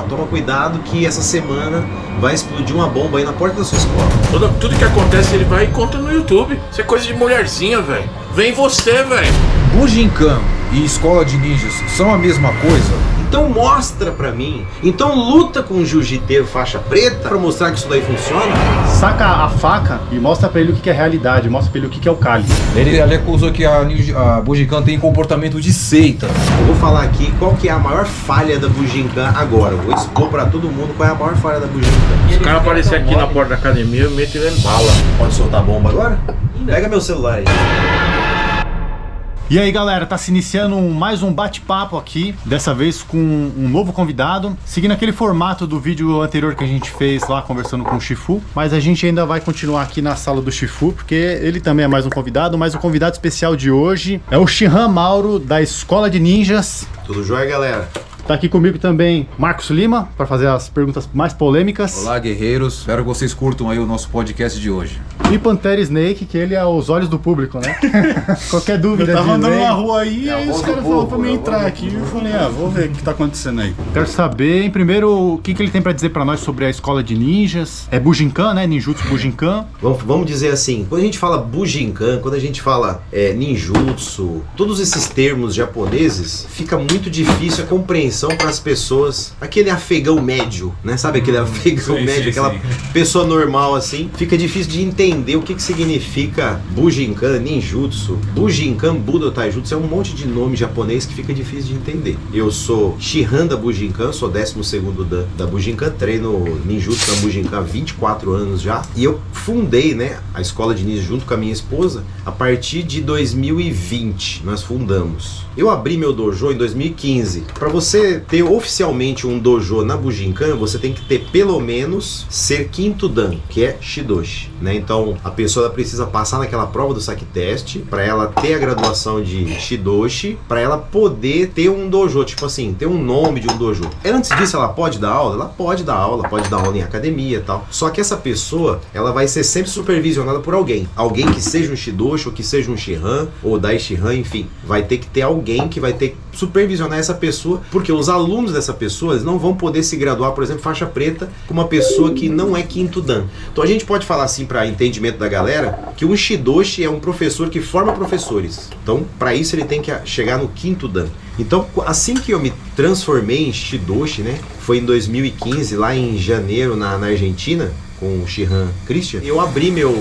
toma cuidado que essa semana vai explodir uma bomba aí na porta da sua escola. Tudo que acontece ele vai e conta no YouTube. Isso é coisa de mulherzinha, velho. Vem você, velho. Bujinkan e escola de ninjas são a mesma coisa? Então mostra pra mim. Então luta com o jiu-jiteiro faixa preta pra mostrar que isso daí funciona. Saca a faca e mostra pra ele o que é realidade, mostra pra ele o que é o Kali. Ele acusou que a Bujinkan tem comportamento de seita. Eu vou falar aqui qual que é a maior falha da Bujinkan agora. Eu vou expor pra todo mundo qual é a maior falha da Bujinkan. Se o cara aparecer aqui na porta da academia, eu meto ele em bala. Pode soltar a bomba agora? Pega meu celular aí. E aí galera, tá se iniciando mais um bate-papo aqui, dessa vez com um novo convidado, seguindo aquele formato do vídeo anterior que a gente fez lá conversando com o Shifu, mas a gente ainda vai continuar aqui na sala do Shifu, porque ele também é mais um convidado, mas o convidado especial de hoje é o Shihan Mauro, da Escola de Ninjas. Tudo jóia, galera? Tá aqui comigo também Marcos Lima, para fazer as perguntas mais polêmicas. Olá, guerreiros. Espero que vocês curtam aí o nosso podcast de hoje. E Pantera Snake, que ele é os olhos do público, né? Qualquer dúvida. Eu tava andando lei, na rua aí, aí os caras falaram pra mim entrar aqui. Eu falei, vou ver o que tá acontecendo aí. Quero saber, em primeiro, o que ele tem pra dizer pra nós sobre a escola de ninjas. É Bujinkan, né? Ninjutsu Bujinkan. Vamos dizer assim, quando a gente fala Bujinkan, quando a gente fala ninjutsu, todos esses termos japoneses, fica muito difícil a compreensão para as pessoas. Aquele afegão médio, né? Sabe aquele afegão médio, aquela pessoa normal assim, fica difícil de entender o que significa Bujinkan, Ninjutsu, Bujinkan, Budo Taijutsu, é um monte de nome japonês que fica difícil de entender. Eu sou Shihan da Bujinkan, sou 12º Dan da Bujinkan, treino Ninjutsu na Bujinkan há 24 anos já, e eu fundei, né, a escola de ninjas junto com a minha esposa a partir de 2020, nós fundamos. Eu abri meu dojo em 2015. Para você ter oficialmente um dojo na Bujinkan, você tem que ter pelo menos ser 5º Dan, que é Shidoshi, né? Então a pessoa ela precisa passar naquela prova do saque teste para ela ter a graduação de Shidoshi, para ela poder ter um dojo, tipo assim, ter um nome de um dojo. Antes disso ela pode dar aula? Ela pode dar aula em academia e tal. Só que essa pessoa, ela vai ser sempre supervisionada por alguém. Alguém que seja um Shidoshi, ou que seja um Shihan, ou Dai Shihan, enfim. Vai ter que ter alguém que vai ter que supervisionar essa pessoa, porque os alunos dessa pessoa eles não vão poder se graduar, por exemplo, faixa preta, com uma pessoa que não é 5º Dan. Então a gente pode falar assim, para entendimento da galera, que um Shidoshi é um professor que forma professores. Então, para isso ele tem que chegar no 5º Dan. Então, assim que eu me transformei em Shidoshi, né, foi em 2015, lá em janeiro, na Argentina, com o Shihan Christian, eu abri meu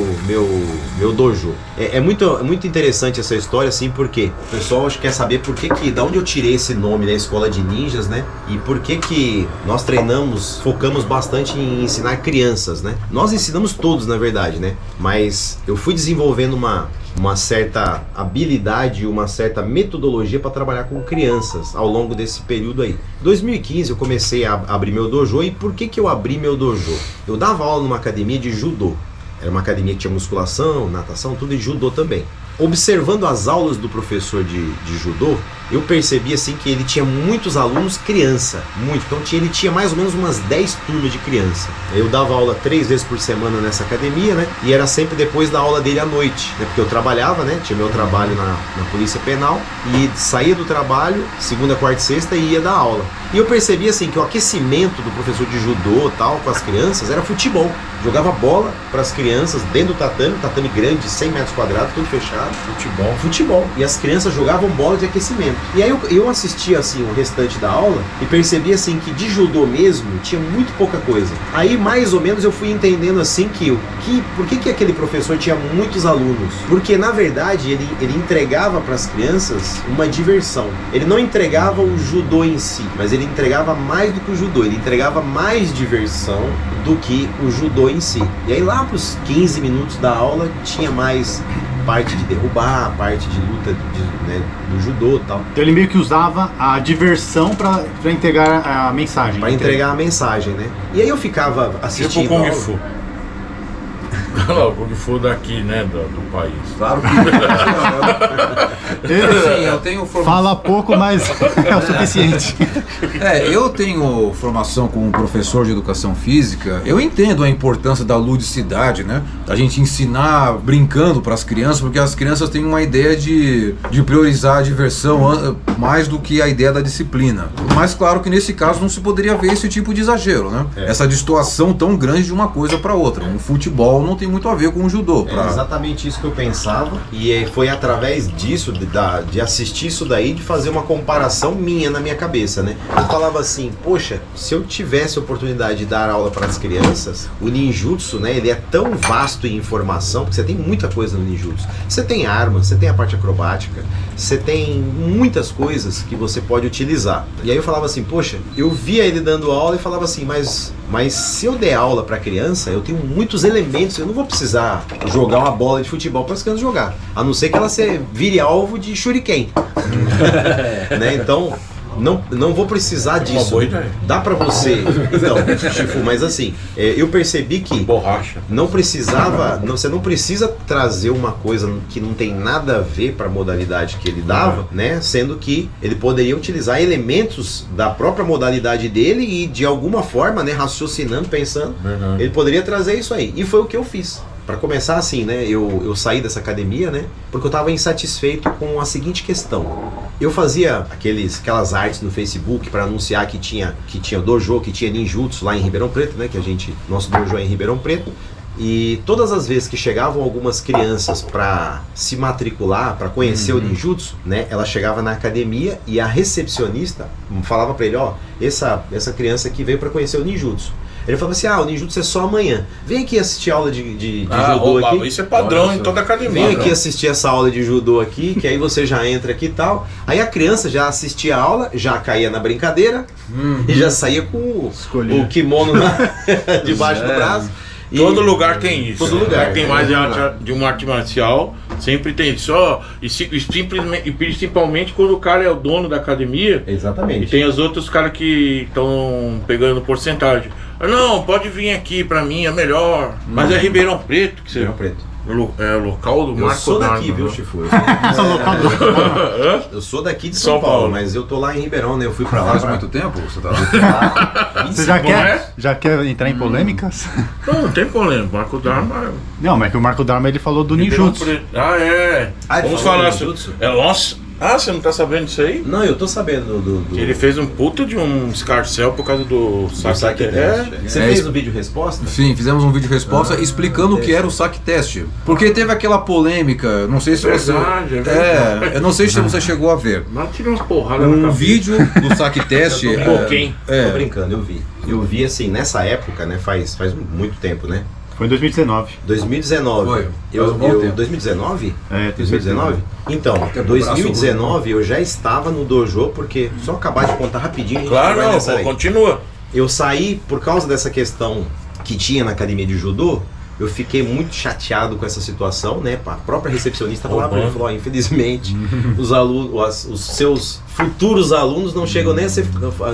dojo. É muito interessante essa história, assim, porque o pessoal acho que quer saber da onde eu tirei esse nome da escola de ninjas, né? E por que nós focamos bastante em ensinar crianças, né? Nós ensinamos todos, na verdade, né? Mas eu fui desenvolvendo uma certa habilidade, uma certa metodologia para trabalhar com crianças ao longo desse período aí. Em 2015 eu comecei a abrir meu dojo. E por que eu abri meu dojo? Eu dava aula numa academia de judô. Era uma academia que tinha musculação, natação, tudo, e judô também. Observando as aulas do professor de judô, eu percebi assim que ele tinha muitos alunos criança, muito. Então ele tinha mais ou menos umas 10 turmas de criança. Eu dava aula 3 vezes por semana nessa academia, né? E era sempre depois da aula dele à noite, né? Porque eu trabalhava, né? Tinha meu trabalho na Polícia Penal e saía do trabalho, segunda, quarta e sexta, e ia dar aula. E eu percebi assim que o aquecimento do professor de judô, tal, com as crianças, era futebol. Jogava bola para as crianças dentro do tatame grande, 100 metros quadrados, tudo fechado. Futebol. E as crianças jogavam bola de aquecimento. E aí eu assistia assim o restante da aula e percebi assim que de judô mesmo tinha muito pouca coisa. Aí mais ou menos eu fui entendendo assim por que aquele professor tinha muitos alunos? Porque na verdade ele entregava para as crianças uma diversão. Ele não entregava o judô em si, mas ele entregava mais do que o judô. Ele entregava mais diversão do que o judô em si. E aí lá para os 15 minutos da aula tinha mais parte de derrubar, parte de luta do judô e tal. Então ele meio que usava a diversão para entregar a mensagem. Para entregar a mensagem, né? E aí eu ficava assistindo Tipo Kung Fu. Logo que for daqui, né, do país. Claro que sim, eu tenho formação. Fala pouco, mas é o suficiente. Eu tenho formação como professor de educação física. Eu entendo a importância da ludicidade, né? A gente ensinar brincando para as crianças, porque as crianças têm uma ideia de priorizar a diversão mais do que a ideia da disciplina. Mas claro que nesse caso não se poderia ver esse tipo de exagero, né? Essa destoação tão grande de uma coisa para outra. Um futebol não tem muito a ver com o judô. É exatamente isso que eu pensava, e foi através disso, de assistir isso daí, de fazer uma comparação minha na minha cabeça, né? Eu falava assim, poxa, se eu tivesse a oportunidade de dar aula para as crianças, o ninjutsu, né, ele é tão vasto em informação, porque você tem muita coisa no ninjutsu. Você tem armas, você tem a parte acrobática, você tem muitas coisas que você pode utilizar. E aí eu falava assim, poxa, eu via ele dando aula e falava assim, mas se eu der aula para criança, eu tenho muitos elementos, eu não vou precisar jogar uma bola de futebol para as crianças jogar, a não ser que ela vire alvo de shuriken. Né? Então, não vou precisar disso. Boa ideia. Dá pra você. Então, Chifu, mas assim, eu percebi que borracha. Não precisava, você não precisa trazer uma coisa que não tem nada a ver para a modalidade que ele dava, né? Sendo que ele poderia utilizar elementos da própria modalidade dele e de alguma forma, né, raciocinando, pensando, ele poderia trazer isso aí. E foi o que eu fiz. Para começar assim, né, eu saí dessa academia, né, porque eu estava insatisfeito com a seguinte questão. Eu fazia aquelas artes no Facebook para anunciar que tinha dojo, que tinha ninjutsu lá em Ribeirão Preto, né, nosso dojo é em Ribeirão Preto. E todas as vezes que chegavam algumas crianças para se matricular, para conhecer o ninjutsu, né, ela chegava na academia e a recepcionista falava para ele, ó, essa criança aqui veio para conhecer o ninjutsu. Ele falava assim, o ninjutsu é só amanhã. Vem aqui assistir aula de judô aqui. Isso é padrão em toda academia. Vem aqui assistir essa aula de judô aqui, que aí você já entra aqui e tal. Aí a criança já assistia a aula, já caía na brincadeira e já saía com o kimono debaixo do braço. E todo lugar tem isso. Todo lugar. Tem mais de uma arte marcial, sempre tem isso. E principalmente quando o cara é o dono da academia. Exatamente. E tem os outros caras que estão pegando porcentagem. Não, pode vir aqui pra mim, é melhor. Mas é Ribeirão Preto que você. Ribeirão Preto. É o local do Marco. Eu sou daqui, viu, Chifu? Eu sou daqui de São Paulo, mas eu tô lá em Ribeirão, né? Eu fui pra lá. Faz muito tempo você tá lá? Você já quer entrar em polêmicas? Não tem polêmica. Marco Dharma. Não, mas que o Marco Dharma ele falou do ninjutsu. Vamos falar sobre. Nossa. Você não tá sabendo disso aí? Não, eu tô sabendo do... Ele fez um puta de um escarcel por causa do saque teste. Você fez o vídeo resposta? Sim, fizemos um vídeo resposta explicando o que era o saque teste. Porque teve aquela polêmica, não sei se você... eu não sei se você chegou a ver. Mas tira umas porradas na cabeça. Vídeo do saque teste... Tô brincando, eu vi assim, nessa época, né, faz muito tempo, né? Foi em 2019. 2019. Foi. 2019? É, 2019? Então, 2019 eu já estava no dojo, porque só acabar de contar rapidinho. Claro, continua. Eu saí por causa dessa questão que tinha na academia de judô. Eu fiquei muito chateado com essa situação, né? A própria recepcionista falou pra mim, falou, infelizmente, os seus futuros alunos não chegam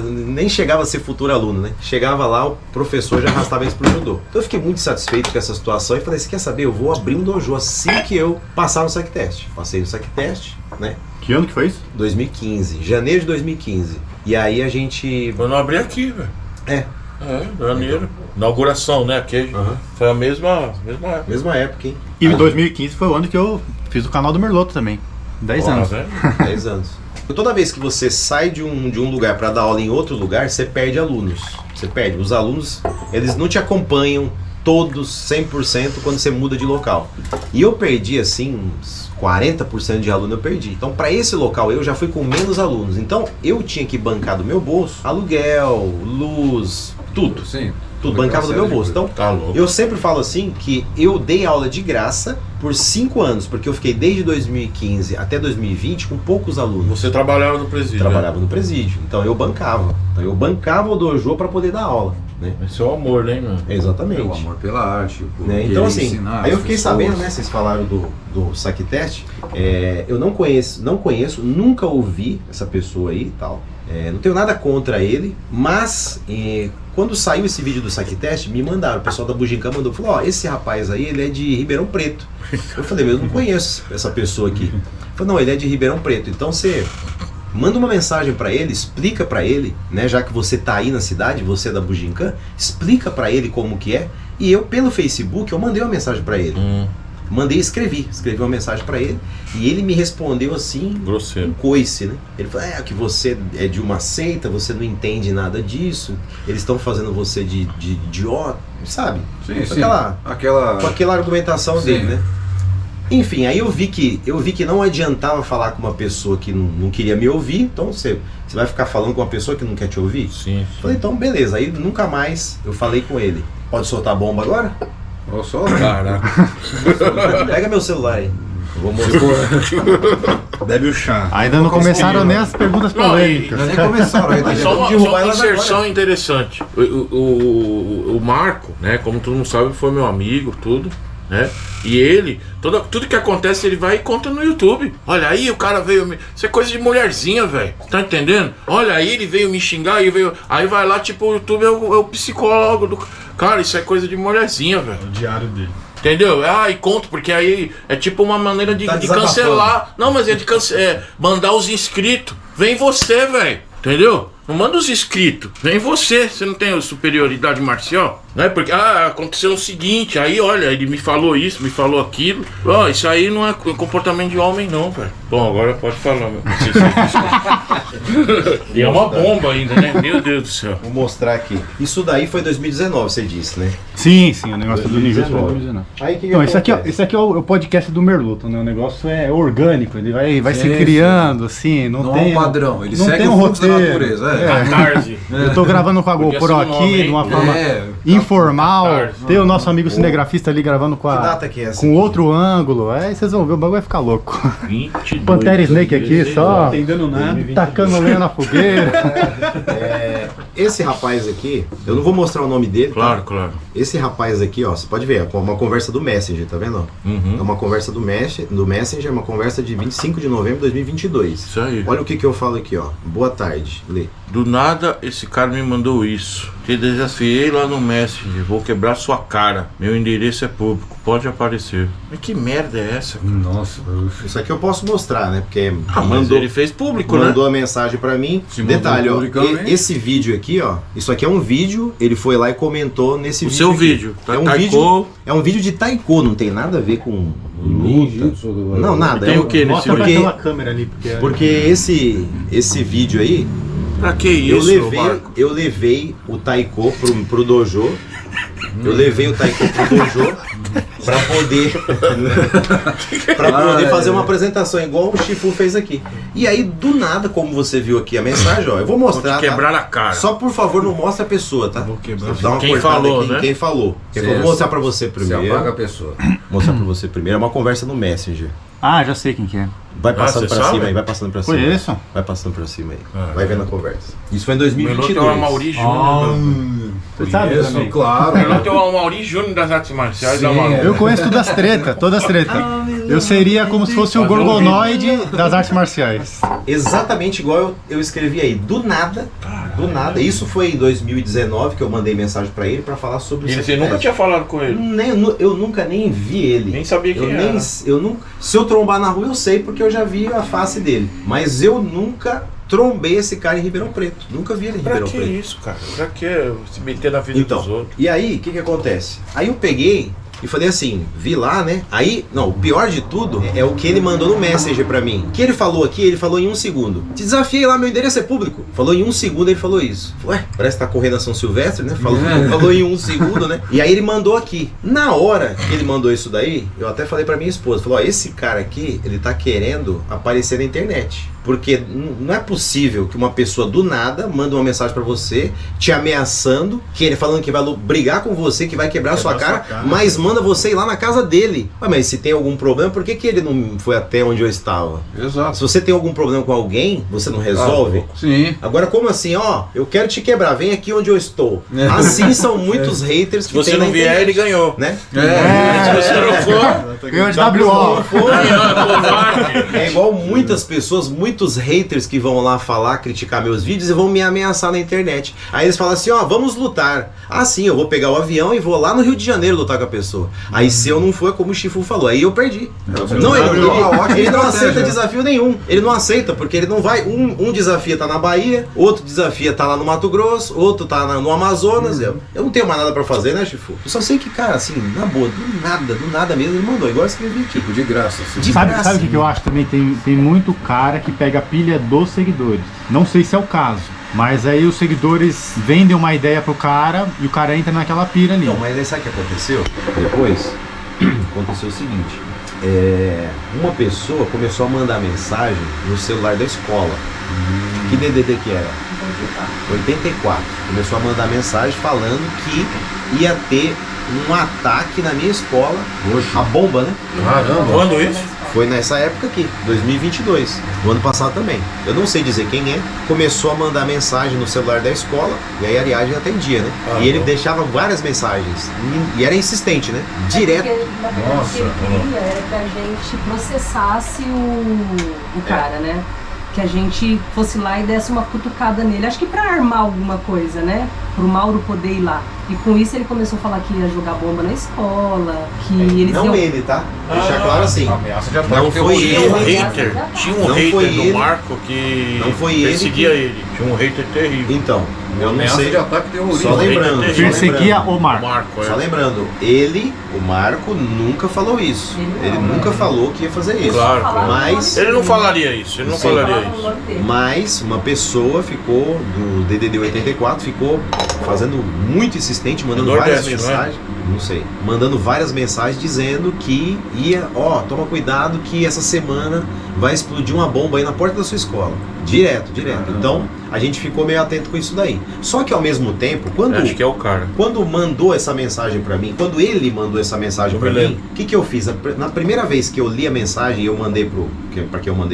nem chegava a ser futuro aluno, né? Chegava lá, o professor já arrastava eles pro judô. Então eu fiquei muito satisfeito com essa situação e falei, você quer saber? Eu vou abrir um dojo assim que eu passar no saque teste. Passei no saque teste, né? Que ano que foi isso? 2015, janeiro de 2015. E aí a gente... Eu não abri aqui, velho. Janeiro. Inauguração, né? Foi a mesma época. Mesma época, hein? E 2015 foi o ano que eu fiz o canal do Merloto também. 10 anos. 10 anos. Toda vez que você sai de um lugar para dar aula em outro lugar, você perde alunos. Você perde. Os alunos, eles não te acompanham todos 100% quando você muda de local. E eu perdi, assim, uns 40% de aluno eu perdi. Então, para esse local, eu já fui com menos alunos. Então, eu tinha que bancar do meu bolso aluguel, luz, tudo. Sim. Tudo bancava do meu bolso. Então, eu sempre falo assim que eu dei aula de graça por 5 anos, porque eu fiquei desde 2015 até 2020 com poucos alunos. Você trabalhava no presídio? Trabalhava no presídio. Então eu bancava. Então eu bancava o dojo para poder dar aula. Né? Esse é o amor, né, mano? Exatamente. É o amor pela arte. Né? Então assim, aí eu fiquei sabendo, né? Vocês falaram do saque teste. Eu não conheço, nunca ouvi essa pessoa aí e tal. Não tenho nada contra ele, mas quando saiu esse vídeo do Saque Teste, me mandaram, o pessoal da Bujinkan mandou, falou, esse rapaz aí, ele é de Ribeirão Preto. Eu falei, eu não conheço essa pessoa aqui. Ele falou, não, ele é de Ribeirão Preto, então você manda uma mensagem para ele, explica para ele, né, já que você tá aí na cidade, você é da Bujinkan, explica para ele como que é, e eu, pelo Facebook, eu mandei uma mensagem para ele. Escrevi uma mensagem pra ele e ele me respondeu assim, grosseiro, um coice, né? Ele falou, que você é de uma seita, você não entende nada disso, eles estão fazendo você de idiota, sabe? Sim, com aquela argumentação dele, né? Enfim, aí eu vi que não adiantava falar com uma pessoa que não queria me ouvir, então você vai ficar falando com uma pessoa que não quer te ouvir? Sim. Falei, então beleza, aí nunca mais eu falei com ele. Pode soltar a bomba agora? Olha só, caraca. Pega meu celular aí. Eu vou mostrar. Bebe o chá. Ainda não começaram nem as perguntas polêmicas. nem começaram aí. Só uma inserção interessante. O Marco, né, como todo mundo sabe, foi meu amigo, tudo, né? E ele, tudo que acontece, ele vai e conta no YouTube. Olha aí, o cara veio. Isso é coisa de mulherzinha, velho. Tá entendendo? Olha aí, ele veio me xingar, aí vai lá, tipo, o YouTube é o psicólogo do. Cara, isso é coisa de mulherzinha, velho. O diário dele. Entendeu? E conto, porque aí é tipo uma maneira de cancelar. Não, mas é de mandar os inscritos. Vem você, velho. Entendeu? Não manda os inscritos. Vem você. Você não tem superioridade marcial? Né? Porque, aconteceu o seguinte. Aí, olha, ele me falou isso, me falou aquilo. Isso aí não é comportamento de homem, não, velho. Bom, agora pode falar, meu. E é uma bomba ainda, né? Meu Deus do céu. Vou mostrar aqui. Isso daí foi 2019, você disse, né? Sim, o negócio do Ninjutsu foi 2019. Aí, que Então, esse aqui é o podcast do Merluto, né? O negócio é orgânico, ele vai se criando, assim, não tem um padrão, ele não segue tem o fluxo da natureza. Catarse. Eu tô gravando com a GoPro aqui, de uma forma informal. Tem o nosso amigo cinegrafista ali gravando com Que data que é essa com aqui? outro ângulo. Aí vocês vão ver, o bagulho vai ficar louco. 22, Pantera Snake aqui, só Não entendendo nada. tacando lenha na fogueira. Esse rapaz aqui, eu não vou mostrar o nome dele, Claro, tá? claro. Esse rapaz aqui, ó, você pode ver, é uma conversa do Messenger, tá vendo? Uhum. É uma conversa do Messenger, uma conversa de 25 de novembro de 2022. Isso aí. Olha o que eu falo aqui, ó. Boa tarde, Lê. Do nada, esse cara me mandou isso. Te desafiei lá no Messenger. Vou quebrar sua cara. Meu endereço é público. Pode aparecer. Mas que merda é essa, cara? Nossa, Isso aqui eu posso mostrar, né? Porque Mas ele fez público, né? mandou a mensagem pra mim. Se Detalhe, ó, mandou publicamente. esse vídeo aqui, ó, isso aqui é um vídeo, ele foi lá e comentou nesse O vídeo. seu aqui. vídeo. É um Taiko. vídeo, é um vídeo de taiko, não tem nada a ver com luta. Não, nada. Tem o que nesse Mostra pra vídeo? aquela câmera ali. Porque esse vídeo aí, Pra que isso, Marco? eu levei o taiko pro dojo. Eu levei o taiko pro dojo pra poder fazer uma apresentação igual o Shifu fez aqui. E aí, do nada, como você viu aqui a mensagem, ó, eu vou mostrar. Vou te quebrar tá? na cara. Só por favor, não mostre a pessoa, tá? Vou quebrar. Dá uma Quem cortada falou, aqui em né? quem falou. Eu vou mostrar pra você Você primeiro. apaga a pessoa. Mostrar pra você primeiro. É uma conversa no Messenger. Ah, já sei quem que é. Vai passando você pra sabe? cima aí, vai passando pra cima. Conheço. Vai passando pra cima aí. Ah, vai vendo a conversa. Isso foi em O Meloto é 2022. o Amaury Júnior. Você sabe Isso, também? claro. O Meloto é o Amaury Júnior das artes marciais da Sim, Amaru. Eu conheço todas as tretas. Eu seria como se fosse o Gorgonoide das artes marciais. Exatamente igual eu escrevi aí. Do nada. Isso foi em 2019 que eu mandei mensagem pra ele pra falar sobre E isso. você nunca tinha falado com ele? Eu nunca nem vi ele. Nem sabia quem era. Se eu trombar na rua eu sei porque eu já vi a face dele. Mas eu nunca trombei esse cara em Ribeirão Preto. Nunca vi ele em Pra Ribeirão que Preto. isso, cara? Pra que se meter na vida dos Então, outros? e aí, o que acontece? Aí eu peguei e falei assim, vi lá, né? Aí, não, o pior de tudo é o que ele mandou no Messenger pra mim. O que ele falou aqui, ele falou em 1 segundo. Te desafiei lá, meu endereço é público. Falou em 1 segundo, ele falou isso. Ué, parece que tá correndo a São Silvestre, né? Falou em 1 segundo, né? E aí ele mandou aqui. Na hora que ele mandou isso daí, eu até falei pra minha esposa, falou, ó, esse cara aqui, ele tá querendo aparecer na internet. Porque não é possível que uma pessoa do nada manda uma mensagem pra você, te ameaçando, falando que vai brigar com você, que vai quebrar sua cara, mas manda você ir lá na casa dele. Ué, mas se tem algum problema, por que ele não foi até onde eu estava? Exato. Se você tem algum problema com alguém, você não resolve? Sim. Agora, como assim? Ó, eu quero te quebrar, vem aqui onde eu estou. Assim são muitos haters que Se você tem não na vier, internet, ele ganhou. né? Se você não for, Ganhou de WO. ganhou, covarde. É igual muitas pessoas muitos haters que vão lá falar, criticar meus vídeos e vão me ameaçar na internet. Aí eles falam assim, ó, vamos lutar. Ah, sim, eu vou pegar o avião e vou lá no Rio de Janeiro lutar com a pessoa. Aí se eu não for, como o Chifu falou, aí eu perdi. Não, ele não aceita desafio nenhum. Ele não aceita, porque ele não vai. Um desafio tá na Bahia, outro desafio tá lá no Mato Grosso, outro tá no Amazonas. Eu não tenho mais nada pra fazer, né, Chifu? Eu só sei que, cara, assim, na boa, do nada mesmo, ele mandou, igual eu escrevi aqui. Tipo, de graça. Assim. Sabe o que eu acho também? Tem muito cara que pega a pilha dos seguidores. Não sei se é o caso. Mas aí os seguidores vendem uma ideia pro cara e o cara entra naquela pilha ali. Não, mas aí sabe o que aconteceu? Depois, aconteceu o seguinte. Uma pessoa começou a mandar mensagem no celular da escola. Que DDD que era? 84. Começou a mandar mensagem falando que ia ter um ataque na minha escola. A bomba, né? Caramba. Quando isso? Foi nessa época aqui, 2022, no ano passado também. Eu não sei dizer quem é. Começou a mandar mensagem no celular da escola, e aí a Ariadne atendia, né? E ele deixava várias mensagens, e era insistente, né? Direto. Porque, na verdade, o que ele queria era que a gente processasse o cara, né? Que a gente fosse lá e desse uma cutucada nele. Acho que pra armar alguma coisa, né? Pro Mauro poder ir lá. E com isso ele começou a falar que ia jogar bomba na escola, que eles Não iam... ele, tá? Deixar claro assim. Ameaça de ataque Não foi Tinha ele. um hater, tinha um Não hater foi do ele. Marco que Não foi ele perseguia que- ele. Tinha um hater terrível. Então, eu não Ameaça sei. de ataque terrorista. Só lembrando. Ele só Perseguia lembrando. o Marco. Marco, Só lembrando, o Marco nunca falou isso. Ele nunca falou que ia fazer isso. Claro, Mas, Ele não falaria isso, ele não Sim. falaria Falava o isso. nome dele. mas uma pessoa ficou, do DDD 84, ficou fazendo muito insistente, mandando É várias Nordeste, não é? mensagens. Não sei. Mandando várias mensagens dizendo que ia, toma cuidado que essa semana vai explodir uma bomba aí na porta da sua escola. Direto. Então, a gente ficou meio atento com isso daí. Só que ao mesmo tempo, Acho que é o cara. quando mandou essa mensagem pra mim, quando ele mandou essa mensagem pra Eu me mim, lembro. o que eu fiz? Na primeira vez que eu li a mensagem e eu mandei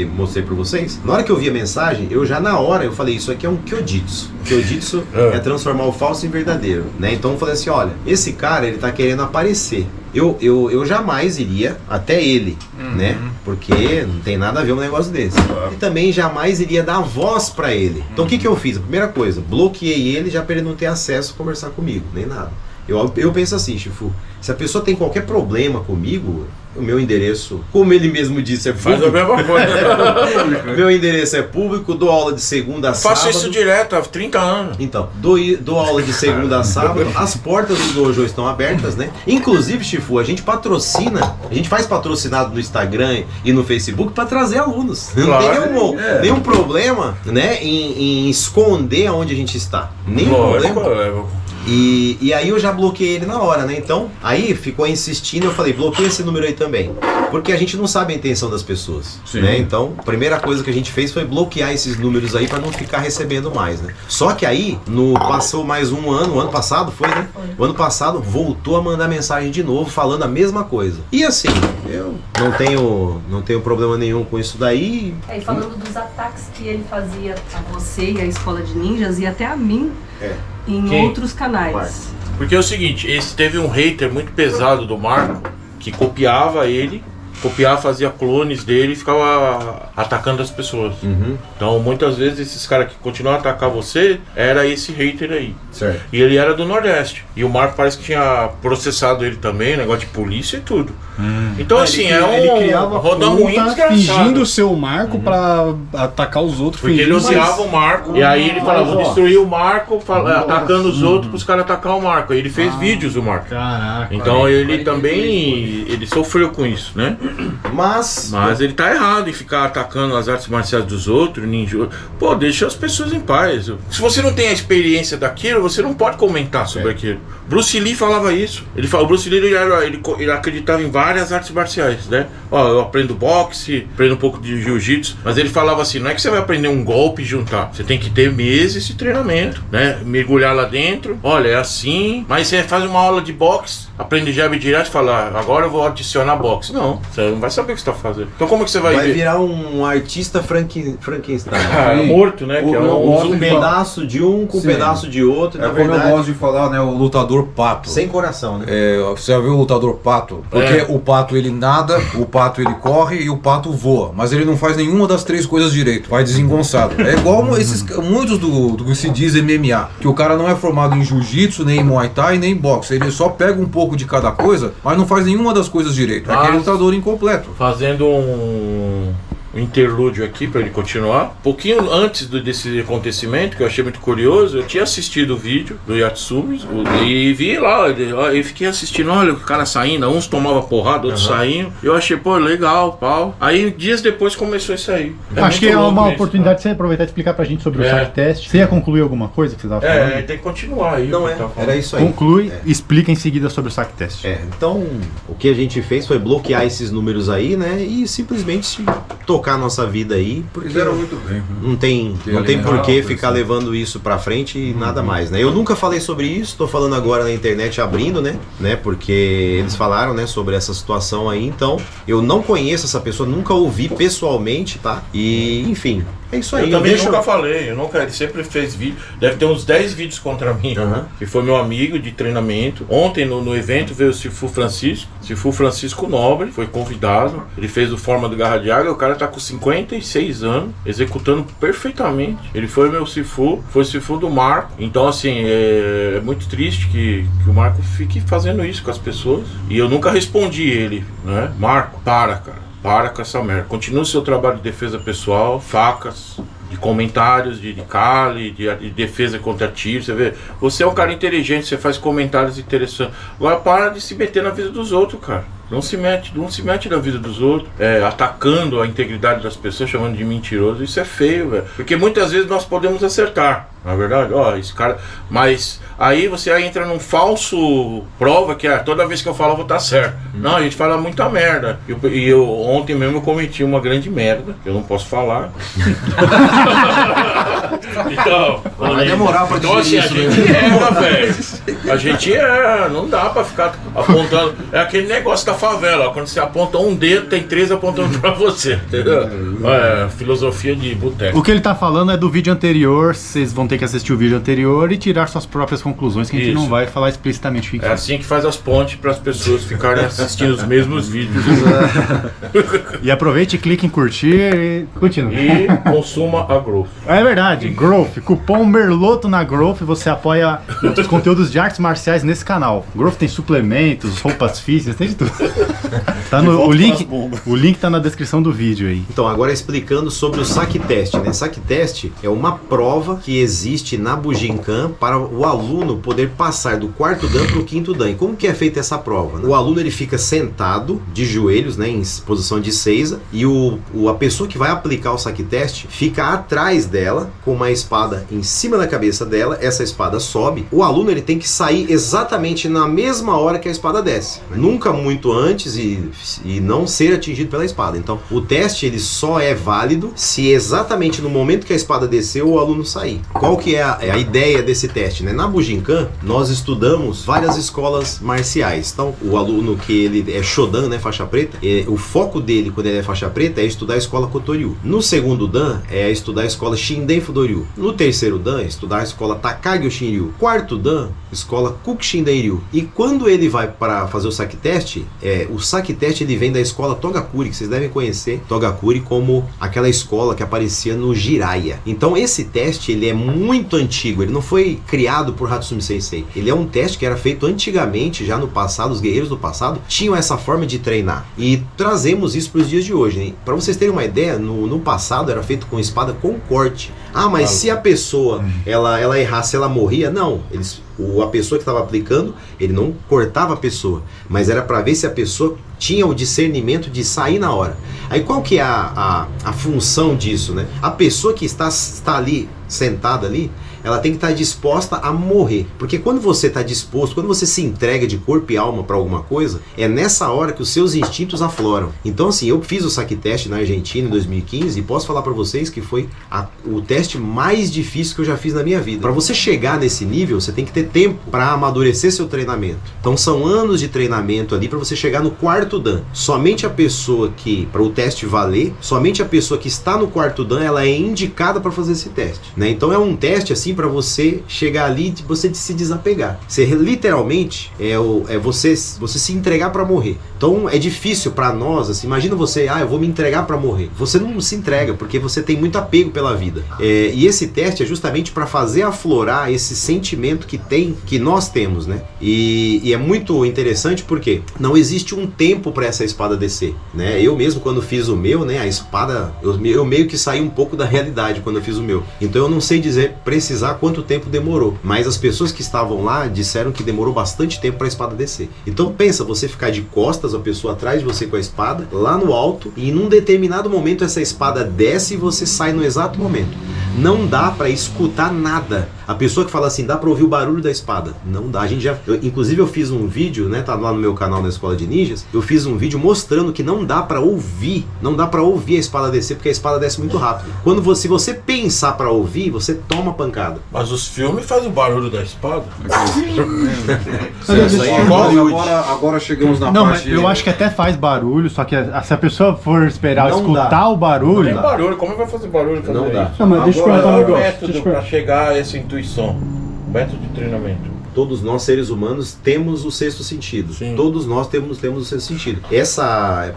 mostrei pra vocês, na hora que eu vi a mensagem, eu já na hora eu falei, isso aqui é um Kyojitsu. Kyojitsu é transformar o falso em verdadeiro, né? Então eu falei assim, olha, esse cara, ele tá querendo aparecer. Eu jamais iria até ele, né? Porque não tem nada a ver um negócio desse. E também jamais iria dar voz pra ele. Então o que eu fiz? A primeira coisa, bloqueei ele já pra ele não ter acesso a conversar comigo, nem nada. Eu penso assim, Chifu, se a pessoa tem qualquer problema comigo, o meu endereço, como ele mesmo disse, é Faz a público. mesma coisa. Meu endereço é público, dou aula de segunda a sábado. Faço isso direto há 30 anos. Então, dou aula de segunda a sábado, as portas do dojo estão abertas, né? Inclusive, Chifu, a gente faz patrocinado no Instagram e no Facebook para trazer alunos. Não Claro, tem nenhum problema, né, em esconder aonde a gente está. Nenhum problema. E aí eu já bloqueei ele na hora, né? Então, aí ficou insistindo, eu falei, bloqueia esse número aí também. Porque a gente não sabe a intenção das pessoas, né? Então, a primeira coisa que a gente fez foi bloquear esses números aí para não ficar recebendo mais, né? Só que aí, passou mais um ano, o ano passado foi, né? O ano passado voltou a mandar mensagem de novo, falando a mesma coisa. E assim, eu não tenho problema nenhum com isso daí. E falando dos ataques que ele fazia a você e a escola de ninjas e até a mim em Quem? outros canais. Marco. Porque é o seguinte, teve um hater muito pesado do Marco que copiava ele, fazia clones dele e ficava atacando as pessoas. Então muitas vezes esses caras que continuam a atacar você era esse hater aí. Certo. E ele era do Nordeste. E o Marco parece que tinha processado ele também, negócio de polícia e tudo. Então assim, Ele criava rodamuinho conta desgraçado. fingindo ser o Marco pra atacar os outros. Porque ele fingindo, odiava o Marco, e aí ele falava, vou destruir o Marco, atacando os Uhum. outros pros caras atacar o Marco. Aí ele fez vídeos, o Marco. Caraca. Então ele também, ele sofreu com isso, né? Mas Mas ele tá errado em ficar atacando as artes marciais dos outros, ninja. Pô, deixa as pessoas em paz. Se você não tem a experiência daquilo, você não pode comentar sobre aquilo. Bruce Lee falava isso. O Bruce Lee ele acreditava em várias artes marciais, né? Ó, eu aprendo boxe, aprendo um pouco de jiu-jitsu, mas ele falava assim, não é que você vai aprender um golpe e juntar. Você tem que ter meses de treinamento, né? Mergulhar lá dentro. Olha, é assim. Mas você faz uma aula de boxe, aprende jab direto e fala, agora eu vou adicionar boxe. Não, Você não vai saber o que você tá fazendo. Então como que você vai ver? virar um artista Frankenstein. Morto, né? Que é um Um pedaço de um com um Sim. pedaço de outro. É Na como verdade, eu gosto de falar, né? O lutador pato. sem coração, né? Você já viu o lutador pato? Porque o pato ele nada, o pato ele corre e o pato voa. Mas ele não faz nenhuma das três coisas direito. Vai desengonçado. É igual muitos do que se diz MMA. Que o cara não é formado em jiu-jitsu, nem em muay thai, nem em boxe. Ele só pega um pouco de cada coisa, mas não faz nenhuma das coisas direito. É aquele lutador incompleto. Fazendo um interlúdio aqui para ele continuar. Pouquinho antes desse acontecimento, que eu achei muito curioso, eu tinha assistido o vídeo do Yatsumi e vi lá, eu fiquei assistindo, olha o cara saindo, uns tomavam porrada, outros saindo. Eu achei, pô, legal, pau. Aí dias depois começou isso aí. Acho que é uma oportunidade de você aproveitar e explicar pra gente sobre o saque teste. Você ia concluir alguma coisa que você estava falando? Tem que continuar aí. Não era isso aí. Conclui e explica em seguida sobre o saque teste. Então, o que a gente fez foi bloquear esses números aí, né? E simplesmente tocar a nossa vida aí, porque Fizeram muito bem. não tem por que ficar levando isso pra frente e nada mais, né? Eu nunca falei sobre isso, tô falando agora na internet abrindo, né? Porque eles falaram, né, sobre essa situação aí, então eu não conheço essa pessoa, nunca ouvi pessoalmente, tá? E, enfim, é isso aí. Eu também nunca falei, ele sempre fez vídeo, deve ter uns 10 vídeos contra mim, que foi meu amigo de treinamento. Ontem no evento veio o Sifu Francisco Nobre, foi convidado, ele fez o Forma do Garra de Águia, o cara tá com 56 anos, executando perfeitamente. Ele foi meu Sifu, foi o Sifu do Marco. Então, assim, é muito triste que o Marco fique fazendo isso com as pessoas. E eu nunca respondi ele, né? Marco, cara. Para com essa merda. Continue o seu trabalho de defesa pessoal, facas, de comentários, de cali, de defesa contra tiro. Você vê, você é um cara inteligente, você faz comentários interessantes. Agora para de se meter na vida dos outros, cara. Não se mete na vida dos outros, atacando a integridade das pessoas, chamando de mentiroso. Isso é feio, velho. Porque muitas vezes nós podemos acertar, na verdade. Esse cara. Mas aí você entra num falso prova que toda vez que eu falo eu vou estar certo. Não, a gente fala muita merda. E eu ontem mesmo eu cometi uma grande merda, que eu não posso falar. Então, vai demorar pra então assim, isso, a gente erra, velho. A gente erra, não dá pra ficar apontando. É aquele negócio da favela, ó, quando você aponta um dedo, tem 3 apontando pra você, entendeu? Filosofia de boteco. O que ele tá falando é do vídeo anterior, vocês vão ter que assistir o vídeo anterior e tirar suas próprias conclusões, que a gente não vai falar explicitamente o que é assim que faz as pontes para as pessoas ficarem assistindo os mesmos vídeos. E aproveite e clique em curtir e continue. E consuma a Growth. É verdade, Growth, cupom Merloto na Growth, você apoia os conteúdos de artes marciais nesse canal. Growth tem suplementos, roupas físicas, tem de tudo. Tá o link tá na descrição do vídeo aí. Então, agora explicando sobre o saque teste, né? Saque teste é uma prova que existe na Bujinkan para o aluno poder passar do 4º dan para o 5º dan. E como que é feita essa prova, né? O aluno ele fica sentado de joelhos, né, em posição de seiza, e a pessoa que vai aplicar o saque teste fica atrás dela com uma espada em cima da cabeça dela. Essa espada sobe. O aluno ele tem que sair exatamente na mesma hora que a espada desce, né? Nunca muito antes e não ser atingido pela espada. Então, o teste ele só é válido se exatamente no momento que a espada desceu o aluno sair. Qual que é a ideia desse teste, né? Na Bujinkan, nós estudamos várias escolas marciais. Então, o aluno que ele é Shodan, né, faixa preta, o foco dele quando ele é faixa preta é estudar a escola Kotoryu. No 2º dan é estudar a escola Shinden Fudoryu. No 3º dan, estudar a escola Takagi Shinryu. 4º dan, escola Kukushinden Ryu. E quando ele vai para fazer o saque teste, o saque teste ele vem da escola Togakuri, que vocês devem conhecer Togakuri como aquela escola que aparecia no Jiraiya. Então esse teste ele é muito antigo, ele não foi criado por Hatsumi Sensei. Ele é um teste que era feito antigamente, já no passado, os guerreiros do passado tinham essa forma de treinar. E trazemos isso para os dias de hoje, né? Para vocês terem uma ideia, no passado era feito com espada com corte. Mas se a pessoa ela errasse, ela morria? Não, a pessoa que estava aplicando, ele não cortava a pessoa, mas era para ver se a pessoa tinha o discernimento de sair na hora. Aí qual que é a função disso, né? A pessoa que está ali, sentada ali, ela tem que estar disposta a morrer. Porque quando você está disposto, quando você se entrega de corpo e alma para alguma coisa, é nessa hora que os seus instintos afloram. Então assim, eu fiz o saque teste na Argentina em 2015 e posso falar para vocês que foi o teste mais difícil que eu já fiz na minha vida. Para você chegar nesse nível, você tem que ter tempo para amadurecer seu treinamento. Então são anos de treinamento ali para você chegar no quarto dan. Somente a pessoa que, para o teste valer, somente a pessoa que está no quarto dan, ela é indicada para fazer esse teste, né? Então é um teste assim para você chegar ali e você se desapegar. Você literalmente você se entregar para morrer. Então é difícil para nós, assim, imagina você, eu vou me entregar para morrer. Você não se entrega porque você tem muito apego pela vida. E esse teste é justamente para fazer aflorar esse sentimento que nós temos, né? E é muito interessante porque não existe um tempo para essa espada descer, né? Eu mesmo quando fiz o meu, né, a espada, eu meio que saí um pouco da realidade quando eu fiz o meu. Então eu não sei precisar quanto tempo demorou, mas as pessoas que estavam lá disseram que demorou bastante tempo para a espada descer. Então pensa, você ficar de costas, a pessoa atrás de você com a espada, lá no alto, e num determinado momento essa espada desce e você sai no exato momento. Não dá para escutar nada. A pessoa que fala assim, dá para ouvir o barulho da espada. Não dá. Inclusive eu fiz um vídeo, né, tá lá no meu canal na Escola de Ninjas, eu fiz um vídeo mostrando que não dá para ouvir a espada descer, porque a espada desce muito rápido. Se você pensar para ouvir, você toma pancada. Mas os filmes fazem o barulho da espada. Agora chegamos na Não, parte... mas eu acho que até faz barulho, só que se a pessoa for esperar Não escutar dá. o barulho... Não tem barulho, como vai fazer barulho? Não dá. Não, mas deixa eu Qual perguntar um é o negócio. método para chegar a essa intuição? O método de treinamento. Todos nós, seres humanos, temos o sexto sentido. Sim. Todos nós temos o sexto sentido.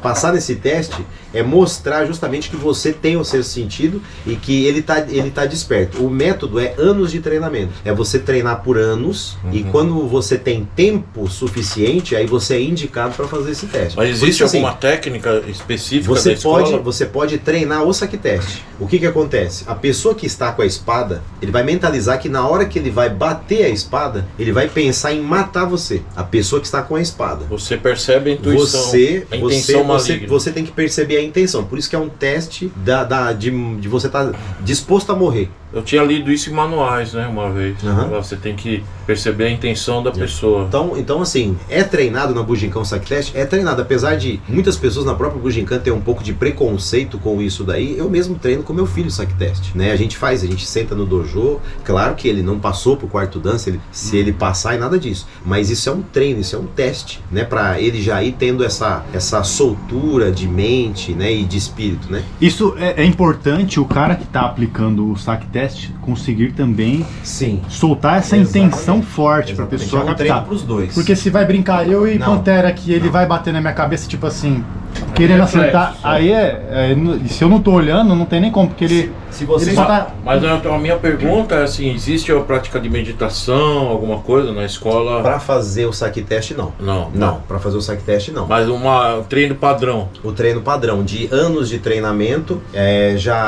Passar nesse teste é mostrar justamente que você tem o sexto sentido e que ele tá desperto. O método é anos de treinamento. É você treinar por anos e quando você tem tempo suficiente, aí você é indicado para fazer esse teste. Mas existe Porque, alguma técnica específica da você escola? pode treinar o saque teste. O que acontece? A pessoa que está com a espada, ele vai mentalizar que na hora que ele vai bater a espada, ele vai pensar em matar você. A pessoa que está com a espada. Você percebe a intuição, a intenção maligna. Você tem que perceber a intenção. Por isso que é um teste de você estar disposto a morrer. Eu tinha lido isso em manuais, né, uma vez. Uhum. Você tem que perceber a intenção da pessoa. Então assim, é treinado na Bujinkan Saque Teste? É treinado, apesar de muitas pessoas na própria Bujinkan ter um pouco de preconceito com isso daí, eu mesmo treino com meu filho o Saque Teste, né? A gente senta no dojo, claro que ele não passou pro quarto dan, se ele passar e nada disso, mas isso é um treino, isso é um teste, né? Pra ele já ir tendo essa soltura de mente, né, e de espírito, né? Isso é importante o cara que tá aplicando o saque teste conseguir também Sim. soltar essa intenção forte pra pessoa é um treino captar. pros dois. Porque se vai brincar eu e Não. Pantera aqui, ele vai bater na minha cabeça, tipo assim, querendo acertar, aí se eu não tô olhando, não tem nem como, porque ele só tá... Mas a minha pergunta é assim, existe a prática de meditação, alguma coisa na escola? Pra fazer o saque teste, não. Não. Pra fazer o saque teste, não. Mas um treino padrão. O treino padrão de anos de treinamento,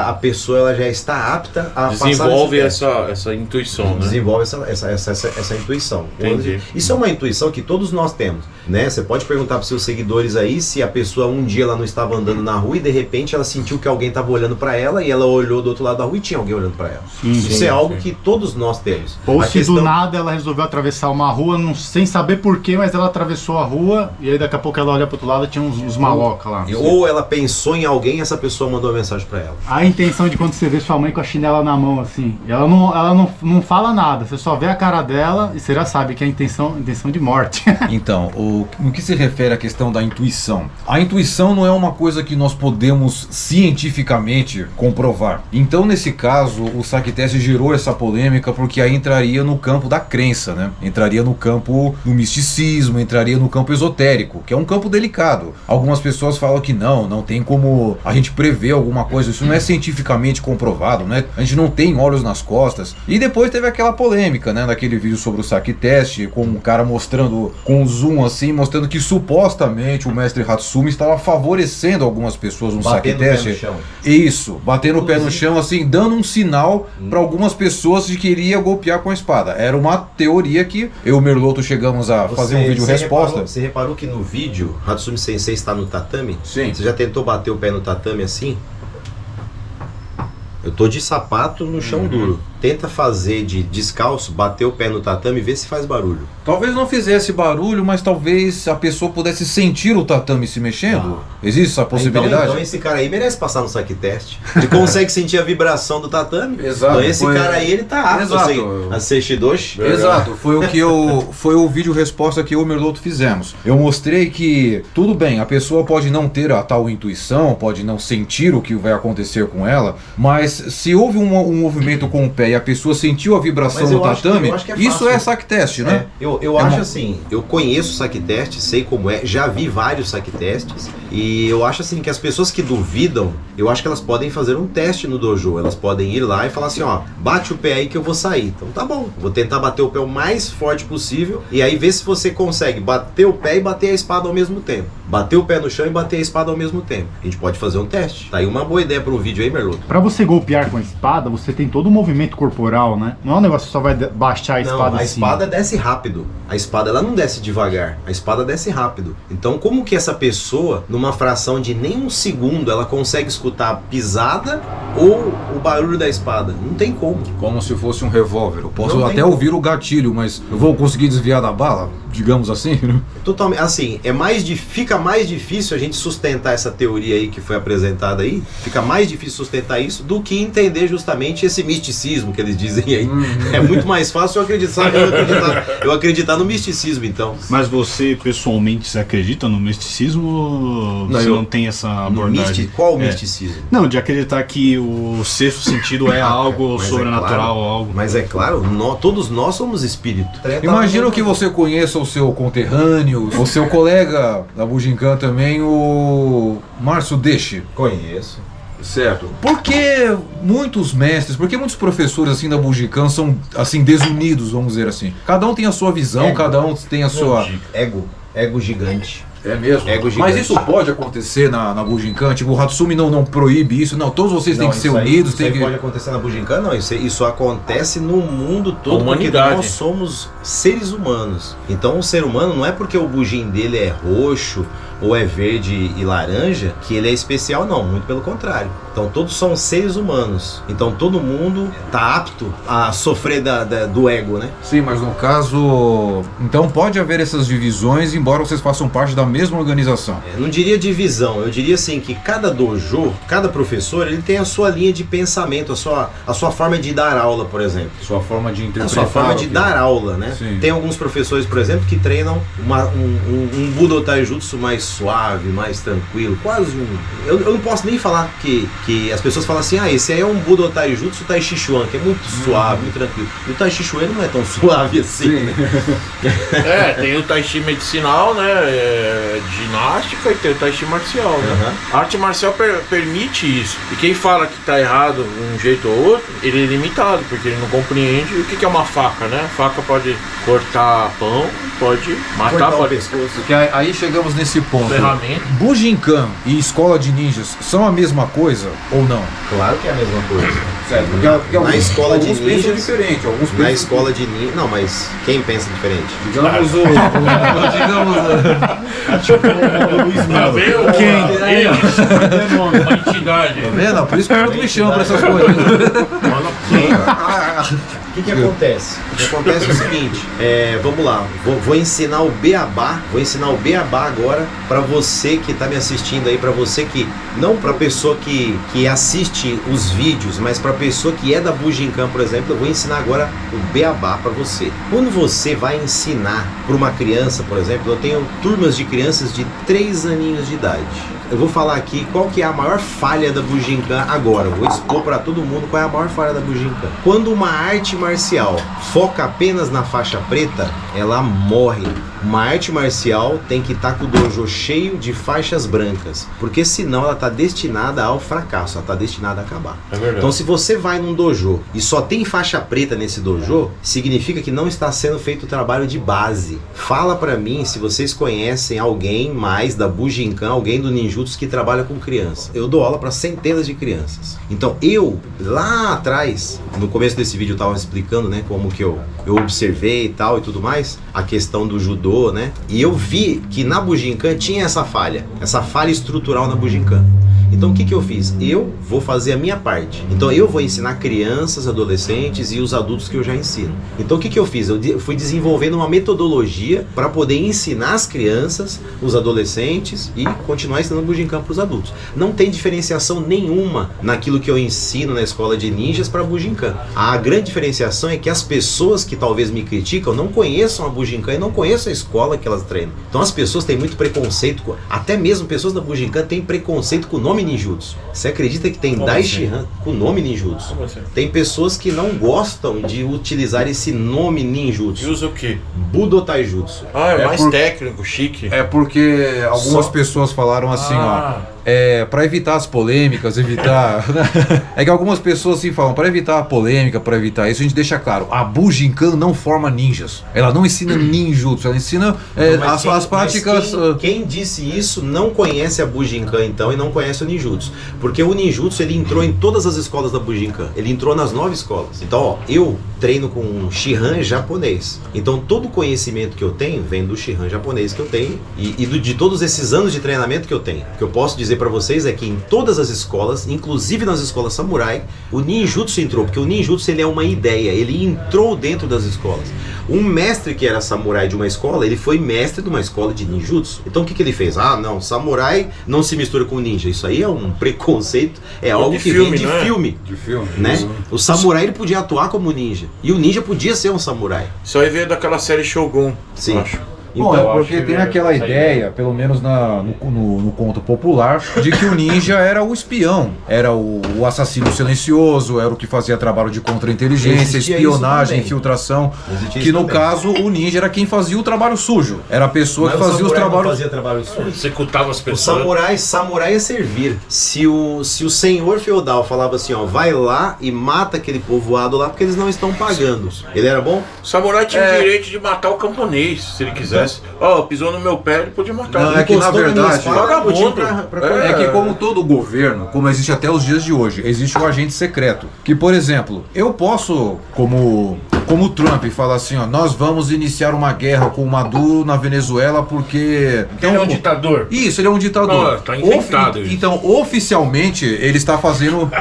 a pessoa ela já está apta a Desenvolve passar nesse essa intuição, né? Desenvolve essa intuição. Entendi. Isso é uma intuição que todos nós temos, né? Você pode perguntar para os seus seguidores aí se a pessoa um dia ela não estava andando na rua e de repente ela sentiu que alguém estava olhando para ela e ela olhou do outro lado da rua e tinha alguém olhando para ela. Isso é algo que todos nós temos. Ou A se questão... do nada ela resolveu atravessar uma rua sem saber porquê, mas ela atravessou a rua e aí daqui a pouco ela olha pro outro lado e tinha uns maloca lá. Ou ela pensou em alguém e essa pessoa mandou uma mensagem para ela. A intenção de quando você vê sua mãe com a chinela na mão assim, ela não fala nada, você só vê a cara dela e você já sabe que é intenção de morte. Então, no que se refere à questão da intuição, a intuição não é uma coisa que nós podemos cientificamente comprovar. Então, nesse caso, o saque teste gerou essa polêmica porque aí entraria no campo da crença, né? Entraria no campo do misticismo, entraria no campo esotérico, que é um campo delicado. Algumas pessoas falam que não tem como a gente prever alguma coisa, isso não é cientificamente comprovado, né? A gente não tem olhos nas costas. E depois teve aquela polêmica, né? Naquele vídeo sobre o saque teste, com um cara mostrando com um zoom assim, mostrando que supostamente o mestre Hatsumi estava favorecendo algumas pessoas no saque teste. Batendo o pé no chão. Isso, batendo o pé no chão, assim, dando um sinal para algumas pessoas de que iria golpear com a espada. Era uma teoria que eu e o Merloto chegamos a fazer um vídeo resposta. Você reparou que no vídeo Hatsumi Sensei está no tatame? Sim. Você já tentou bater o pé no tatame assim? Eu tô de sapato no chão duro. Tenta fazer de descalço, bater o pé no tatame e ver se faz barulho. Talvez não fizesse barulho, mas talvez a pessoa pudesse sentir o tatame se mexendo. Existe essa possibilidade? Então esse cara aí merece passar no saque teste. Ele consegue sentir a vibração do tatame. Exato. Então esse cara aí, ele tá apto a ser shidoshi. Exato, foi o vídeo resposta que eu e o Merloto fizemos. Eu mostrei que, tudo bem, a pessoa pode não ter a tal intuição, pode não sentir o que vai acontecer com ela, mas se houve um movimento com o pé e a pessoa sentiu a vibração do tatame, isso é saque teste, né? Eu acho assim, eu conheço saque teste, sei como é, já vi vários saque testes, e eu acho assim que as pessoas que duvidam, eu acho que elas podem fazer um teste no dojo, elas podem ir lá e falar assim, ó, bate o pé aí que eu vou sair. Então tá bom, vou tentar bater o pé o mais forte possível, e aí ver se você consegue bater o pé e bater a espada ao mesmo tempo. Bater o pé no chão e bater a espada ao mesmo tempo. A gente pode fazer um teste. Tá aí uma boa ideia para um vídeo aí, Merloto. Pra você golpear com a espada, você tem todo o movimento corporal, né? Não é um negócio que só vai baixar a espada Não, a assim. espada desce rápido. A espada, ela não desce devagar. A espada desce rápido. Então, como que essa pessoa, numa fração de nem um segundo, ela consegue escutar a pisada ou o barulho da espada? Não tem como. Como se fosse um revólver. Eu posso Não até tem. ouvir o gatilho, mas eu vou conseguir desviar da bala, digamos assim, né? Totalmente, assim, fica mais difícil a gente sustentar essa teoria aí que foi apresentada aí, fica mais difícil sustentar isso do que entender justamente esse misticismo que eles dizem aí. É muito mais fácil eu acreditar no misticismo, então. Mas você, pessoalmente, você acredita no misticismo ou você não tem essa abordagem? Qual o misticismo? Não, de acreditar que o sexto sentido é algo Mas sobrenatural ou algo. Mas é claro, todos nós somos espírito. Imagino que você conheça o seu conterrâneo, o seu colega da Bujinkan também, o Márcio Deixe. Conheço. Certo. Por que muitos mestres, por que muitos professores assim da Bujinkan são assim desunidos, vamos dizer assim? Cada um tem a sua visão, cada um tem a sua... Ego gigante. É mesmo? Ego gigante. Mas isso pode acontecer na Bujinkan? Tipo, o Hatsumi não proíbe isso? Não, todos vocês têm que ser unidos. Isso aí pode acontecer na Bujinkan? Não, isso acontece no mundo todo, porque nós somos seres humanos. Então o ser humano não é porque o bujin dele é roxo ou é verde e laranja que ele é especial, não, muito pelo contrário. Então todos são seres humanos, então todo mundo está apto a sofrer do ego, né? Sim, mas no caso, então pode haver essas divisões, embora vocês façam parte da mesma organização. Eu não diria divisão, eu diria assim que cada dojo, cada professor, ele tem a sua linha de pensamento, a sua forma de dar aula, por exemplo. Sua forma de interpretar. A sua forma de dar aula, né? Sim. Tem alguns professores, por exemplo, que treinam um Budo Taijutsu mais suave, mais tranquilo, quase um... Eu não posso nem falar que as pessoas falam assim, esse aí é um Budo Taijutsu Tai Chi Chuan, que é muito suave, muito tranquilo. E o Tai Chi Chuan não é tão suave assim, né? Tem o Tai Chi medicinal, né? Ginástica, e tem o Tai Chi marcial, né? A arte marcial permite isso. E quem fala que tá errado de um jeito ou outro, ele é limitado, porque ele não compreende o que é uma faca, né? Faca pode cortar pão, pode matar, pode... pescoço. Porque aí chegamos nesse ponto. Ferramenta. Bujinkan e escola de ninjas são a mesma coisa ou não? Claro que é a mesma coisa. Certo, porque Na escola de alguns pensam ninjas, diferente, alguns na pensam... escola de ninja... Não, mas quem pensa diferente? Digamos Lá vem o... Ele, uma entidade. Tá vendo? Por isso que eu me chamo pra essas coisas. O que acontece? O que acontece é o seguinte, vamos lá, vou ensinar o beabá, agora para você que tá me assistindo aí, para você que, não para pessoa que assiste os vídeos, mas para pessoa que é da Bujinkan, por exemplo, eu vou ensinar agora o beabá para você. Quando você vai ensinar para uma criança, por exemplo, eu tenho turmas de crianças de 3 aninhos de idade. Eu vou falar aqui qual que é a maior falha da Bujinkan agora. Eu vou expor para todo mundo qual é a maior falha da Bujinkan. Quando uma arte marcial foca apenas na faixa preta, ela morre. Uma arte marcial tem que estar com o dojo cheio de faixas brancas, porque senão ela está destinada ao fracasso, ela está destinada a acabar. É verdade. Então se você vai num dojo e só tem faixa preta nesse dojo, significa que não está sendo feito o trabalho de base. Fala pra mim se vocês conhecem alguém mais da Bujinkan, alguém do ninjutsu que trabalha com criança. Eu dou aula para centenas de crianças. Então eu, lá atrás, no começo desse vídeo eu estava explicando, né, como que eu observei e tal e tudo mais, a questão do judô, né, e eu vi que na Bujinkan tinha essa falha estrutural na Bujinkan. Então o que eu fiz? Eu vou fazer a minha parte. Então eu vou ensinar crianças, adolescentes e os adultos que eu já ensino. Então o que eu fiz? Eu fui desenvolvendo uma metodologia para poder ensinar as crianças, os adolescentes e continuar ensinando Bujinkan para os adultos. Não tem diferenciação nenhuma naquilo que eu ensino na escola de ninjas para Bujinkan. A grande diferenciação é que as pessoas que talvez me criticam não conheçam a Bujinkan e não conheçam a escola que elas treinam. Então as pessoas têm muito preconceito, até mesmo pessoas da Bujinkan têm preconceito com o nome ninjutsu. Você acredita que tem Dai Shihan com o nome ninjutsu? Tem pessoas que não gostam de utilizar esse nome ninjutsu. E usa o quê? Budo Taijutsu. É mais técnico, chique. É porque algumas pessoas falaram assim, para evitar as polêmicas, é que algumas pessoas assim falam, para evitar a polêmica, para evitar isso, a gente deixa claro, a Bujinkan não forma ninjas. Ela não ensina ninjutsu, ela ensina as práticas... Quem disse isso não conhece a Bujinkan então e não conhece o ninjutsu. Porque o ninjutsu ele entrou em todas as escolas da Bujinkan. Ele entrou nas 9 escolas. Então, eu treino com um Shihan japonês. Então, todo o conhecimento que eu tenho vem do Shihan japonês que eu tenho e de todos esses anos de treinamento que eu tenho. O que eu posso dizer para vocês é que em todas as escolas, inclusive nas escolas samurai, o ninjutsu entrou, porque o ninjutsu ele é uma ideia, ele entrou dentro das escolas. Um mestre que era samurai de uma escola, ele foi mestre de uma escola de ninjutsu. Então o que ele fez? Não, samurai não se mistura com ninja. Isso aí é um preconceito, é algo que vem de filme. De filme, né? O samurai ele podia atuar como ninja, e o ninja podia ser um samurai. Isso aí veio daquela série Shogun, sim. Eu acho. Bom, é porque tem aquela ideia, pelo menos no conto popular, de que o ninja era o espião, era o assassino silencioso, era o que fazia trabalho de contra-inteligência, espionagem, infiltração. Que no caso o ninja era quem fazia o trabalho sujo, era a pessoa que fazia os trabalhos. Fazia trabalho sujo. Executava as pessoas. O samurai é servir. Se o senhor feudal falava assim, vai lá e mata aquele povoado lá porque eles não estão pagando. Ele era bom? O samurai tinha o direito de matar o camponês, se ele quisesse. Pisou no meu pé, ele podia matar. Não, é que na verdade, é que como todo governo, como existe até os dias de hoje, existe o agente secreto. Que, por exemplo, eu posso, como Trump, falar assim, nós vamos iniciar uma guerra com o Maduro na Venezuela porque... Então, ele é um ditador? Isso, ele é um ditador. Tá inventado isso. Então, oficialmente, ele está fazendo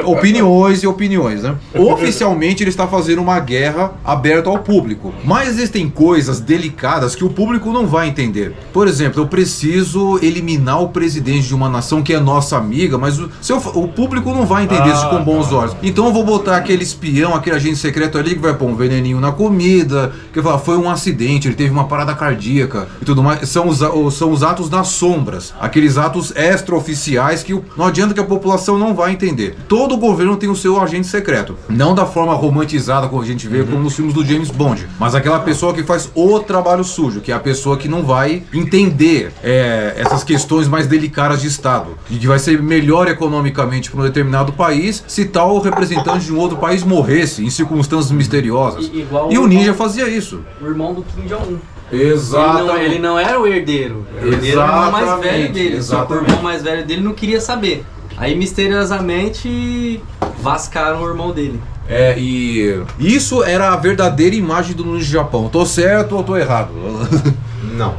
opiniões e opiniões, né? Oficialmente, ele está fazendo uma guerra aberta ao público. Mas existem coisas delicadas que o público não vai entender. Por exemplo, eu preciso eliminar o presidente de uma nação que é nossa amiga, mas o público não vai entender isso com bons olhos. Então eu vou botar aquele espião, aquele agente secreto ali que vai pôr um veneninho na comida, que vai falar, foi um acidente, ele teve uma parada cardíaca e tudo mais. São os atos nas sombras, aqueles atos extraoficiais que não adianta que a população não vai entender. Todo governo tem o seu agente secreto. Não da forma romantizada como a gente vê como nos filmes do James Bond, mas aquela pessoa que faz o trabalho sujo, que é a pessoa que não vai entender essas questões mais delicadas de Estado, e que vai ser melhor economicamente para um determinado país se tal representante de um outro país morresse em circunstâncias misteriosas. E o ninja fazia isso. O irmão do Kim Jong-un. Exato. Ele não era o herdeiro. O herdeiro era o irmão mais velho dele. Só que o irmão mais velho dele não queria saber. Aí misteriosamente vascaram o irmão dele. E isso era a verdadeira imagem do ninja Japão. Tô certo ou tô errado? Não.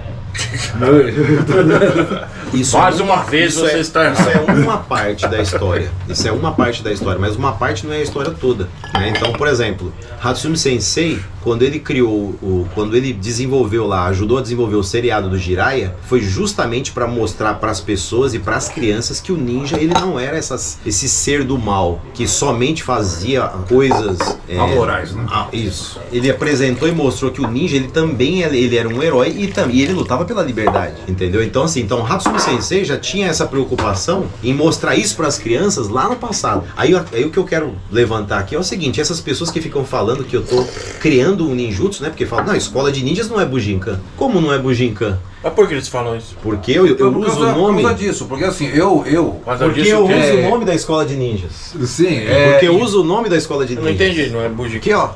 Mais uma vez você está errado. Isso é uma parte da história. Isso é uma parte da história, mas uma parte não é a história toda, né? Então, por exemplo, Hatsumi Sensei, quando ele criou, quando ele desenvolveu lá, ajudou a desenvolver o seriado do Jiraiya, foi justamente para mostrar para as pessoas e para as crianças que o ninja ele não era esse ser do mal que somente fazia coisas amorais, né? Isso. Ele apresentou e mostrou que o ninja ele também ele era um herói e ele lutava pela liberdade, entendeu? Então assim, Hatsumi Sensei já tinha essa preocupação em mostrar isso para as crianças lá no passado. Aí o que eu quero levantar aqui é o seguinte: essas pessoas que ficam falando que eu tô criando um ninjutsu, né? Porque falam, não, escola de ninjas não é Bujinkan. Como não é Bujinkan? Mas por que eles falam isso? Porque eu uso o nome... Por causa disso, porque assim, porque eu uso o nome da escola de ninjas. Sim, porque eu uso o nome da escola de ninjas. Eu não entendi, não é Bujinkan. Aqui, ó.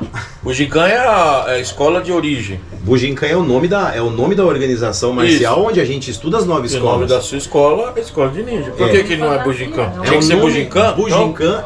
Bujinkan é a escola de origem. Bujinkan é o nome da organização marcial onde a gente estuda as 9 escolas. O nome da sua escola é escola de ninja. Por que não é Bujinkan? Tinha que ser Bujinkan? Bujinkan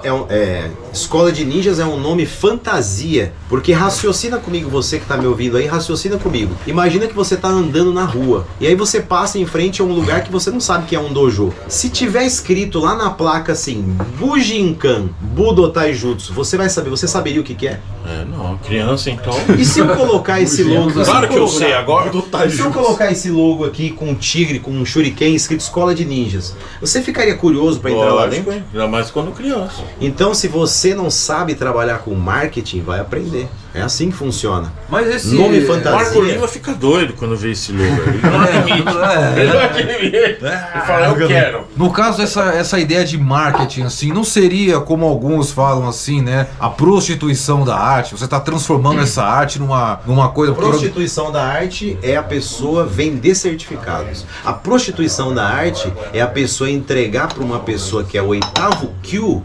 escola de ninjas é um nome fantasia. Porque raciocina comigo, você que tá me ouvindo aí, raciocina comigo. Imagina que você tá andando na rua. E aí você passa em frente a um lugar que você não sabe que é um dojo. Se tiver escrito lá na placa assim, Bujinkan Budo Taijutsu, você saberia o que é? Não, criança então. E se eu colocar esse logo... Claro que eu sei agora. E se eu colocar esse logo aqui com um tigre, com um shuriken escrito Escola de Ninjas, você ficaria curioso para entrar lá dentro? Ainda mais quando criança. Então, se você não sabe trabalhar com marketing, vai aprender. É assim que funciona. Mas esse nome fantasia. Marco Lima fica doido quando vê esse logo. Ele não admite. Ele não admite. Ele fala, eu quero. No caso, essa ideia de marketing, assim, não seria, como alguns falam assim, né? A prostituição da arte. Você está transformando essa arte numa coisa... A prostituição da arte é a pessoa vender certificados. A prostituição da arte é a pessoa entregar para uma pessoa que é o 8º Kyu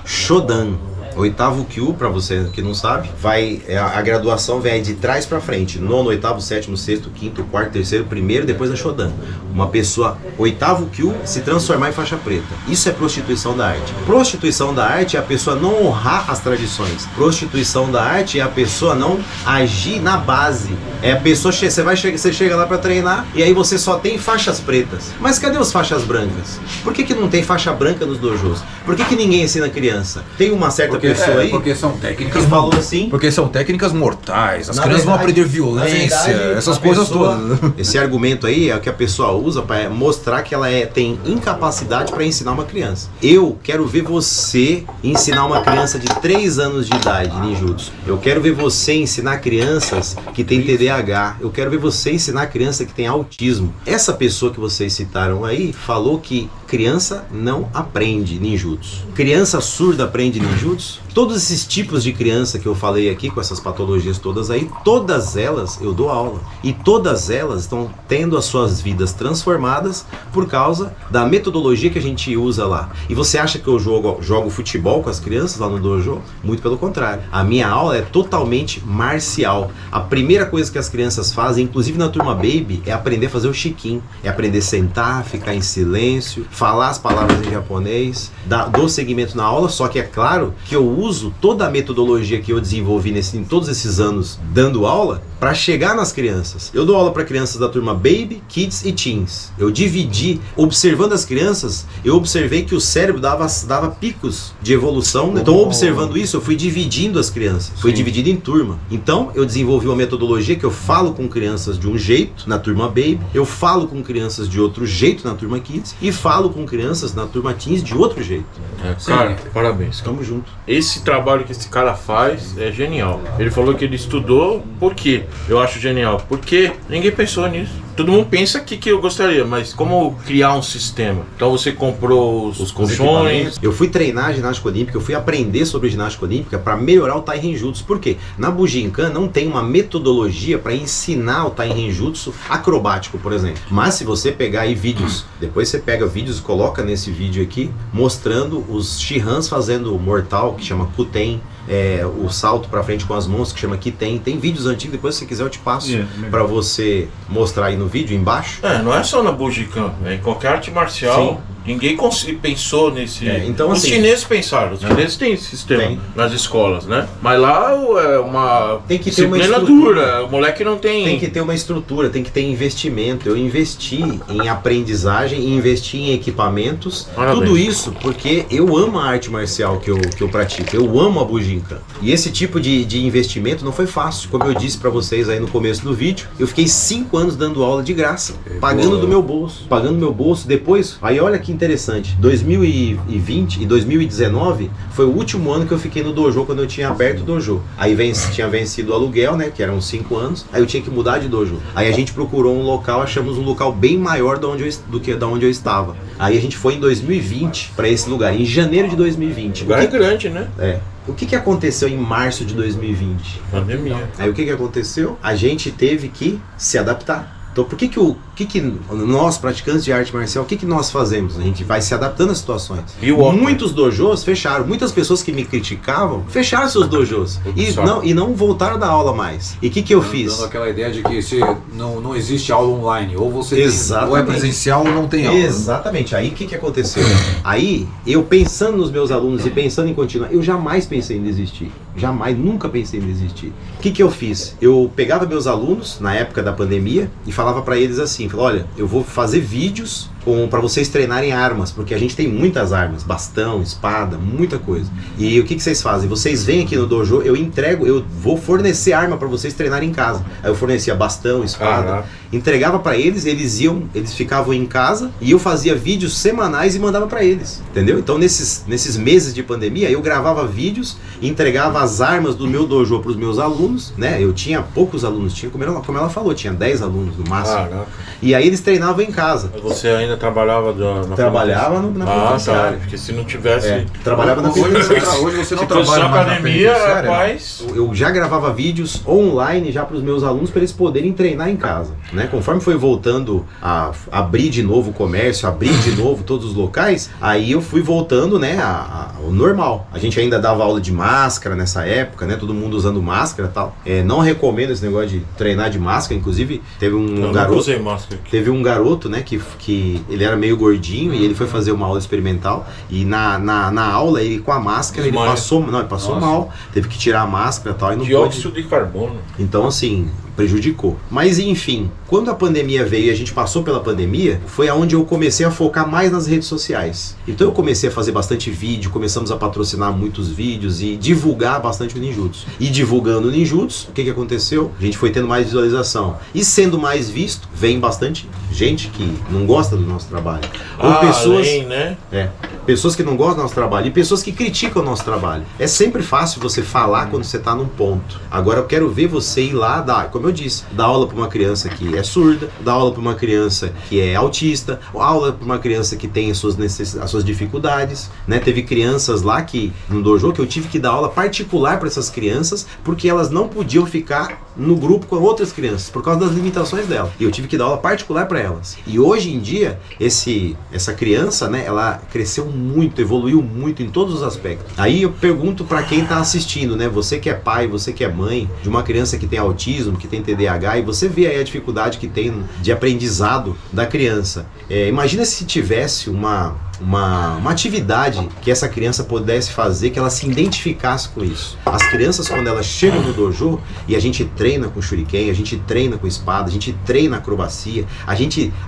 Shodan. 8º Kyu, para você que não sabe, a graduação vem de trás para frente, 9º, 8º, 7º, 6º, 5º, 4º, 3º, 1º, depois a Shodan. Uma pessoa 8º Kyu se transformar em faixa preta. Isso é prostituição da arte. Prostituição da arte é a pessoa não honrar as tradições. Prostituição da arte é a pessoa não agir na base. É a pessoa, você chega lá para treinar e aí você só tem faixas pretas. Mas cadê os faixas brancas? Por que não tem faixa branca nos dojos? Por que ninguém ensina criança? Tem uma certa pessoa aí porque são técnicas que falou assim. Porque são técnicas mortais. As crianças vão aprender violência, essas coisas todas. Esse argumento aí é o que a pessoa usa para mostrar que ela tem incapacidade para ensinar uma criança. Eu quero ver você ensinar uma criança de 3 anos de idade ninjutsu. Eu quero ver você ensinar crianças que têm TDAH. Eu quero ver você ensinar criança que tem autismo. Essa pessoa que vocês citaram aí falou que criança não aprende ninjutsu. Criança surda aprende ninjutsu? Todos esses tipos de criança que eu falei aqui, com essas patologias todas aí, todas elas eu dou aula. E todas elas estão tendo as suas vidas transformadas por causa da metodologia que a gente usa lá. E você acha que eu jogo futebol com as crianças lá no dojo? Muito pelo contrário. A minha aula é totalmente marcial. A primeira coisa que as crianças fazem, inclusive na turma Baby, é aprender a fazer o shikin. É aprender a sentar, ficar em silêncio, falar as palavras em japonês, dou seguimento na aula, só que é claro que eu uso toda a metodologia que eu desenvolvi em todos esses anos dando aula para chegar nas crianças. Eu dou aula para crianças da turma Baby, Kids e Teens. Eu dividi, observando as crianças, eu observei que o cérebro dava picos de evolução. Então, observando isso, eu fui dividindo as crianças. Fui dividido em turma. Então, eu desenvolvi uma metodologia que eu falo com crianças de um jeito na turma Baby, eu falo com crianças de outro jeito na turma Kids e falo com crianças na turma Teens de outro jeito. Cara, parabéns. Tamo junto. Esse trabalho que esse cara faz é genial. Ele falou que ele estudou, por quê? Eu acho genial. Porque ninguém pensou nisso. Todo mundo pensa que eu gostaria, mas como criar um sistema? Então você comprou os colchões. Eu fui treinar ginástica olímpica, eu fui aprender sobre ginástica olímpica para melhorar o Tairenjutsu. Por quê? Na Bujinkan não tem uma metodologia para ensinar o Tairenjutsu acrobático, por exemplo. Mas se você pegar aí vídeos, depois você pega vídeos e coloca nesse vídeo aqui, mostrando os Shihans fazendo mortal, que chama Kuten, o salto pra frente com as mãos, que chama Kiten. Tem vídeos antigos, depois se você quiser eu te passo pra você mostrar aí no vídeo embaixo. Não é só na Bujinkan, é em qualquer arte marcial. Sim. Ninguém pensou nesse... Então, os assim, chineses pensaram, os chineses têm esse sistema nas escolas, né? Mas lá é uma tem que ter disciplina dura, o moleque não tem... Tem que ter uma estrutura, tem que ter investimento. Eu investi em aprendizagem, investi em equipamentos, tudo isso porque eu amo a arte marcial que eu pratico, eu amo a Bujinkan. E esse tipo de investimento não foi fácil. Como eu disse pra vocês aí no começo do vídeo, eu fiquei 5 anos dando aula de graça, pagando do meu bolso, depois, aí olha que interessante, 2020 e 2019 foi o último ano que eu fiquei no dojo quando eu tinha aberto o dojo. Aí tinha vencido o aluguel, né, que eram 5 anos, aí eu tinha que mudar de dojo. Aí a gente procurou um local, achamos um local bem maior do que da onde eu estava. Aí a gente foi em 2020 para esse lugar, em janeiro de 2020. O lugar é grande, né? O que aconteceu em março de 2020? Pandemia. Aí o que aconteceu? A gente teve que se adaptar. Então por que nós, praticantes de arte marcial, o que nós fazemos? A gente vai se adaptando às situações. Muitos dojos fecharam. Muitas pessoas que me criticavam fecharam seus dojos e não voltaram da aula mais. E o que eu fiz? Dando aquela ideia de que se não existe aula online, ou você tem, ou é presencial ou não tem aula. Exatamente. Aí o que aconteceu? Aí eu pensando nos meus alunos e pensando em continuar, eu jamais pensei em desistir. Jamais, nunca pensei em desistir. O que eu fiz? Eu pegava meus alunos na época da pandemia e falava para eles assim, olha, eu vou fazer vídeos para vocês treinarem armas, porque a gente tem muitas armas, bastão, espada, muita coisa. E o que vocês fazem? Vocês vêm aqui no dojo, eu vou fornecer arma para vocês treinarem em casa. Aí eu fornecia bastão, espada, entregava para eles, eles ficavam em casa e eu fazia vídeos semanais e mandava para eles, entendeu? Então nesses meses de pandemia eu gravava vídeos, entregava as armas do meu dojo para os meus alunos, né? Eu tinha poucos alunos, como ela falou, tinha 10 alunos no máximo. E aí eles treinavam em casa. Você ainda trabalhava Trabalhava na penitenciária. Porque se não tivesse... trabalhava na penitenciária. Hoje você não trabalha na academia, rapaz. Eu já gravava vídeos online já para os meus alunos para eles poderem treinar em casa, né? Conforme foi voltando a abrir de novo o comércio, abrir de novo todos os locais, aí eu fui voltando, né, ao normal. A gente ainda dava aula de máscara nessa época, né? Todo mundo usando máscara e tal. Não recomendo esse negócio de treinar de máscara. Inclusive, teve um garoto... Teve um garoto, né, que ele era meio gordinho e ele foi fazer uma aula experimental e na aula ele com a máscara ele passou mal, teve que tirar a máscara e tal. E não dióxido de carbono. Então assim, prejudicou. Mas enfim, quando a pandemia veio e a gente passou pela pandemia, foi aonde eu comecei a focar mais nas redes sociais. Então eu comecei a fazer bastante vídeo, começamos a patrocinar muitos vídeos e divulgar bastante o ninjutsu. E divulgando o ninjutsu, o que aconteceu? A gente foi tendo mais visualização. E sendo mais visto, vem bastante gente que não gosta do nosso trabalho. Ou pessoas, né? Pessoas que não gostam do nosso trabalho e pessoas que criticam o nosso trabalho. É sempre fácil você falar quando você está num ponto. Agora eu quero ver você ir lá dar, como eu disse, dar aula para uma criança que é surda, dar aula para uma criança que é autista, aula para uma criança que tem as suas dificuldades, né? Teve crianças lá no dojo que eu tive que dar aula particular para essas crianças porque elas não podiam ficar no grupo com outras crianças por causa das limitações delas. E eu tive que dar aula particular para elas. E hoje em dia essa criança, né, ela cresceu muito, evoluiu muito em todos os aspectos. Aí eu pergunto para quem está assistindo, né? Você que é pai, você que é mãe de uma criança que tem autismo, que tem TDAH, e você vê aí a dificuldade que tem de aprendizado da criança. Imagina se tivesse uma atividade que essa criança pudesse fazer, que ela se identificasse com isso. As crianças, quando elas chegam no dojo e a gente treina com shuriken, a gente treina com espada, a gente treina acrobacia,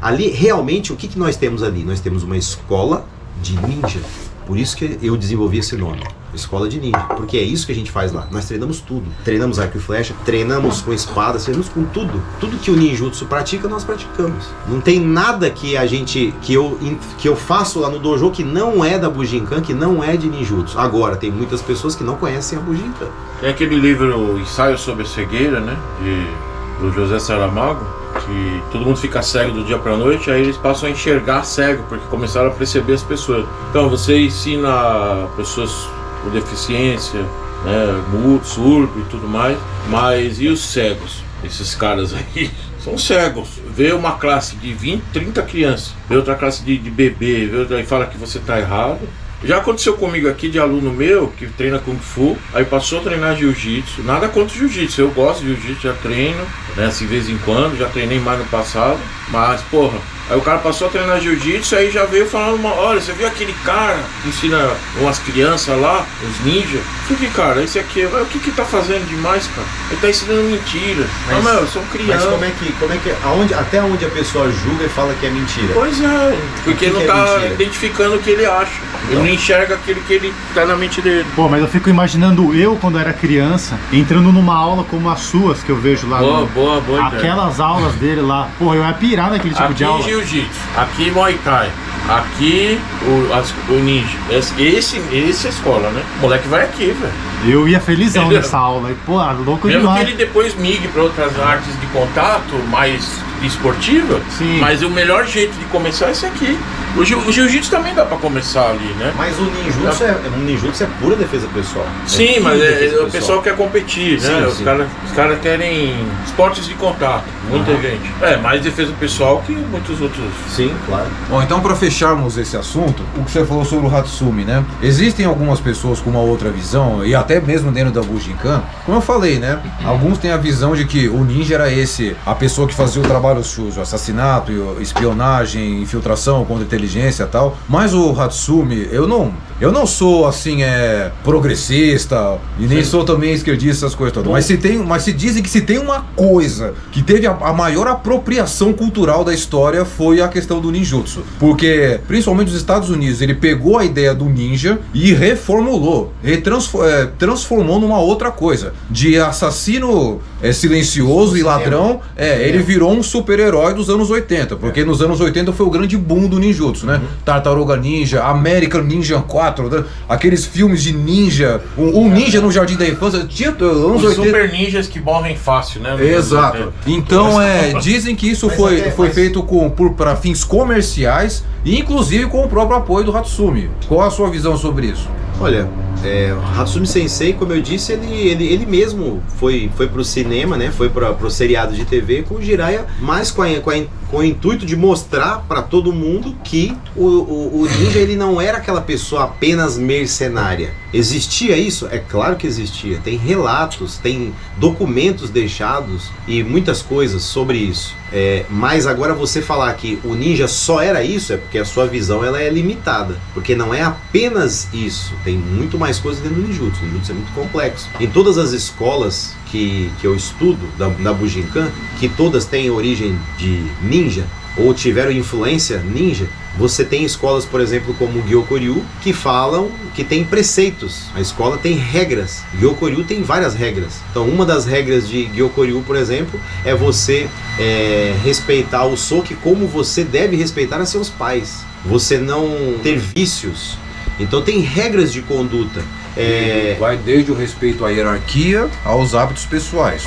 ali realmente o que nós temos ali? Nós temos uma escola de ninja. Por isso que eu desenvolvi esse nome, Escola de Ninja, porque é isso que a gente faz lá. Nós treinamos tudo. Treinamos arco e flecha, treinamos com espadas, treinamos com tudo. Tudo que o ninjutsu pratica, nós praticamos. Não tem nada que eu faço lá no dojo que não é da Bujinkan, que não é de ninjutsu. Agora, tem muitas pessoas que não conhecem a Bujinkan. Tem aquele livro Ensaio sobre a Cegueira, né, do José Saramago, que todo mundo fica cego do dia pra noite, aí eles passam a enxergar cego, porque começaram a perceber as pessoas. Então você ensina pessoas com deficiência, né, mudo, surdo e tudo mais, mas e os cegos? Esses caras aí são cegos. Vê uma classe de 20, 30 crianças, vê outra classe de bebê, vê outra, e fala que você tá errado. Já aconteceu comigo aqui de aluno meu que treina Kung Fu, aí passou a treinar Jiu-Jitsu. Nada contra Jiu-Jitsu, eu gosto de Jiu-Jitsu, já treino, né, assim, de vez em quando, já treinei mais no passado, mas porra, aí o cara passou a treinar Jiu-Jitsu, aí já veio falando, olha, você viu aquele cara que ensina umas crianças lá, os ninjas? Que cara, esse aqui, o que tá fazendo demais, cara? Ele tá ensinando mentiras. Não, meu, são crianças. Mas até onde a pessoa julga e fala que é mentira? Pois é, porque ele não tá identificando o que ele acha. Ele não enxerga aquilo que ele tá na mente dele. Pô, mas eu fico imaginando eu, quando era criança, entrando numa aula como as suas que eu vejo lá. Boa, aquelas aulas dele lá. Pô, eu ia pirar naquele tipo de aula. Aqui Jiu-Jitsu, aqui Muay Thai, aqui o ninja. Essa é a escola, né? O moleque vai aqui, velho. Eu ia felizão nessa aula. E, pô, louco mesmo demais. Que ele depois migre para outras artes de contato, mais esportiva, sim. Mas o melhor jeito de começar é esse aqui. O Jiu-Jitsu também dá pra começar ali, né? Mas o ninjutsu é pura defesa pessoal. Sim, mas o pessoal quer competir, né? Os caras querem esportes de contato, muita gente. Mais defesa pessoal que muitos outros. Sim, claro. Bom, então para fecharmos esse assunto, o que você falou sobre o Hatsumi, né? Existem algumas pessoas com uma outra visão, e até mesmo dentro da Bujinkan, como eu falei, né? Alguns têm a visão de que o ninja era a pessoa que fazia o trabalho sujo, assassinato, espionagem, infiltração contra inteligência e tal. Mas o Hatsumi, eu não Eu não sou assim, progressista e nem sou também esquerdista, essas coisas todas. Mas se dizem que se tem uma coisa que teve a maior apropriação cultural da história foi a questão do ninjutsu. Porque, principalmente os Estados Unidos, ele pegou a ideia do ninja e reformulou, transformou numa outra coisa. De assassino silencioso e ladrão, ele virou um super-herói dos anos 80. Porque nos anos 80 foi o grande boom do ninjutsu, né? Tartaruga Ninja, American Ninja 4, né? Aqueles filmes de ninja, um ninja no Jardim da Infância, tinha anos 80. Super ninjas que morrem fácil, né? Exato. Então, dizem que isso foi feito para fins comerciais e inclusive com o próprio apoio do Hatsumi. Qual a sua visão sobre isso? Olha, Hatsumi Sensei, como eu disse, ele mesmo foi pro cinema, né? Foi pro seriado de TV com o Jiraiya, mas com o intuito de mostrar para todo mundo que o ninja ele não era aquela pessoa apenas mercenária. Existia isso? É claro que existia. Tem relatos, tem documentos deixados e muitas coisas sobre isso. Mas agora você falar que o ninja só era isso é porque a sua visão ela é limitada. Porque não é apenas isso. Tem muito mais coisas dentro do ninjutsu. O ninjutsu é muito complexo. Em todas as escolas que eu estudo da Bujinkan, que todas têm origem de ninja ou tiveram influência ninja, você tem escolas, por exemplo, como o Gyokoryu, que falam que tem preceitos. A escola tem regras. Gyokoryu tem várias regras. Então, uma das regras de Gyokoryu, por exemplo, é você respeitar o Soki como você deve respeitar a seus pais. Você não ter vícios. Então, tem regras de conduta. Vai desde o respeito à hierarquia aos hábitos pessoais.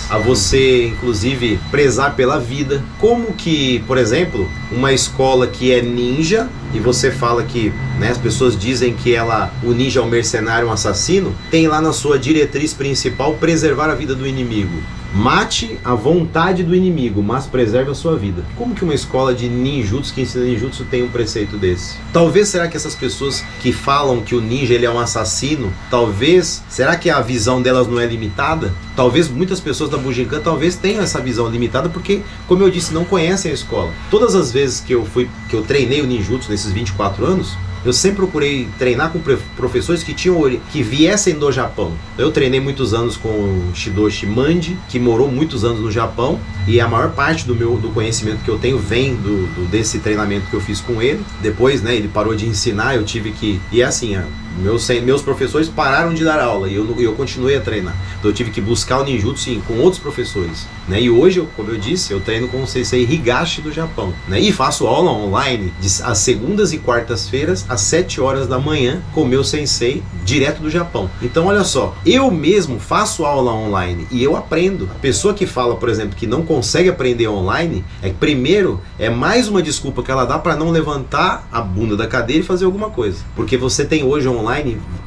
A você, inclusive, prezar pela vida. Como que, por exemplo, uma escola que é ninja, e você fala que, né, as pessoas dizem que o ninja é um mercenário, um assassino, tem lá na sua diretriz principal preservar a vida do inimigo. Mate a vontade do inimigo, mas preserve a sua vida. Como que uma escola de ninjutsu que ensina ninjutsu tem um preceito desse? Talvez, será que essas pessoas que falam que o ninja ele é um assassino, será que a visão delas não é limitada? Talvez muitas pessoas da Bujinkan talvez tenham essa visão limitada porque, como eu disse, não conhecem a escola. Todas as vezes que eu treinei o ninjutsu nesses 24 anos, eu sempre procurei treinar com professores que viessem do Japão. Eu treinei muitos anos com o Shidoshi Mandi, que morou muitos anos no Japão, e a maior parte do conhecimento que eu tenho vem desse treinamento que eu fiz com ele. Depois, né, ele parou de ensinar, eu tive que... E é assim, meus professores pararam de dar aula e eu continuei a treinar. Então eu tive que buscar o ninjutsu com outros professores, né? E hoje, como eu disse, eu treino com o Sensei Higashi do Japão, né? E faço aula online às segundas e quartas-feiras às 7 horas da manhã com o meu Sensei direto do Japão. Então olha só, eu mesmo faço aula online e eu aprendo. A pessoa que fala, por exemplo, que não consegue aprender online, primeiro é mais uma desculpa que ela dá para não levantar a bunda da cadeira e fazer alguma coisa. Porque você tem hoje online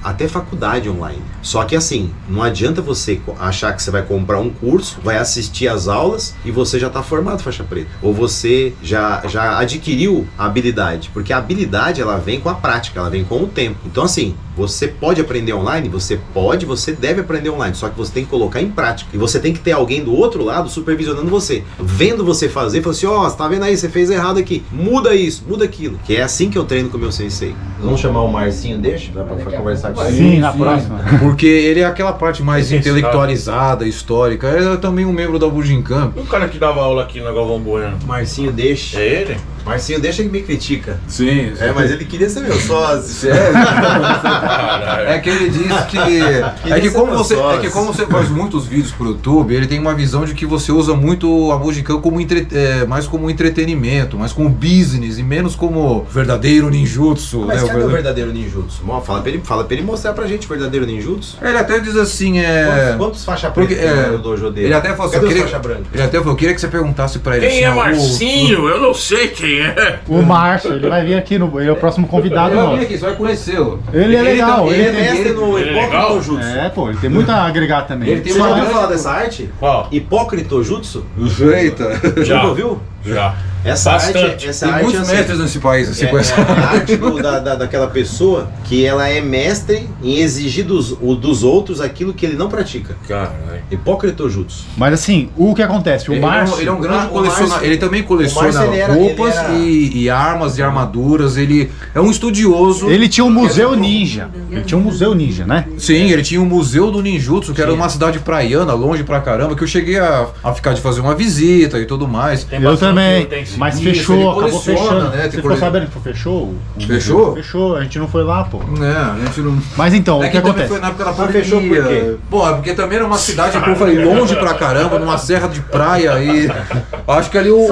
até faculdade online. Só que assim, não adianta você achar que você vai comprar um curso, vai assistir às aulas e você já está formado faixa preta. Ou você já adquiriu a habilidade. Porque a habilidade ela vem com a prática, ela vem com o tempo. Então assim, você pode aprender online? Você deve aprender online. Só que você tem que colocar em prática. E você tem que ter alguém do outro lado supervisionando você. Vendo você fazer, falando assim, você tá vendo aí, você fez errado aqui. Muda isso, muda aquilo. Que é assim que eu treino com o meu sensei. Vamos chamar o Marcinho, deixa? Pra conversar com ele. Sim, na próxima. Porque ele é aquela parte mais intelectualizada, histórica. Ele é também um membro da Bujinkan. O cara que dava aula aqui na Galvão Bueno. Marcinho deixa. É ele? Marcinho deixa que me critica. Sim. Mas ele queria ser meu sócio. É que ele diz que como você faz muitos vídeos pro YouTube, ele tem uma visão de que você usa muito a Bujinkan mais como entretenimento, mais como business e menos como verdadeiro ninjutsu. Mas cadê o verdadeiro ninjutsu? Fala pra ele mostrar pra gente o verdadeiro ninjutsu. Ele até diz assim, Quantos faixa preta tem no dojo dele? Ele até falou assim, eu queria que você perguntasse pra ele quem assim, é Marcinho? Eu não sei quem é. O Márcio, ele vai vir aqui, ele é o próximo convidado. Ele vai vir aqui, você vai conhecê-lo. Ele é legal. Ele é mestre no legal? Hipócrito Jutsu. Ele tem muito a agregar também. Ele tem Você já uma ouviu falar dessa arte? Qual? Hipócrito Jutsu? Eita. Já ouviu? Já. Essa Bastante. arte, Tem muitos assim, mestres nesse país, assim, com essa. é a arte daquela pessoa que ela é mestre em exigir dos outros aquilo que ele não pratica. Caralho. Hipócrita jutsu. Mas assim, o que acontece? O Márcio... Ele é um grande o colecionador. Márcio- Ele também coleciona Márcio, ele era- roupas ele era- e armas e armaduras. Ele é um estudioso. Ele tinha um museu ninja. Ele tinha um museu ninja, né? Sim, ele tinha um museu do ninjutsu, que era uma cidade praiana, longe pra caramba, que eu cheguei a ficar de fazer uma visita e tudo mais. Tem Eu bastante também. utensílio. Mas Isso, fechou, ele acabou coleciona, fechando. né? Você ficou sabendo que fechou? O Fechou? museu? Fechou, a gente não foi lá, pô. A gente não. Mas então, É o que que também acontece? foi na época da Mas pandemia. fechou por quê? Pô, é porque também era uma cidade, como eu falei, longe pra caramba, numa serra de praia e acho que ali o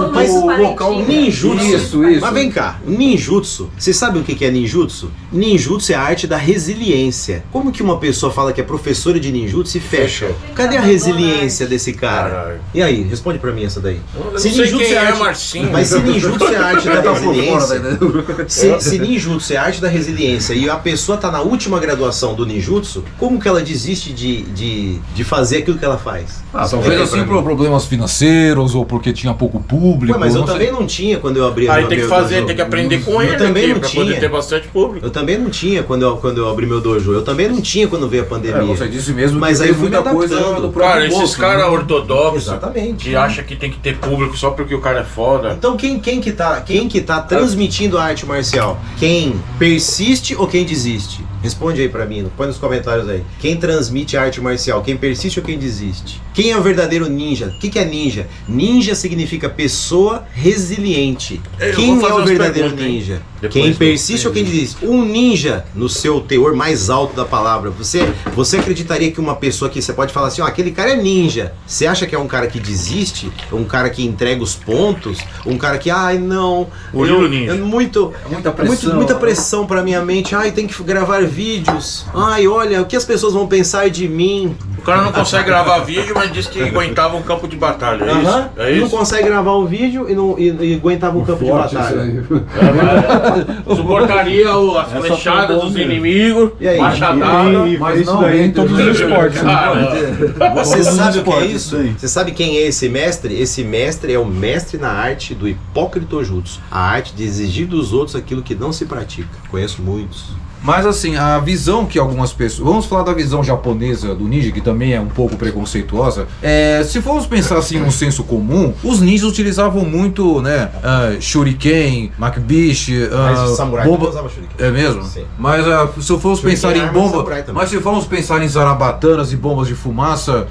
local... Ninjutsu. Isso. Mas vem cá, ninjutsu. Vocês sabem o que é ninjutsu? Ninjutsu é a arte da resiliência. Como que uma pessoa fala que é professora de ninjutsu e fecha? Cadê a resiliência desse cara? Caralho. E aí, responde pra mim essa daí. Eu não sei quem é, Marcinho. Mas se ninjutsu é a arte da Tá por fora, resiliência, né? se ninjutsu é a arte da resiliência e a pessoa tá na última graduação do ninjutsu, como que ela desiste de fazer aquilo que ela faz? Talvez assim por problemas financeiros ou porque tinha pouco público. Ué, mas eu não sei. também não tinha quando eu abri Aí meu tem que meu fazer, dojo. tem que aprender com ele também aqui, não pra tinha. poder ter bastante público. Eu também não tinha quando eu abri meu dojo. Eu também não tinha quando veio a pandemia. Você disse mesmo Mas que aí tem eu fui muita me coisa adaptando. do próprio Cara, esses bolso, caras né? ortodoxos Exatamente. que acham que tem que ter público só porque o cara é foda. Então quem que tá transmitindo a arte marcial? Quem persiste ou quem desiste? Responde aí pra mim, põe nos comentários aí. Quem transmite a arte marcial? Quem persiste ou quem desiste? Quem é o verdadeiro ninja? O que é ninja? Ninja significa pessoa resiliente. Eu Quem vou fazer é o umas verdadeiro perguntas, hein? ninja? Depois Quem do- persiste ou quem desiste? Um ninja, no seu teor mais alto da palavra, você acreditaria que uma pessoa que você pode falar assim, ó, aquele cara é ninja. Você acha que é um cara que desiste? Um cara que entrega os pontos? Um cara que, ai não, Murilo Ninja. muita pressão pra minha mente. Ai, tem que gravar vídeos. Ai, olha, o que as pessoas vão pensar de mim? O cara não consegue gravar vídeo, mas diz que aguentava um campo de batalha. É Aham. isso? É Não isso? consegue gravar um vídeo e aguentava um campo de batalha. Suportaria as flechadas dos inimigos, E aí? machadada. E mas fez isso não daí em entra todos os no esportes. né? Você Todos os sabe o que é esportes, isso? isso aí. Você sabe quem é esse mestre? Esse mestre é o mestre na arte do hipócrita jutsu. A arte de exigir dos outros aquilo que não se pratica. Conheço muitos. Mas assim, a visão que algumas pessoas... Vamos falar da visão japonesa do ninja, que também é um pouco preconceituosa. Se formos pensar assim no senso comum, os ninjas utilizavam muito, né, shuriken, makibishi, Mas o samurai bomba... não usava shuriken. É mesmo? Sim. Mas se formos Shuriken pensar é em arma de bomba... samurai também. Mas se formos pensar em zarabatanas e bombas de fumaça,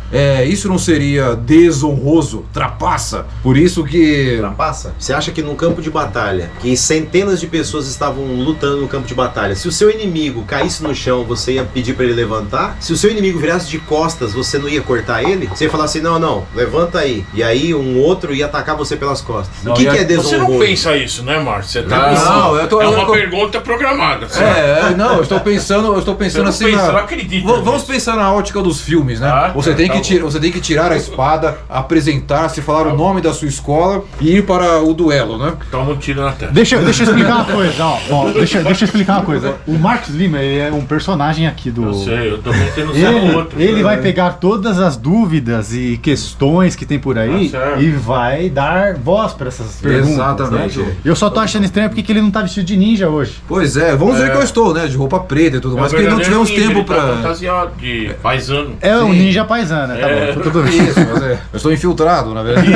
isso não seria desonroso, trapaça? Por isso que... Trapaça? Você acha que num campo de batalha, que centenas de pessoas estavam lutando no campo de batalha, se o seu inimigo caísse no chão, você ia pedir pra ele levantar? Se o seu inimigo virasse de costas, você não ia cortar ele? Você ia falar assim, não, levanta aí. E aí um outro ia atacar você pelas costas. Não, o que é Você desonroso? não pensa isso, né, Márcio? Você tá. Não, eu tô- é uma eu tô- pergunta programada. Sabe? não, eu estou pensando Você não assim. pensa, na- eu acredito Vamos nisso. pensar na ótica dos filmes, né? Ah, você, tá, tem tá que bom. você tem que tirar a espada, apresentar-se, falar o nome da sua escola e ir para o duelo, né? Toma um tiro na testa. Deixa eu explicar uma coisa, ó, deixa eu explicar uma coisa. O Marcos Lima, ele é um personagem aqui do... Eu sei, eu tô metendo no outro. Ele vai pegar todas as dúvidas e questões que tem por aí Tá certo. e vai dar voz para essas perguntas. Exatamente. né? Eu só tô achando estranho porque que ele não tá vestido de ninja hoje. Pois é, vamos dizer que eu estou, né? De roupa preta e tudo mais, porque não tivemos tempo Tá pra. fantasiado de paisano. É um Sim. ninja paisana, tá É. bom, tudo bem. Isso, mas eu estou infiltrado, na verdade.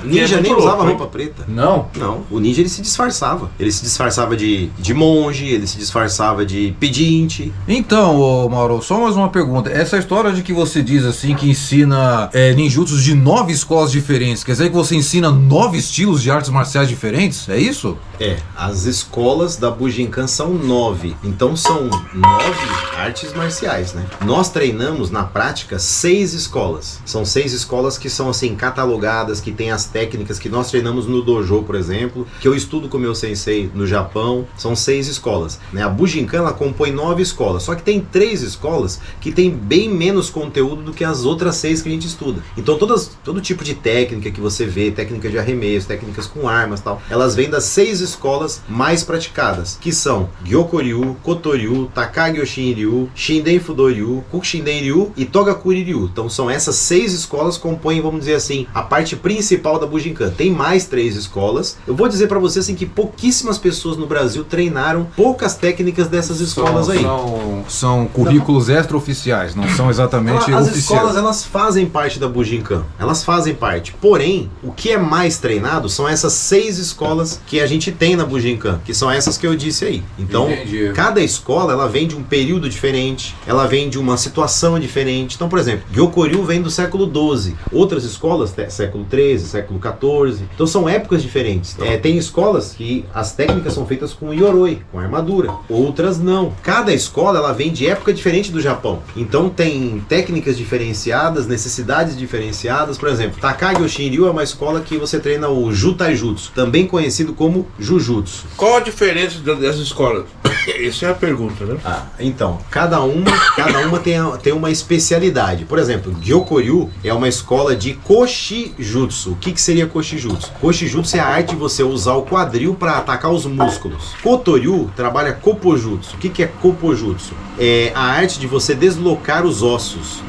Ninja É muito nem louco, usava hein? roupa preta. Não. Não, o ninja ele se disfarçava. Ele se disfarçava de monge, ele se disfarçava de pedinte. Então, ô Mauro, só mais uma pergunta. Essa história de que você diz assim que ensina ninjutsus de 9 escolas diferentes, quer dizer que você ensina 9 estilos de artes marciais diferentes? É isso? As escolas da Bujinkan são 9. Então são 9 artes marciais, né? Nós treinamos na prática 6 escolas. São 6 escolas que são assim catalogadas, que tem as técnicas que nós treinamos no dojo, por exemplo, que eu estudo com meu sensei no Japão. São 6 escolas, né? A Bujinkan, ela compõe 9 escolas, só que tem 3 escolas que tem bem menos conteúdo do que as outras 6 que a gente estuda. Então todo tipo de técnica que você vê, técnica de arremesso, técnicas com armas e tal, elas vêm das 6 escolas mais praticadas, que são Gyokoryu, Kotoryu, Takagi-Yoshin Ryu, Shinden Fudo-Ryu, Kukushinden Ryu e Togakuri Ryu. Então são essas 6 escolas que compõem, vamos dizer assim, a parte principal da Bujinkan. Tem mais 3 escolas. Eu vou dizer pra você assim que pouquíssimas pessoas no Brasil treinaram poucas técnicas dessas escolas aí. São currículos extraoficiais, não são exatamente As oficiais. escolas, elas fazem parte da Bujinkan. Elas fazem parte. Porém, o que é mais treinado são essas 6 escolas que a gente tem na Bujinkan, que são essas que eu disse aí. Então, Entendi. cada escola, ela vem de um período diferente, ela vem de uma situação diferente. Então, por exemplo, Gyokoryu vem do século XII. Outras escolas, século XIII, século XIV. Então, são épocas diferentes. Tem escolas que as técnicas são feitas com yoroi, com armadura. Outras não. Cada escola, ela vem de época diferente do Japão. Então, tem técnicas diferenciadas, necessidades diferenciadas. Por exemplo, Takagi-Yoshin Ryu é uma escola que você treina o Jutaijutsu, também conhecido como Jujutsu. Qual a diferença dessas escolas? Essa é a pergunta, né? Então, cada uma tem uma especialidade. Por exemplo, Gyokoryu é uma escola de Koshijutsu. O que seria Koshijutsu? Koshijutsu é a arte de você usar o quadril para atacar os músculos. Kotoryu trabalha Koppojutsu. O que é Koppojutsu? É a arte de você deslocar os ossos.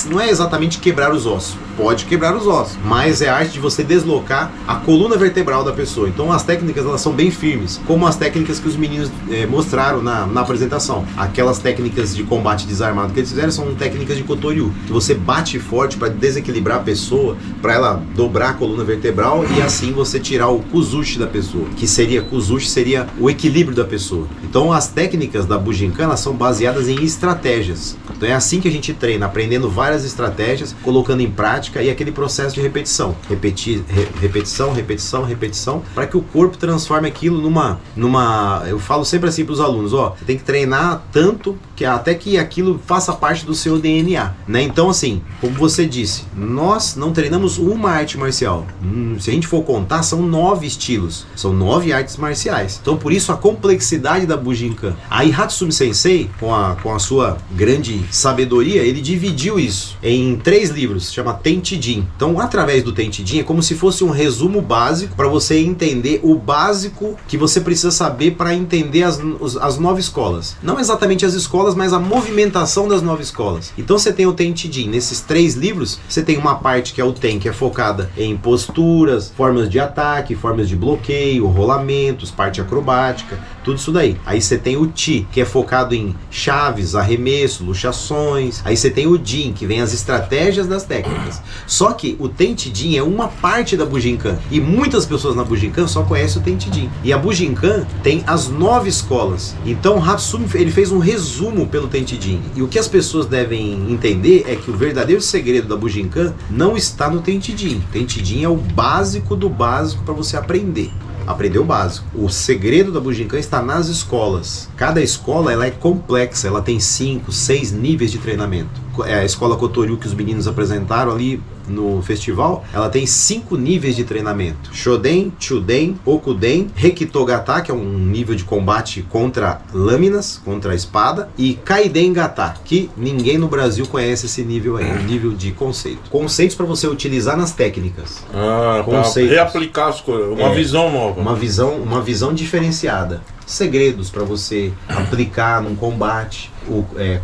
Não é exatamente quebrar os ossos. Pode quebrar os ossos, mas é a arte de você deslocar a coluna vertebral da pessoa. Então as técnicas, elas são bem firmes, como as técnicas que os meninos mostraram na apresentação. Aquelas técnicas de combate desarmado que eles fizeram são técnicas de Kotoryu, que você bate forte para desequilibrar a pessoa, para ela dobrar a coluna vertebral e assim você tirar o kuzushi da pessoa, kuzushi seria o equilíbrio da pessoa. Então as técnicas da Bujinkan, elas são baseadas em estratégias. Então é assim que a gente treina, aprendendo várias estratégias, colocando em prática e aquele processo de repetição. Repetição, para que o corpo transforme aquilo numa... Eu falo sempre assim para os alunos, você tem que treinar tanto que até que aquilo faça parte do seu DNA, né? Então assim, como você disse, nós não treinamos uma arte marcial. Se a gente for contar, são 9 estilos, são 9 artes marciais. Então por isso a complexidade da Bujinkan. Aí Hatsumi Sensei, com a sua grande sabedoria, ele dividiu isso em 3 livros, chama Tentijin. Então através do Tentijin é como se fosse um resumo básico para você entender o básico que você precisa saber para entender as 9 escolas. Não exatamente as escolas, mas a movimentação das 9 escolas. Então você tem o Tentijin. Nesses 3 livros, você tem uma parte que é o Ten, que é focada em posturas, formas de ataque, formas de bloqueio, rolamentos, parte acrobática, tudo isso daí. Aí você tem o Chi, que é focado em chaves, arremesso, luxações. Aí você tem o Jin, que vem as estratégias das técnicas. Só que o Tentijin é uma parte da Bujinkan. E muitas pessoas na Bujinkan só conhecem o Tentijin. E a Bujinkan tem as 9 escolas. Então Hatsumi, ele fez um resumo pelo Tentijin. E o que as pessoas devem entender é que o verdadeiro segredo da Bujinkan não está no Tentijin. Tentijin é o básico do básico para você aprender o básico. O segredo da Bujinkan está nas escolas. Cada escola, ela é complexa, ela tem 5, 6 níveis de treinamento. A escola Kotoryu que os meninos apresentaram ali no festival, ela tem 5 níveis de treinamento: Shoden, Chuden, Okuden, Rekitogata, que é um nível de combate contra lâminas, contra a espada, e Kaiden Gata, que ninguém no Brasil conhece esse nível aí, um nível de conceito. Conceitos para você utilizar nas técnicas. Conceitos. Reaplicar as coisas, uma visão nova. Uma visão diferenciada. Segredos para você aplicar num combate,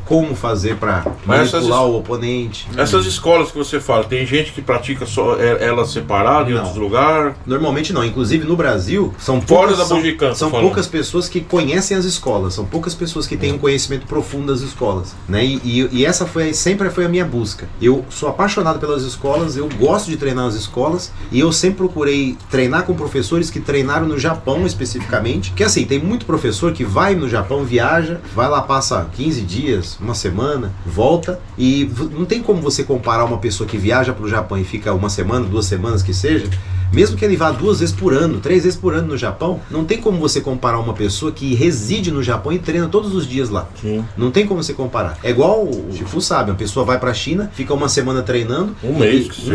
como fazer para manipular o oponente. Essas escolas que você fala, tem gente que pratica só elas separadas em outros lugares? Normalmente não. Inclusive no Brasil, são poucas pessoas que conhecem as escolas, são poucas pessoas que têm um conhecimento profundo das escolas, né? E essa sempre foi a minha busca. Eu sou apaixonado pelas escolas, eu gosto de treinar as escolas e eu sempre procurei treinar com professores que treinaram no Japão especificamente, que assim, tem muito professor que vai no Japão, viaja, vai lá, passa 15 dias, uma semana, volta, e não tem como você comparar uma pessoa que viaja para o Japão e fica uma semana, 2 semanas que seja, mesmo que ele vá 2 vezes por ano, 3 vezes por ano no Japão, não tem como você comparar uma pessoa que reside no Japão e treina todos os dias lá. Sim. Não tem como você comparar. É igual o Shifu sabe, uma pessoa vai pra China, fica uma semana treinando, um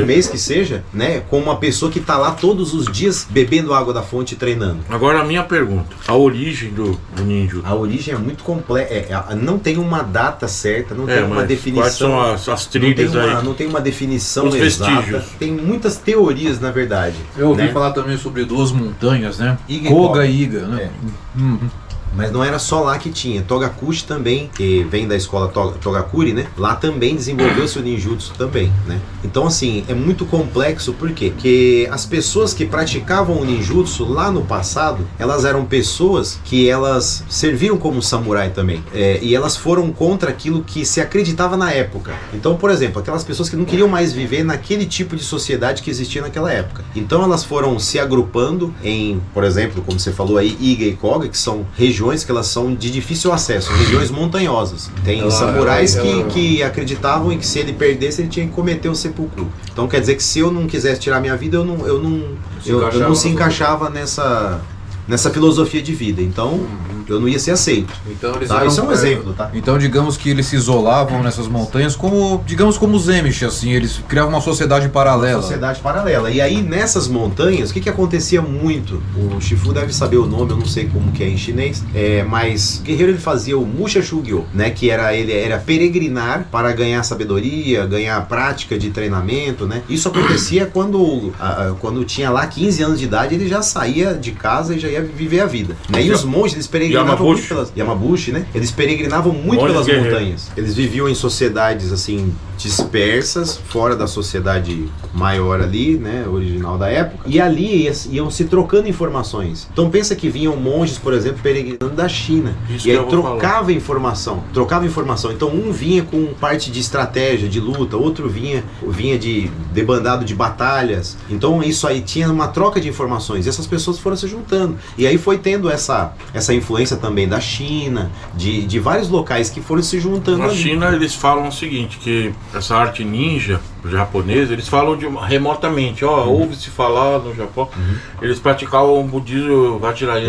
mês que seja, né, com uma pessoa que tá lá todos os dias bebendo água da fonte e treinando. Agora a minha pergunta, a origem do ninjutsu. A origem é muito complexa, não tem uma data certa, não tem uma definição. Quais são as trilhas aí? Não tem uma definição Os exata. vestígios. Tem muitas teorias, na verdade. Eu ouvi né? falar também sobre 2 montanhas, né? Iga e Koga e Iga, né? Mas não era só lá que tinha. Togakushi também, que vem da escola Togakuri, né? Lá também desenvolveu-se o ninjutsu também, né? Então, assim, é muito complexo. Por quê? Porque as pessoas que praticavam o ninjutsu lá no passado, elas eram pessoas que elas serviram como samurai também. E elas foram contra aquilo que se acreditava na época. Então, por exemplo, aquelas pessoas que não queriam mais viver naquele tipo de sociedade que existia naquela época. Então, elas foram se agrupando em, por exemplo, como você falou aí, Iga e Koga, que são regiões que elas são de difícil acesso, regiões montanhosas. Tem samurais que acreditavam em que se ele perdesse, ele tinha que cometer o seppuku. Então quer dizer que se eu não quisesse tirar minha vida, eu não se encaixava nessa filosofia de vida. Então eu não ia ser aceito. Então, Isso é um exemplo, tá? Então, digamos que eles se isolavam nessas montanhas como os Emish, assim, eles criavam uma sociedade paralela. Uma sociedade paralela. E aí, nessas montanhas, o que acontecia muito? O Shifu deve saber o nome, eu não sei como que é em chinês, mas o guerreiro ele fazia o Musha Shugyo, né? Que ele era peregrinar para ganhar sabedoria, ganhar prática de treinamento, né? Isso acontecia quando tinha lá 15 anos de idade, ele já saía de casa e já ia viver a vida, né? E os monges, eles peregrinavam muito pelas Yamabushi, né? Eles peregrinavam muito pelas montanhas. Eles viviam em sociedades assim dispersas, fora da sociedade maior ali, né, original da época. E ali iam se trocando informações. Então pensa que vinham monges, por exemplo, peregrinando da China. Isso e aí trocava informação. Então um vinha com parte de estratégia, de luta, outro vinha de debandado de batalhas. Então isso aí tinha uma troca de informações. E essas pessoas foram se juntando. E aí foi tendo essa influência também da China, de vários locais que foram se juntando. Na China eles falam o seguinte, que essa arte ninja japonesa, eles falam remotamente, ouve-se falar no Japão, eles praticavam um budismo vajrayana,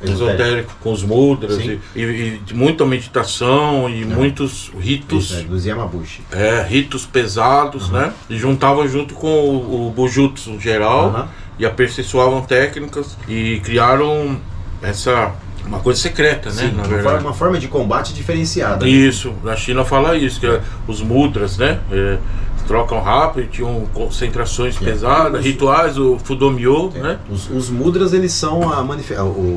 esotérico, com os mudras e muita meditação e muitos ritos. Dos Yamabushi. Ritos pesados, né? E juntavam junto com o Bujutsu geral e aperfeiçoavam técnicas e criaram uma coisa secreta, né? Sim, na verdade. Uma forma de combate diferenciada. Isso, na China fala isso, que os mudras, né? Trocam rápido, tinham concentrações pesadas, rituais, o Fudomyo, né? Os mudras, eles são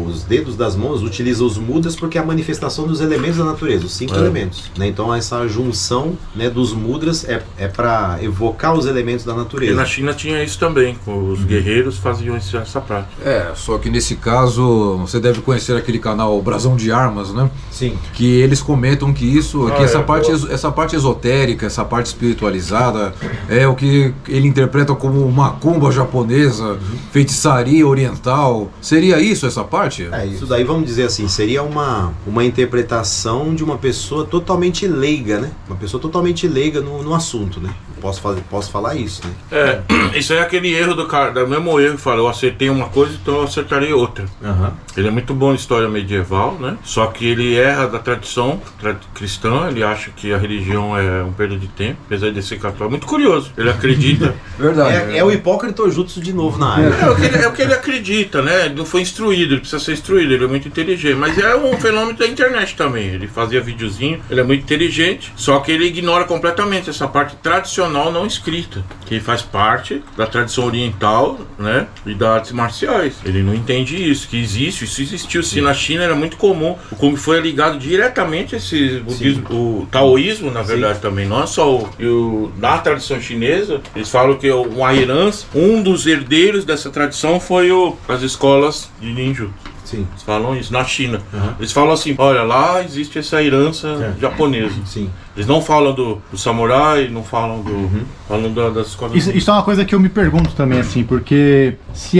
os dedos das mãos utilizam os mudras porque é a manifestação dos elementos da natureza, os 5 elementos, né? Então essa junção, né, dos mudras é para evocar os elementos da natureza. E na China tinha isso também, os guerreiros faziam essa prática. Só que nesse caso, você deve conhecer aquele canal Brasão de Armas, né? Sim. Que eles comentam que essa parte esotérica, essa parte espiritualizada é o que ele interpreta como macumba japonesa, feitiçaria oriental. Seria isso essa parte? Isso daí, vamos dizer assim, seria uma interpretação de uma pessoa totalmente leiga, né? Uma pessoa totalmente leiga no assunto, né? Posso falar isso, né? Isso é aquele erro do cara, do mesmo erro que fala, eu acertei uma coisa, então eu acertarei outra. Ele é muito bom em história medieval, né? Só que ele erra da tradição cristã, ele acha que a religião é um perda de tempo, apesar de ser católico. É muito curioso, ele acredita. Verdade. É o hipócrita jutsu de novo na área. É o que ele acredita, né? Ele não foi instruído, ele precisa ser instruído, ele é muito inteligente. Mas é um fenômeno da internet também. Ele fazia videozinho, ele é muito inteligente, só que ele ignora completamente essa parte tradicional não escrita, que faz parte da tradição oriental, né? E das artes marciais. Ele não entende isso, que isso existiu. Sim, na China era muito comum. O Kung Fu é ligado diretamente a esse budismo, o taoísmo, na verdade, também. Não é só na tradição chinesa, eles falam que uma herança, um dos herdeiros dessa tradição foi as escolas de ninjutsu. Sim. Eles falam isso, na China. Eles falam assim, olha, lá existe essa herança japonesa. Sim. Eles não falam do samurai, não falam das escolas. Isso é uma coisa que eu me pergunto também, assim, porque se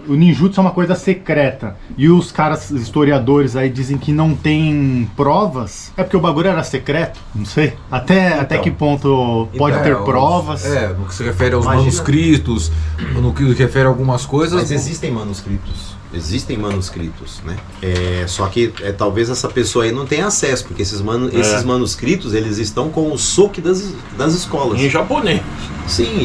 o ninjutsu é uma coisa secreta e os caras historiadores aí dizem que não tem provas, é porque o bagulho era secreto? Não sei. Até que ponto pode ter provas? No que se refere aos Imagina. manuscritos, no que se refere a algumas coisas. Mas existem manuscritos. Existem manuscritos, né? Só que talvez essa pessoa aí não tenha acesso, porque esses manuscritos, eles estão com o soque das escolas. Em japonês. Sim,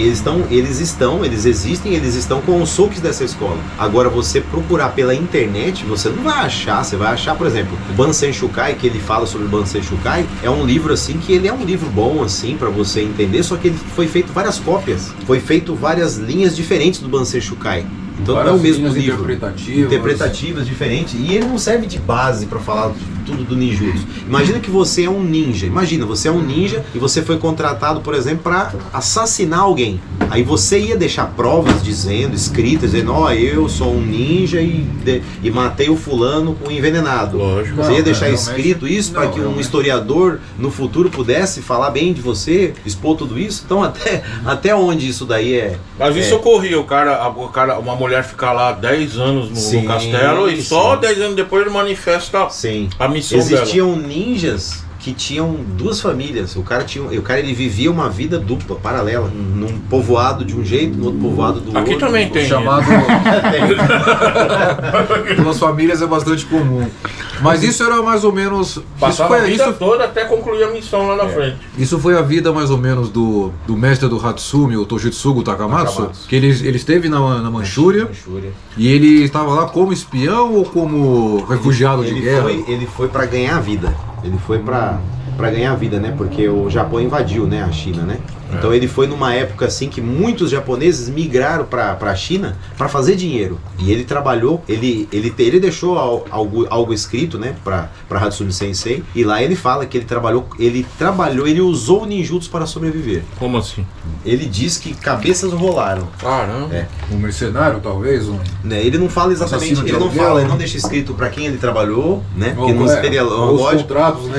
eles existem com os soques dessa escola. Agora, você procurar pela internet, você não vai achar. Você vai achar, por exemplo, o Bansen Shukai, que ele fala sobre o Bansen Shukai, é um livro assim que ele é um livro bom assim para você entender, só que ele foi feito várias cópias. Foi feito várias linhas diferentes do Bansen Shukai. Então não é o mesmo livro. Interpretativas diferentes. E ele não serve de base para falar de tudo do ninjutsu. Imagina que você é um ninja. Imagina, você é um ninja e você foi contratado, por exemplo, para assassinar alguém. Aí você ia deixar provas escritas, dizendo, eu sou um ninja e matei o fulano com envenenado. Lógico. Você ia deixar escrito isso para que um historiador no futuro pudesse falar bem de você, expor tudo isso? Então até onde isso daí é... Mas isso ocorria, uma mulher ficar lá 10 anos no castelo e só 10 anos depois ele manifesta a missão dela. Existiam ninjas que tinham duas famílias. O cara ele vivia uma vida dupla, paralela, num povoado de um jeito, no outro povoado do outro. Aqui também tem. Chamado duas famílias é bastante comum. Mas isso era mais ou menos... Passava a vida toda até concluir a missão lá na frente. Isso foi a vida mais ou menos do mestre do Hatsumi, o Toshitsugu Takamatsu, que ele esteve na Manchúria e ele estava lá como espião ou como refugiado de guerra? Ele foi para ganhar a vida. Ele foi para ganhar a vida, né? Porque o Japão invadiu, né, a China, né? Então ele foi numa época assim que muitos japoneses migraram para a China para fazer dinheiro. E ele trabalhou, ele deixou algo escrito, né, para Hatsumi Sensei. E lá ele fala que ele usou o ninjutsu para sobreviver. Como assim? Ele diz que cabeças rolaram. Caramba. Um mercenário, talvez? Ele não fala exatamente, ele não deixa escrito para quem ele trabalhou, né? Porque não seria lógico.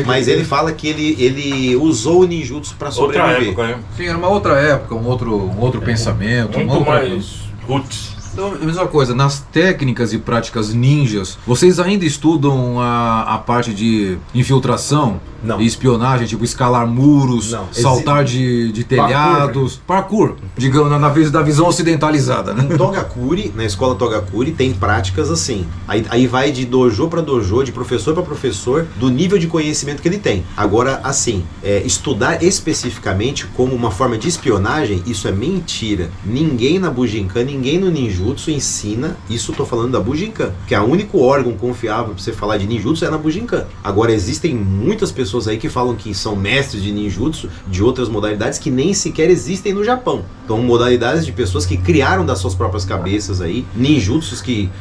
Mas ele fala que ele usou o ninjutsu para sobreviver. Outra época, né? Sim, era uma outra época, um outro pensamento. Muito mais roots. Então, a mesma coisa, nas técnicas e práticas ninjas, vocês ainda estudam a parte de infiltração e espionagem, tipo escalar muros, saltar de telhados, parkour, digamos, da visão ocidentalizada, né? Em Togakuri, na escola Togakuri, tem práticas assim. Aí vai de dojo para dojo, de professor para professor, do nível de conhecimento que ele tem. Agora, assim, estudar especificamente como uma forma de espionagem, isso é mentira. Ninguém na Bujinkan, ninguém no ninjutsu ensina, isso eu tô falando da Bujinkan, que é o único órgão confiável para você falar de ninjutsu é na Bujinkan. Agora, existem muitas pessoas aí que falam que são mestres de ninjutsu, de outras modalidades que nem sequer existem no Japão. Então, modalidades de pessoas que criaram das suas próprias cabeças aí, ninjutsus que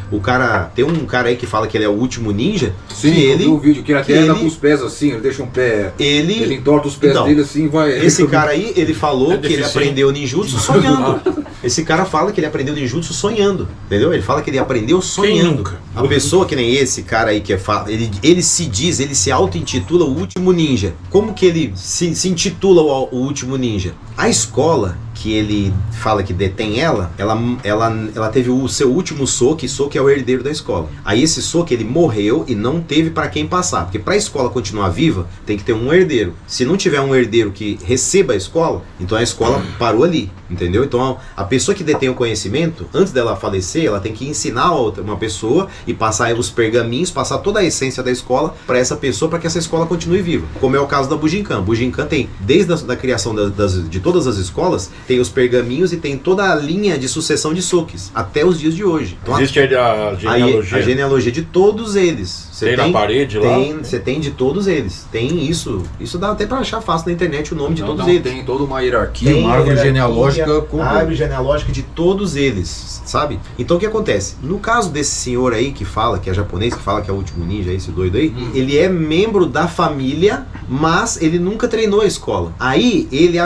tem um cara aí que fala que ele é o último ninja. Sim, eu vi um vídeo que ele até anda com os pés assim, ele deixa um pé, ele entorta os pés dele assim, vai... Esse cara aí, ele falou que ele aprendeu ninjutsu sonhando. Esse cara fala que ele aprendeu ninjutsu sonhando, entendeu? Ele fala que ele aprendeu sonhando. A pessoa que nem esse cara aí que ele se auto-intitula o último ninja. Como que ele se intitula o último ninja? A escola que ele fala que detém ela teve o seu último Soki é o herdeiro da escola. Aí esse Soki, ele morreu e não teve para quem passar, porque para a escola continuar viva, tem que ter um herdeiro. Se não tiver um herdeiro que receba a escola, então a escola parou ali, entendeu? Então a pessoa que detém o conhecimento, antes dela falecer, ela tem que ensinar uma pessoa e passar os pergaminhos, passar toda a essência da escola para essa pessoa, para que essa escola continue viva. Como é o caso da Bujinkan. Bujinkan tem, desde a criação de todas as escolas, tem os pergaminhos e tem toda a linha de sucessão de Sokis, até os dias de hoje. Então, existe a genealogia. A genealogia de todos eles. Tem na parede lá? Você tem de todos eles. Tem isso. Isso dá até pra achar fácil na internet o nome de todos eles. Tem toda uma hierarquia, uma árvore genealógica. Árvore genealógica de todos eles, sabe? Então o que acontece? No caso desse senhor aí que fala, que é japonês, que fala que é o último ninja, esse doido aí, ele é membro da família, mas ele nunca treinou a escola. Aí ele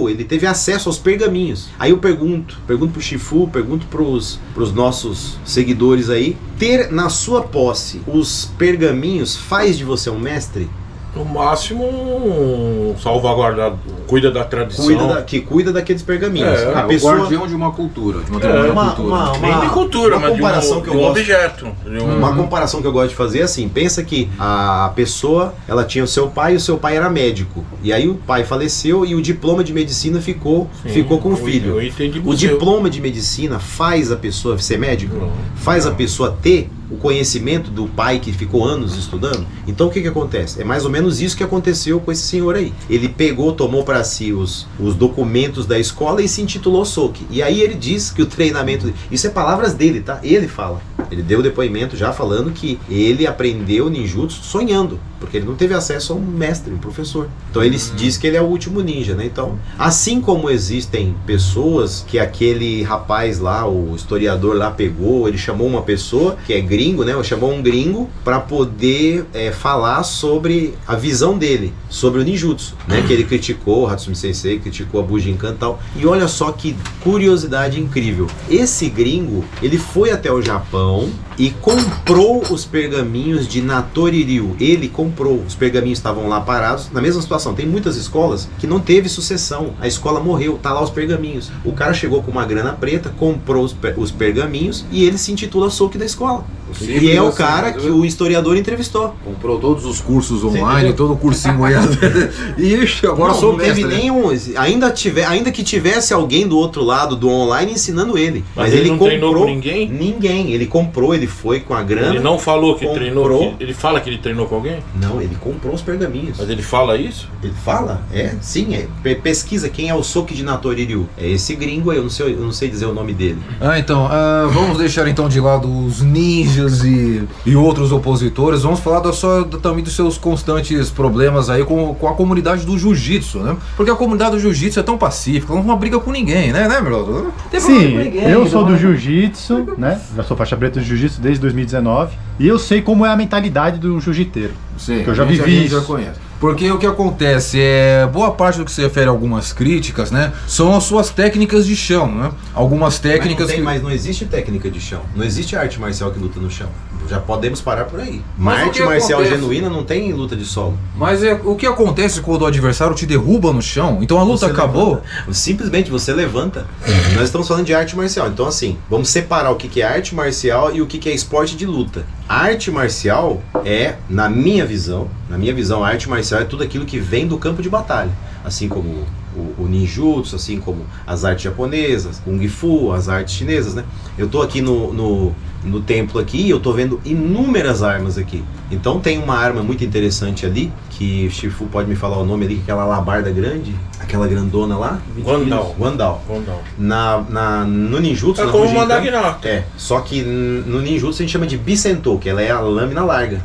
ele teve acesso aos pergaminhos. Aí eu pergunto pro Shifu, pergunto pros nossos seguidores aí, ter na sua posse os pergaminhos faz de você um mestre? No máximo, salvaguardado, cuida da tradição. Cuida daqueles pergaminhos. A pessoa... o guardião de uma cultura, de uma determinada cultura. Nem de cultura, mas comparação de um objeto. Uma comparação que eu gosto de fazer é assim, pensa que a pessoa, ela tinha o seu pai e o seu pai era médico. E aí o pai faleceu e o diploma de medicina ficou com o filho. O diploma de medicina faz a pessoa ser médico? Faz a pessoa ter o conhecimento do pai que ficou anos estudando? Então o que acontece? É mais ou menos isso que aconteceu com esse senhor aí. Ele tomou para si os documentos da escola e se intitulou Soki. E aí ele diz que o treinamento... Isso é palavras dele, tá? Ele fala. Ele deu o depoimento já falando que ele aprendeu ninjutsu sonhando, porque ele não teve acesso a um mestre, um professor. Então ele diz que ele é o último ninja, né? Então, assim como existem pessoas que aquele rapaz lá, o historiador lá pegou, ele chamou uma pessoa que é gringo, né? Chamou um gringo para poder falar sobre a visão dele, sobre o ninjutsu, né? Que ele criticou o Hatsumi Sensei, criticou a Bujinkan e tal. E olha só que curiosidade incrível. Esse gringo, ele foi até o Japão e comprou os pergaminhos de Natori Ryu. Ele comprou, os pergaminhos estavam lá parados, na mesma situação. Tem muitas escolas que não teve sucessão, a escola morreu, tá lá os pergaminhos. O cara chegou com uma grana preta, comprou os pergaminhos e ele se intitula Soki da escola. E é o cara que o historiador entrevistou. Comprou todos os cursos online, todo o cursinho goiano. Ixi, agora sou mestre. Não teve nenhum, ainda que tivesse alguém do outro lado do online ensinando ele. Mas ele não treinou com ninguém? Ninguém. Ele comprou, ele foi com a grana. Ele não falou que treinou. Ele fala que ele treinou com alguém? Não, ele comprou os pergaminhos. Mas ele fala isso? Ele fala? Sim. Pesquisa quem é o Soki de Natori Ryu. É esse gringo aí, eu não sei dizer o nome dele. Então, vamos deixar então de lado os ninjas e outros opositores. Vamos falar também dos seus constantes problemas aí com a comunidade do jiu-jitsu, né? Porque a comunidade do jiu-jitsu é tão pacífica, não briga com ninguém, né, meu? Sim, eu sou do jiu-jitsu, né? Já sou faixa preta de jiu-jitsu desde 2019 e eu sei como é a mentalidade do jiu-jiteiro. Sim, que eu já vivi isso. Já conheço. Porque o que acontece boa parte do que se refere a algumas críticas, né, são as suas técnicas de chão, né? Algumas técnicas mas não existe técnica de chão. Não existe arte marcial que luta no chão. Já podemos parar por aí. Mas arte marcial genuína não tem luta de solo. Mas o que acontece quando o adversário te derruba no chão? Então a luta acabou? Simplesmente você levanta. Nós estamos falando de arte marcial. Então assim, vamos separar o que é arte marcial e o que é esporte de luta. A arte marcial é, na minha visão, a arte marcial é tudo aquilo que vem do campo de batalha. Assim como o ninjutsu, assim como as artes japonesas, Kung Fu, as artes chinesas, né? Eu tô aqui no templo aqui e eu tô vendo inúmeras armas aqui. Então tem uma arma muito interessante ali, que o Shifu pode me falar o nome ali, aquela alabarda grande, aquela grandona lá. Guandao. No ninjutsu... É como uma Dagnata. Só que no ninjutsu a gente chama de Bisento, que ela é a lâmina larga.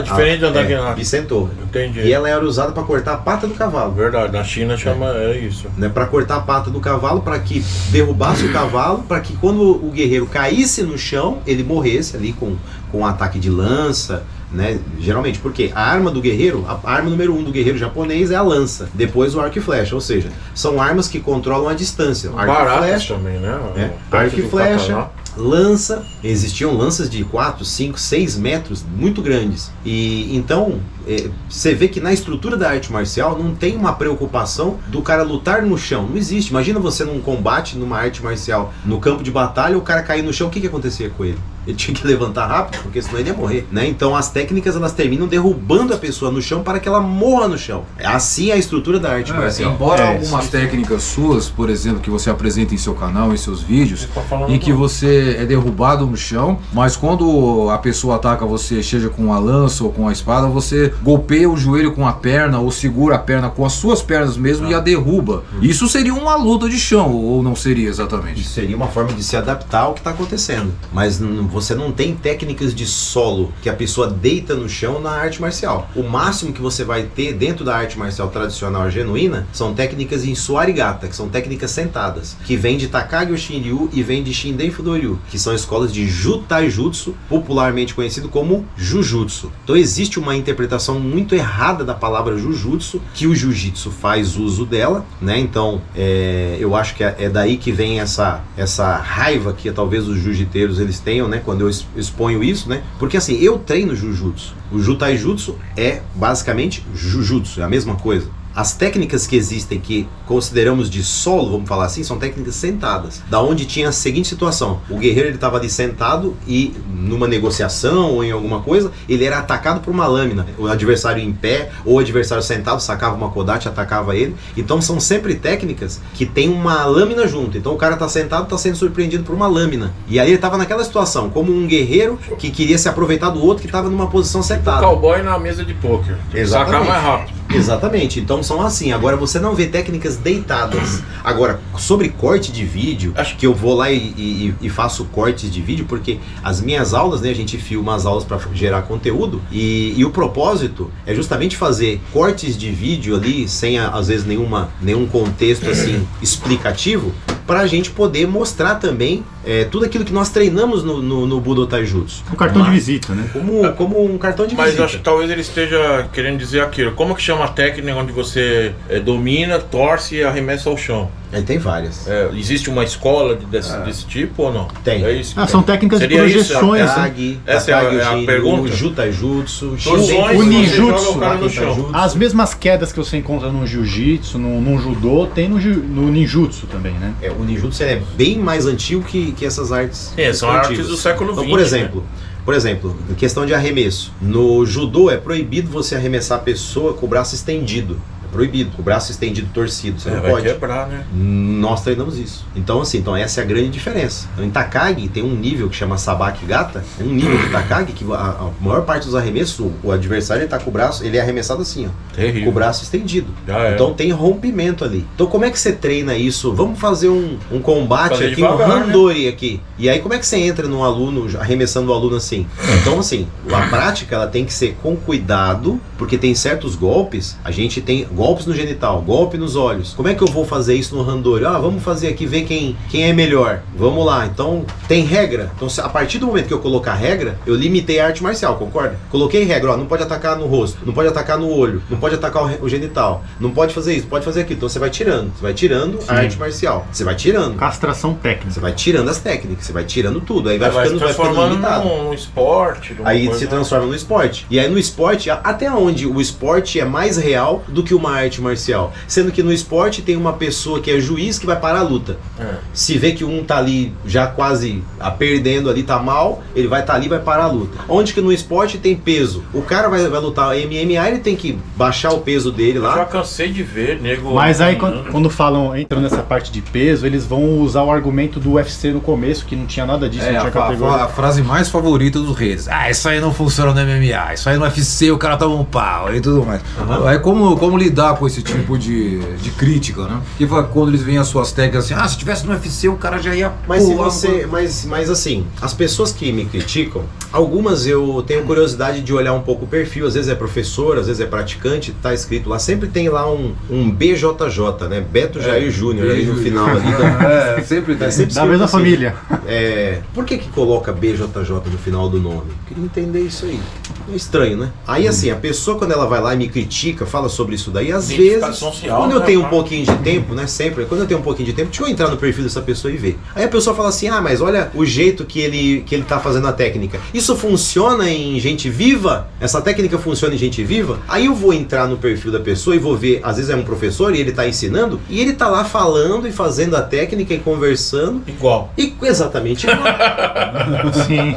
Diferente da Dagnata. Bisento. Entendi. E ela era usada para cortar a pata do cavalo. Verdade, na China chama isso. Né, para cortar a pata do cavalo, para que derrubasse o cavalo, para que quando o guerreiro caísse no chão, ele morresse ali com um ataque de lança, né? Geralmente, porque a arma do guerreiro, a arma número 1 do guerreiro japonês é a lança, depois o arco e flecha, ou seja, são armas que controlam a distância. Arco e flecha também, né? Arco e flecha, lança, existiam lanças de 4, 5, 6 metros muito grandes. E então você vê que na estrutura da arte marcial não tem uma preocupação do cara lutar no chão, não existe. Imagina você num combate, numa arte marcial, no campo de batalha, o cara cair no chão, o que acontecia com ele? Ele tinha que levantar rápido, porque senão ele ia morrer, né? Então as técnicas, elas terminam derrubando a pessoa no chão para que ela morra no chão. Assim é a estrutura da arte marcial. Embora algumas técnicas suas, por exemplo, que você apresenta em seu canal, em seus vídeos, em que você é derrubado no chão, mas quando a pessoa ataca você, seja com a lança ou com a espada, você golpeia o joelho com a perna ou segura a perna com as suas pernas mesmo e a derruba. Isso seria uma luta de chão, ou não seria exatamente? Isso seria uma forma de se adaptar ao que está acontecendo. Mas você não tem técnicas de solo, que a pessoa deita no chão na arte marcial. O máximo que você vai ter dentro da arte marcial tradicional genuína são técnicas em Suarigata, que são técnicas sentadas, que vem de Takagi Shinryu e vem de Shinden Fudoryu, que são escolas de Jutaijutsu, popularmente conhecido como Jujutsu. Então existe uma interpretação muito errada da palavra Jujutsu, que o Jiu-Jitsu faz uso dela, né? Então eu acho que é daí que vem essa raiva que talvez os jiu-jiteiros eles tenham, né? Quando eu exponho isso, né? Porque assim, eu treino Jujutsu. O Jutaijutsu é basicamente Jujutsu, é a mesma coisa. As técnicas que existem, que consideramos de solo, vamos falar assim, são técnicas sentadas. Da onde tinha a seguinte situação: o guerreiro ele estava ali sentado e numa negociação ou em alguma coisa, ele era atacado por uma lâmina. O adversário em pé ou o adversário sentado sacava uma kodate e atacava ele. Então são sempre técnicas que tem uma lâmina junto. Então o cara está sentado, está sendo surpreendido por uma lâmina. E aí ele estava naquela situação, como um guerreiro que queria se aproveitar do outro que estava numa posição sentada. O cowboy na mesa de pôquer. Sacar mais rápido. Exatamente, então são assim. Agora você não vê técnicas deitadas. Agora, sobre corte de vídeo, acho que eu vou lá e faço cortes de vídeo, porque as minhas aulas, né, a gente filma as aulas para gerar conteúdo, e o propósito é justamente fazer cortes de vídeo ali, sem às vezes nenhum contexto assim explicativo, para a gente poder mostrar também tudo aquilo que nós treinamos no Budo Taijutsu. Um cartão de visita, né? Como um cartão de visita. Mas acho que talvez ele esteja querendo dizer aquilo. Como que chama a técnica onde você domina, torce e arremessa ao chão? Aí tem várias. Existe uma escola desse tipo ou não? Tem. É isso são técnicas de projeções. Essa é a pergunta? O Jutaijutsu, o ninjutsu. No chão. As mesmas quedas que você encontra no jiu-jitsu, no judô, tem no ninjutsu também, né? O ninjutsu é bem mais antigo que essas artes. São artes do século XX. Então, por exemplo, em questão de arremesso, no judô é proibido você arremessar a pessoa com o braço estendido. Proibido, com o braço estendido, torcido, você não vai pode. Quebrar, né? Nós treinamos isso. Então essa é a grande diferença. Então, em Takagi tem um nível que chama Sabaki Gata, um nível de Takagi que a maior parte dos arremessos, o adversário ele tá com o braço, ele é arremessado assim, ó, terrível, com o braço estendido. Então tem rompimento ali. Então como é que você treina isso? Vamos fazer um combate aqui, um randori, né? Aqui. E aí como é que você entra num aluno, arremessando o aluno assim? Então assim, a prática ela tem que ser com cuidado, porque tem certos golpes, a gente tem golpes no genital, golpe nos olhos. Como é que eu vou fazer isso no randori? Vamos fazer aqui, ver quem é melhor. Vamos lá. Então, tem regra. Então, a partir do momento que eu colocar regra, eu limitei a arte marcial, concorda? Coloquei regra, não pode atacar no rosto, não pode atacar no olho, não pode atacar o genital, não pode fazer isso, pode fazer aquilo. Então, você vai tirando a arte marcial. Você vai tirando. Castração técnica. Você vai tirando as técnicas, você vai tirando tudo. Aí vai se transformando num esporte. Aí se transforma no esporte. E aí no esporte, até onde o esporte é mais real do que uma arte marcial, sendo que no esporte tem uma pessoa que é juiz que vai parar a luta. Se vê que um tá ali já quase perdendo ali, tá mal, ele vai estar ali e vai parar a luta. Onde que no esporte tem peso, o cara vai lutar MMA, ele tem que baixar o peso dele lá. Eu já cansei de ver, nego. Mas aí quando entram nessa parte de peso, eles vão usar o argumento do UFC no começo, que não tinha nada disso, não tinha categoria. A frase mais favorita dos reis: isso aí não funciona no MMA, isso aí no UFC o cara toma um pau e tudo mais. Aí como lidar com esse tipo de crítica, né? Que quando eles veem as suas técnicas assim, se tivesse no UFC o cara já ia mas assim, as pessoas que me criticam, algumas eu tenho curiosidade de olhar um pouco o perfil, às vezes é professor, às vezes é praticante, tá escrito lá, sempre tem lá um BJJ, né? Beto Jair Júnior aí no final ali. Sempre tem. Da mesma família. Por que coloca BJJ no final do nome? Queria entender isso aí. É estranho, né? Aí assim, a pessoa quando ela vai lá e me critica, fala sobre isso daí, às vezes, quando eu tenho um pouquinho de tempo, né, sempre, quando eu tenho um pouquinho de tempo, deixa eu entrar no perfil dessa pessoa e ver. Aí a pessoa fala assim, mas olha o jeito que ele tá fazendo a técnica. Isso funciona em gente viva? Essa técnica funciona em gente viva? Aí eu vou entrar no perfil da pessoa e vou ver, às vezes é um professor e ele tá ensinando, e ele tá lá falando e fazendo a técnica e conversando. Igual. Exatamente igual. Sim.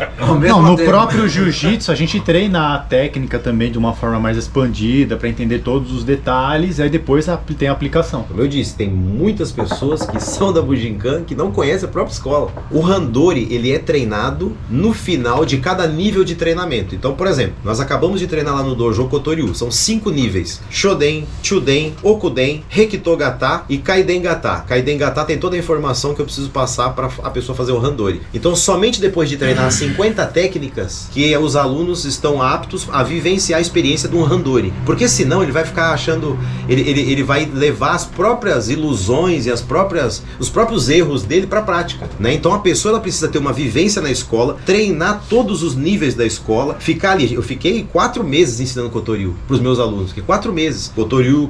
Não, no próprio jiu-jitsu a gente treina a técnica também de uma forma mais expandida, para entender todos os detalhes. detalhes, aí depois tem a aplicação. Como eu disse, tem muitas pessoas que são da Bujinkan que não conhecem a própria escola. O Randori, ele é treinado no final de cada nível de treinamento. Então, por exemplo, nós acabamos de treinar lá no Dojo Kotoryu, são 5 níveis: Shoden, Chuden, Okuden, Rekitogata e Kaiden-gata. Kaiden-gata tem toda a informação que eu preciso passar para a pessoa fazer o Randori. Então, somente depois de treinar 50 técnicas que os alunos estão aptos a vivenciar a experiência de um Randori. Porque senão ele vai ficar achando, ele vai levar as próprias ilusões e os próprios erros dele para a prática, né? Então a pessoa ela precisa ter uma vivência na escola, treinar todos os níveis da escola, ficar ali. Eu fiquei 4 meses ensinando Kotoryu para os meus alunos, 4 meses, Kotoryu,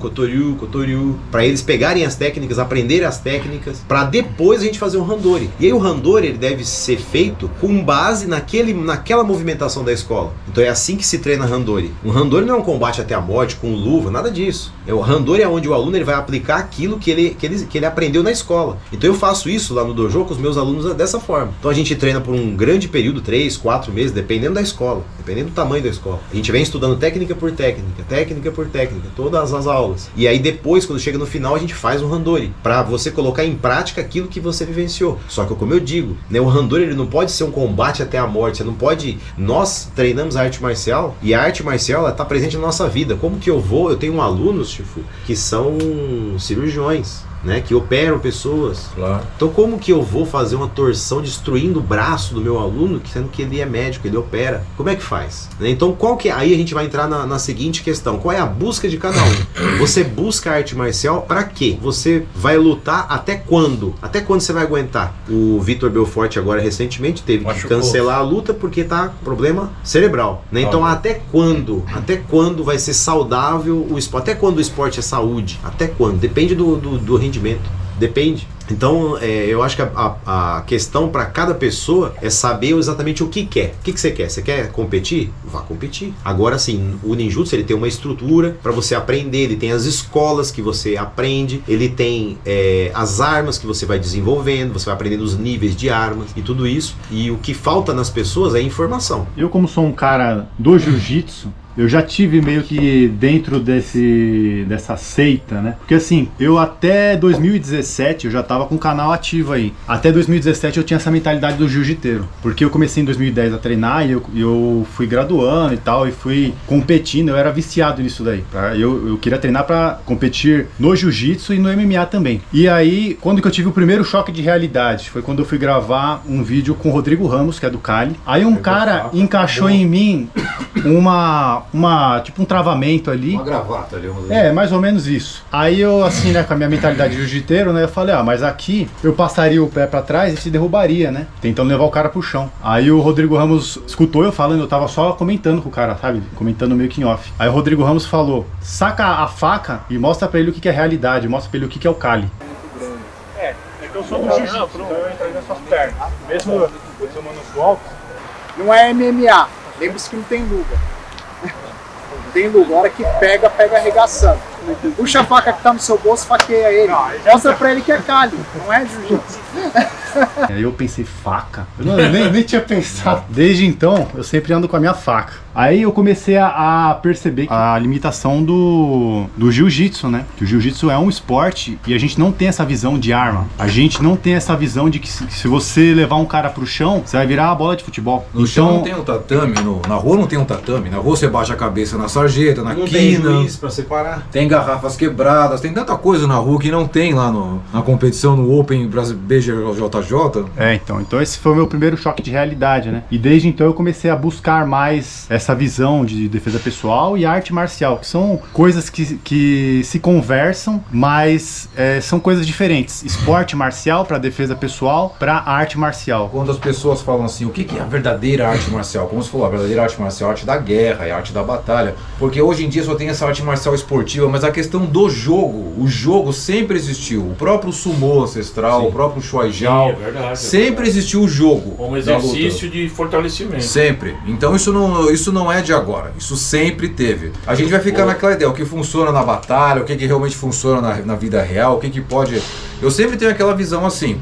para eles pegarem as técnicas, aprenderem as técnicas, para depois a gente fazer um Randori. E aí o Randori ele deve ser feito com base naquela movimentação da escola. Então é assim que se treina Randori. Um Randori não é um combate até a morte com luva, nada disso. O Randori é onde o aluno ele vai aplicar aquilo que ele aprendeu na escola. Então eu faço isso lá no dojo com os meus alunos dessa forma. Então a gente treina por um grande período, 3, 4 meses, dependendo da escola, dependendo do tamanho da escola. A gente vem estudando técnica por técnica, todas as aulas. E aí depois, quando chega no final, a gente faz um Randori, para você colocar em prática aquilo que você vivenciou. Só que como eu digo, né, o Randori ele não pode ser um combate até a morte. Você não pode... Nós treinamos a arte marcial e a arte marcial ela está presente na nossa vida. Como que eu tenho alunos, Shifu, que são cirurgiões, né, que operam pessoas. Claro. Então como que eu vou fazer uma torção destruindo o braço do meu aluno, sendo que ele é médico, ele opera? Como é que faz? Né? Então aí a gente vai entrar na seguinte questão: qual é a busca de cada um? Você busca a arte marcial para quê? Você vai lutar até quando? Até quando você vai aguentar? O Vitor Belfort agora recentemente teve que cancelar a luta porque tá com problema cerebral, né? Então até quando vai ser saudável o esporte? Até quando o esporte é saúde? Até quando? Depende do rendimento. Depende. Então, eu acho que a questão para cada pessoa é saber exatamente o que quer. O que você quer? Você quer competir? Vá competir. Agora sim, o ninjutsu ele tem uma estrutura para você aprender, ele tem as escolas que você aprende, ele tem as armas que você vai desenvolvendo, você vai aprendendo os níveis de armas e tudo isso. E o que falta nas pessoas é informação. Eu, como sou um cara do jiu-jitsu, eu já tive meio que dentro dessa seita, né? Porque assim, eu até 2017 eu já tava com o canal ativo aí. Até 2017 eu tinha essa mentalidade do jiu-jiteiro. Porque eu comecei em 2010 a treinar e eu fui graduando e tal, e fui competindo, eu era viciado nisso daí. Tá? Eu queria treinar pra competir no jiu-jitsu e no MMA também. E aí, quando que eu tive o primeiro choque de realidade? Foi quando eu fui gravar um vídeo com o Rodrigo Ramos, que é do Cali. Aí um cara encaixou em mim tipo um travamento ali. Uma gravata ali. Mais ou menos isso. Aí eu, assim, né, com a minha mentalidade de jiu-jiteiro, né, eu falei, mas aqui eu passaria o pé pra trás e te derrubaria, né, tentando levar o cara pro chão. Aí o Rodrigo Ramos escutou eu falando, eu tava só comentando com o cara, sabe, comentando meio que em off. Aí o Rodrigo Ramos falou, saca a faca e mostra pra ele o que é realidade, mostra pra ele o que é o Kali. É que eu sou do jiu-jitsu, então eu entrei nas suas pernas. Mesmo eu tomando os golpes. Não é MMA, lembre-se que não tem luva. Tem lugar que pega arregaçando. Puxa a faca que tá no seu bolso, faqueia ele. Mostra pra ele que é Kali, não é jiu-jitsu. Aí eu pensei, faca? Eu nem tinha pensado. Desde então, eu sempre ando com a minha faca. Aí eu comecei a perceber a limitação do jiu-jitsu, né? Que o jiu-jitsu é um esporte e a gente não tem essa visão de arma. A gente não tem essa visão de que se você levar um cara pro chão, você vai virar uma bola de futebol. No chão não tem um tatame, na rua não tem um tatame. Na rua você baixa a cabeça na sarjeta, na quina. Não tem juiz pra separar. Tem garrafas quebradas, tem tanta coisa na rua que não tem lá na competição, no Open BJJ. Então esse foi o meu primeiro choque de realidade, né? E desde então eu comecei a buscar mais essa visão de defesa pessoal e arte marcial, que são coisas que se conversam, mas são coisas diferentes. Esporte marcial para defesa pessoal, para arte marcial. Quando as pessoas falam assim, o que é a verdadeira arte marcial? Como você falou, a verdadeira arte marcial é a arte da guerra, é a arte da batalha. Porque hoje em dia só tem essa arte marcial esportiva, mas a questão do jogo, o jogo sempre existiu. O próprio sumo ancestral, sim, o próprio Shoijao, sempre existiu o jogo. Como exercício de fortalecimento. Sempre. Então isso não é de agora, isso sempre teve. A gente vai ficar naquela ideia, o que funciona na batalha, o que realmente funciona na vida real, o que pode Eu sempre tenho aquela visão assim.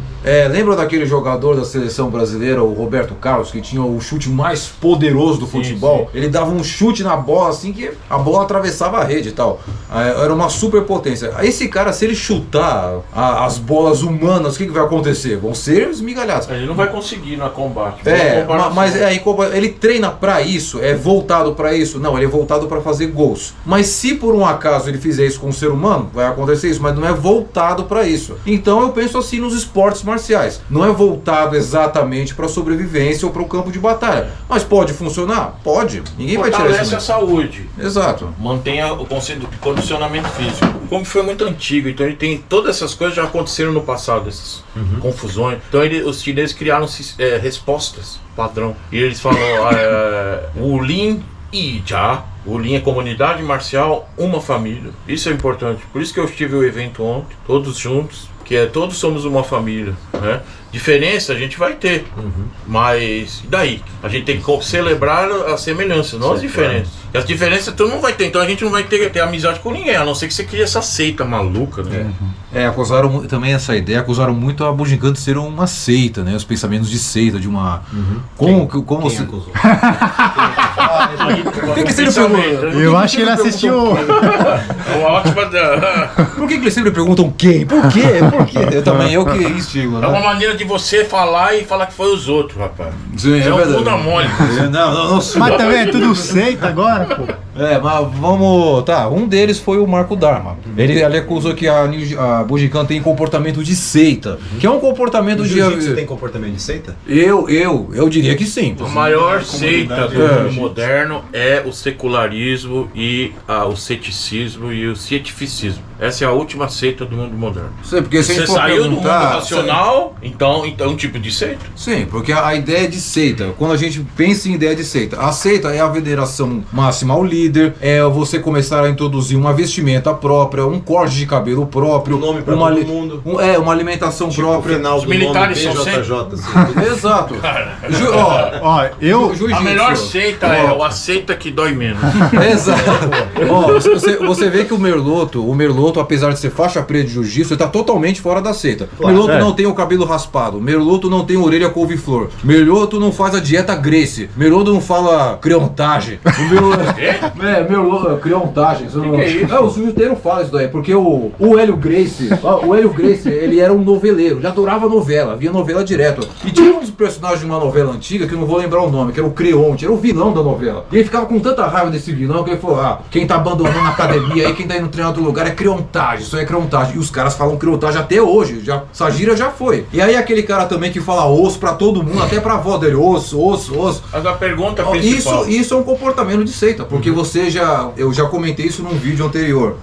Lembra daquele jogador da seleção brasileira, o Roberto Carlos, que tinha o chute mais poderoso do futebol? Sim. Ele dava um chute na bola assim que a bola atravessava a rede e tal. Era uma superpotência. Esse cara, se ele chutar as bolas humanas, o que vai acontecer? Vão ser esmigalhados. Ele não vai conseguir no combate. Mas ele treina pra isso, é voltado pra isso? Não, ele é voltado pra fazer gols. Mas se por um acaso ele fizer isso com um ser humano, vai acontecer isso, mas não é voltado pra isso. Então eu penso assim nos esportes marciais. Não é voltado exatamente pra sobrevivência ou para o campo de batalha. Mas pode funcionar? Pode. Ninguém vai tirar isso. Fortalece a saúde. Exato. Mantenha o conceito de condicionamento físico. Como foi muito antigo, então ele tem todas essas coisas já aconteceram no passado, essas confusões. Então os chineses criaram respostas padrão. E eles falam o Lin e Já. O Lin é comunidade marcial, uma família. Isso é importante. Por isso que eu estive o evento ontem, todos juntos, que todos somos uma família, né? Diferença a gente vai ter, mas e daí? A gente tem que celebrar as semelhanças, não as diferenças. E as diferenças tu não vai ter, então a gente não vai ter amizade com ninguém, a não ser que você crie essa seita maluca, né? Acusaram também essa ideia, acusaram muito a Bujinkan de ser uma seita, né? Os pensamentos de seita, de uma... Como você... acusou? Por que você pergunta? Eu acho que ele assistiu... Uma ótima... Por que eles sempre perguntam quem? Por quê? Por quê? Eu que instigo, né? É uma maneira de você falar e falar que foi os outros, rapaz. Sim, é um bunda mole. Não. Mas também é tudo seita agora, pô. Mas vamos... Tá, um deles foi o Marco Dharma. Ele acusou que a Bujinkan tem comportamento de seita. Que é um comportamento de... Jiu-jitsu tem comportamento de seita? Eu diria que sim. A maior seita do mundo moderno é o secularismo e o ceticismo e o cientificismo. Essa é a última seita do mundo moderno. Sim, porque você saiu do mundo racional, então é um tipo de seita? Sim, porque a ideia de seita, quando a gente pensa em ideia de seita, a seita é a veneração máxima ao líder, é você começar a introduzir uma vestimenta própria, um corte de cabelo próprio, nome pra todo mundo. Uma alimentação tipo própria. Final Os militares são BJJ. Exato. A melhor seita é a seita que dói menos. Exato. Você vê que o Merloto, apesar de ser faixa preta de jiu-jitsu, ele tá totalmente fora da seita. Claro, Merloto não tem o cabelo raspado. Merloto não tem orelha couve-flor. Merloto não faz a dieta Gracie. Merloto não fala criontagem. Merloto, criontagem. Que é isso? O jiu-jiteiro fala isso daí, porque o Hélio Gracie, ele era um noveleiro, ele adorava novela, via novela direto. E tinha um dos personagens de uma novela antiga, que eu não vou lembrar o nome, que era o Creonte, era o vilão da novela. E ele ficava com tanta raiva desse vilão que ele falou: quem tá abandonando a academia aí, quem tá indo treinar em outro lugar é criontagem, isso é criontagem. E os caras falam criontagem até hoje, essa gíria já foi. E aí aquele cara também que fala osso pra todo mundo, até pra avó dele, osso. Mas a pergunta principal... Isso é um comportamento de seita, porque eu já comentei isso num vídeo anterior,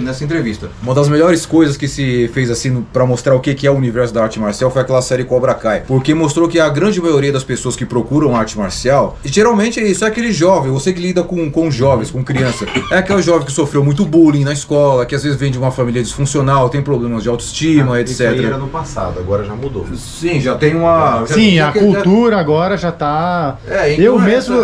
nessa entrevista. Uma das melhores coisas que se fez assim pra mostrar o que é o universo da arte marcial foi aquela série Cobra Kai, porque mostrou que a grande maioria das pessoas que procuram arte marcial, geralmente é isso, é aquele jovem, você que lida com jovens, com criança, é aquele jovem que sofreu muito bullying na escola, que às vezes vem de uma família disfuncional, tem problemas de autoestima, etc. Isso aí era no passado, agora já mudou. Sim, já tem uma... Sim, a cultura agora já tá...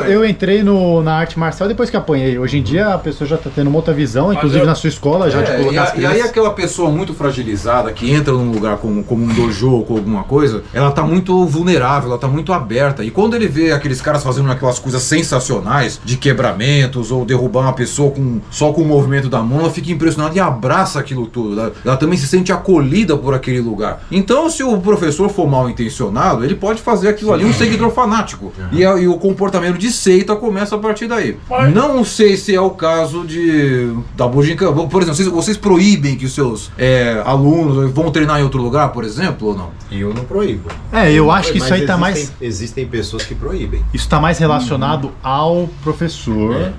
Eu entrei na arte marcial depois que apanhei. Hoje em dia a pessoa já tá tendo uma outra visão, inclusive na sua escola, já de colocar as crianças. E aí aquela pessoa muito fragilizada que entra num lugar como um dojo ou com alguma coisa, ela tá muito vulnerável, ela tá muito aberta. E quando ele vê aqueles caras fazendo aquelas coisas sensacionais de quebramentos ou derrubar uma pessoa só com o movimento da mão, ela fica impressionada e abraça aquilo tudo. Ela também se sente acolhida por aquele lugar. Então, se o professor for mal intencionado, ele pode fazer aquilo ali um seguidor fanático. E o comportamento de seita começa a partir daí. Não sei se é o caso da Bujinkan. Por exemplo, vocês proíbem que os seus alunos vão treinar em outro lugar, por exemplo, ou não? Eu não proíbo. Eu acho que isso aí tá mais... Existem pessoas que proíbem. Isso tá mais relacionado ao professor,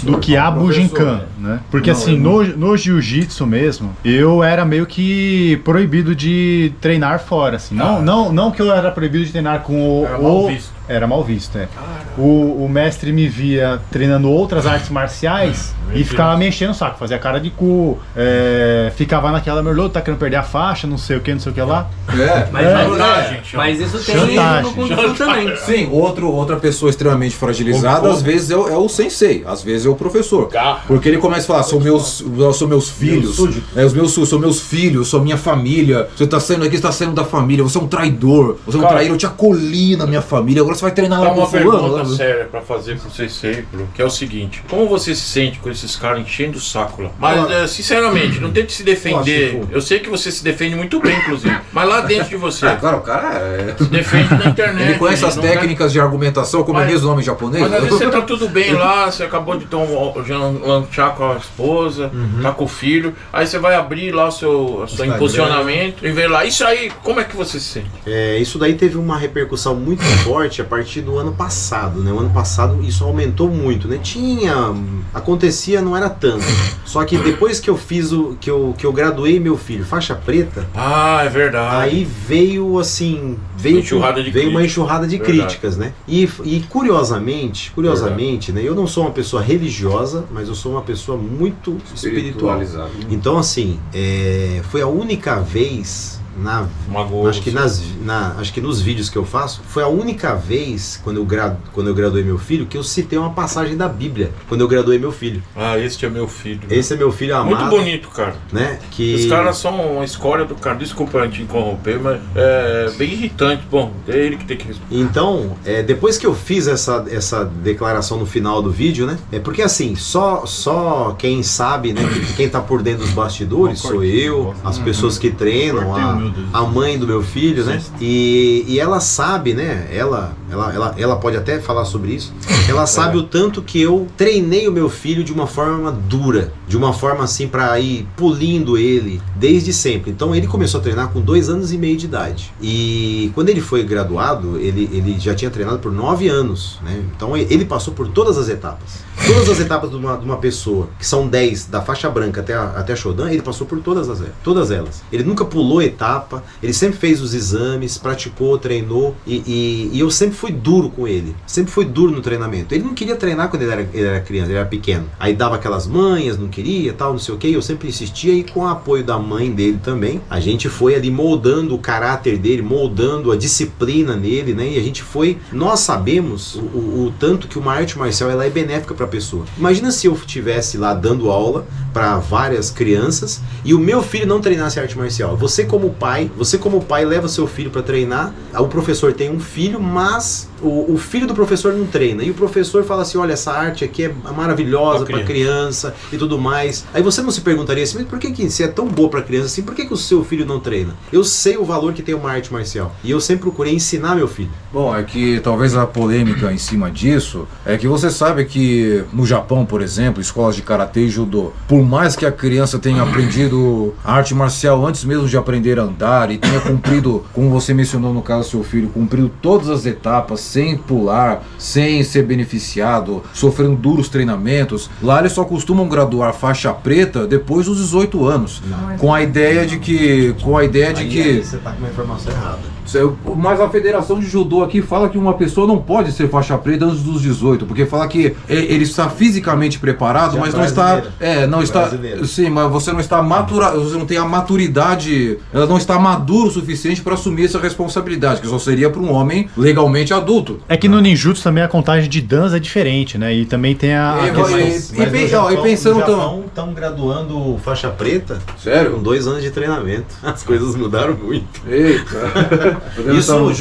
do que a Bujinkan, né? Porque assim, no jiu-jitsu mesmo, eu era meio que proibido de treinar fora, assim. Não que eu era proibido de treinar com Era mal visto, né? O mestre me via treinando outras artes marciais e ficava me enchendo o saco, fazia cara de cu, ficava naquela, Merlot, tá querendo perder a faixa, não sei o que lá. Mas isso tem no Kung Fu também. Sim, outra pessoa extremamente fragilizada, às vezes é o sensei, às vezes é o professor. Porque ele começa a falar, são meus filhos, são meus filhos, são minha família, você tá saindo aqui, você tá saindo da família, você é um traidor, você é um traíra, eu te acolhi na minha família, agora você vai treinar lá com uma fulano. pergunta séria pra fazer pro sensei, que é o seguinte: como você se sente com esses caras enchendo o saco lá? Mas, sinceramente, não tente se defender. Eu sei que você se defende muito bem, inclusive. Mas lá dentro de você. Claro, o cara se defende na internet. Ele conhece as técnicas de argumentação, como é mesmo o nome japonês? Mas às vezes você tá tudo bem lá, você acabou de lanchar com a esposa, tá com o filho, aí você vai abrir lá o seu impulsionamento e ver lá. Isso aí, como é que você se sente? Isso daí teve uma repercussão muito forte a partir do ano passado, né? O ano passado isso aumentou muito, né? Acontecia, não era tanto. Só que depois que eu fiz que eu graduei meu filho faixa preta, é verdade. Aí veio assim, veio uma enxurrada de críticas, né? E curiosamente, né? Eu não sou uma pessoa religiosa, mas eu sou uma pessoa muito espiritual. Então assim, foi a única vez acho que nos vídeos que eu faço, foi a única vez quando eu graduei meu filho que eu citei uma passagem da Bíblia, quando eu graduei meu filho. Este é meu filho. Esse é meu filho amado. Muito bonito, cara. Né? Os caras são uma escória do cara. Desculpa te interromper, mas é bem irritante. Bom, é ele que tem que responder. Então, depois que eu fiz essa declaração no final do vídeo, né? Porque assim, só quem sabe, né? Quem tá por dentro dos bastidores sou eu, as pessoas que treinam, a mãe do meu filho, né? E ela sabe, né? Ela pode até falar sobre isso. Ela sabe o tanto que eu treinei o meu filho de uma forma dura, de uma forma assim para ir pulindo ele desde sempre. Então ele começou a treinar com 2 anos e meio de idade. E quando ele foi graduado, ele já tinha treinado por 9 anos, né? Então ele passou por todas as etapas. Todas as etapas de uma pessoa, que são 10, da faixa branca até a Shodan, ele passou por todas elas. Ele nunca pulou etapa, ele sempre fez os exames, praticou, treinou, e eu sempre fui duro com ele. Sempre fui duro no treinamento. Ele não queria treinar quando ele era criança, ele era pequeno. Aí dava aquelas manhas, não queria, tal, não sei o que, eu sempre insistia, e com o apoio da mãe dele também, a gente foi ali moldando o caráter dele, moldando a disciplina nele, né? E nós sabemos o tanto que uma arte marcial ela é benéfica para a pessoa. Imagina se eu estivesse lá dando aula para várias crianças e o meu filho não treinasse arte marcial. Você como pai leva seu filho para treinar, o professor tem um filho, mas o filho do professor não treina, e o professor fala assim, olha, essa arte aqui é maravilhosa para criança e tudo mais. Aí você não se perguntaria assim, mas por que se é tão boa para criança assim, por que o seu filho não treina? Eu sei o valor que tem uma arte marcial, e eu sempre procurei ensinar meu filho. Bom, é que talvez a polêmica em cima disso é que você sabe que no Japão, por exemplo, escolas de karatê e judô, por mais que a criança tenha aprendido arte marcial antes mesmo de aprender a andar e tenha cumprido, como você mencionou no caso do seu filho, cumprido todas as etapas sem pular, sem ser beneficiado, sofrendo duros treinamentos, lá eles só costumam graduar faixa preta depois dos 18 anos, com a ideia de que você tá com uma informação errada. Mas a Federação de Judô aqui fala que uma pessoa não pode ser faixa preta antes dos 18, porque fala que ele está fisicamente preparado, mas não está, sim, mas você não está você não tem a maturidade, ela não está maduro o suficiente para assumir essa responsabilidade, que só seria para um homem legalmente adulto. É que no ninjutsu também a contagem de dans é diferente, né? E também tem e pensando estão graduando faixa preta, sério, com 2 anos de treinamento. As coisas mudaram muito. Eita. Isso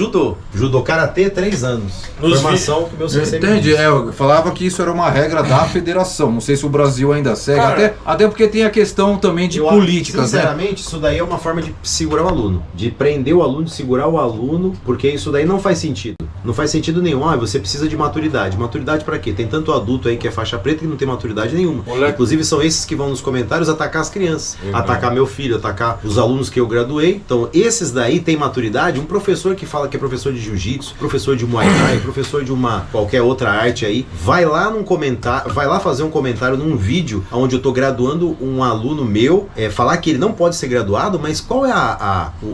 judô karatê 3 anos. Formação que meu sensei. Entendi, eu falava que isso era uma regra da federação. Não sei se o Brasil ainda segue. Até porque tem a questão também de políticas. Sinceramente, isso daí é uma forma de segurar o aluno, de prender o aluno, de segurar o aluno, porque isso daí não faz sentido. Não faz sentido nenhum. Você precisa de maturidade. Maturidade pra quê? Tem tanto adulto aí que é faixa preta que não tem maturidade nenhuma. Inclusive são esses que vão nos comentários atacar as crianças, atacar meu filho, atacar os alunos que eu graduei. Então esses daí têm maturidade um professor que fala que é professor de jiu-jitsu, professor de muay thai, professor de uma qualquer outra arte aí, vai lá fazer um comentário num vídeo onde eu tô graduando um aluno meu, falar que ele não pode ser graduado, mas qual é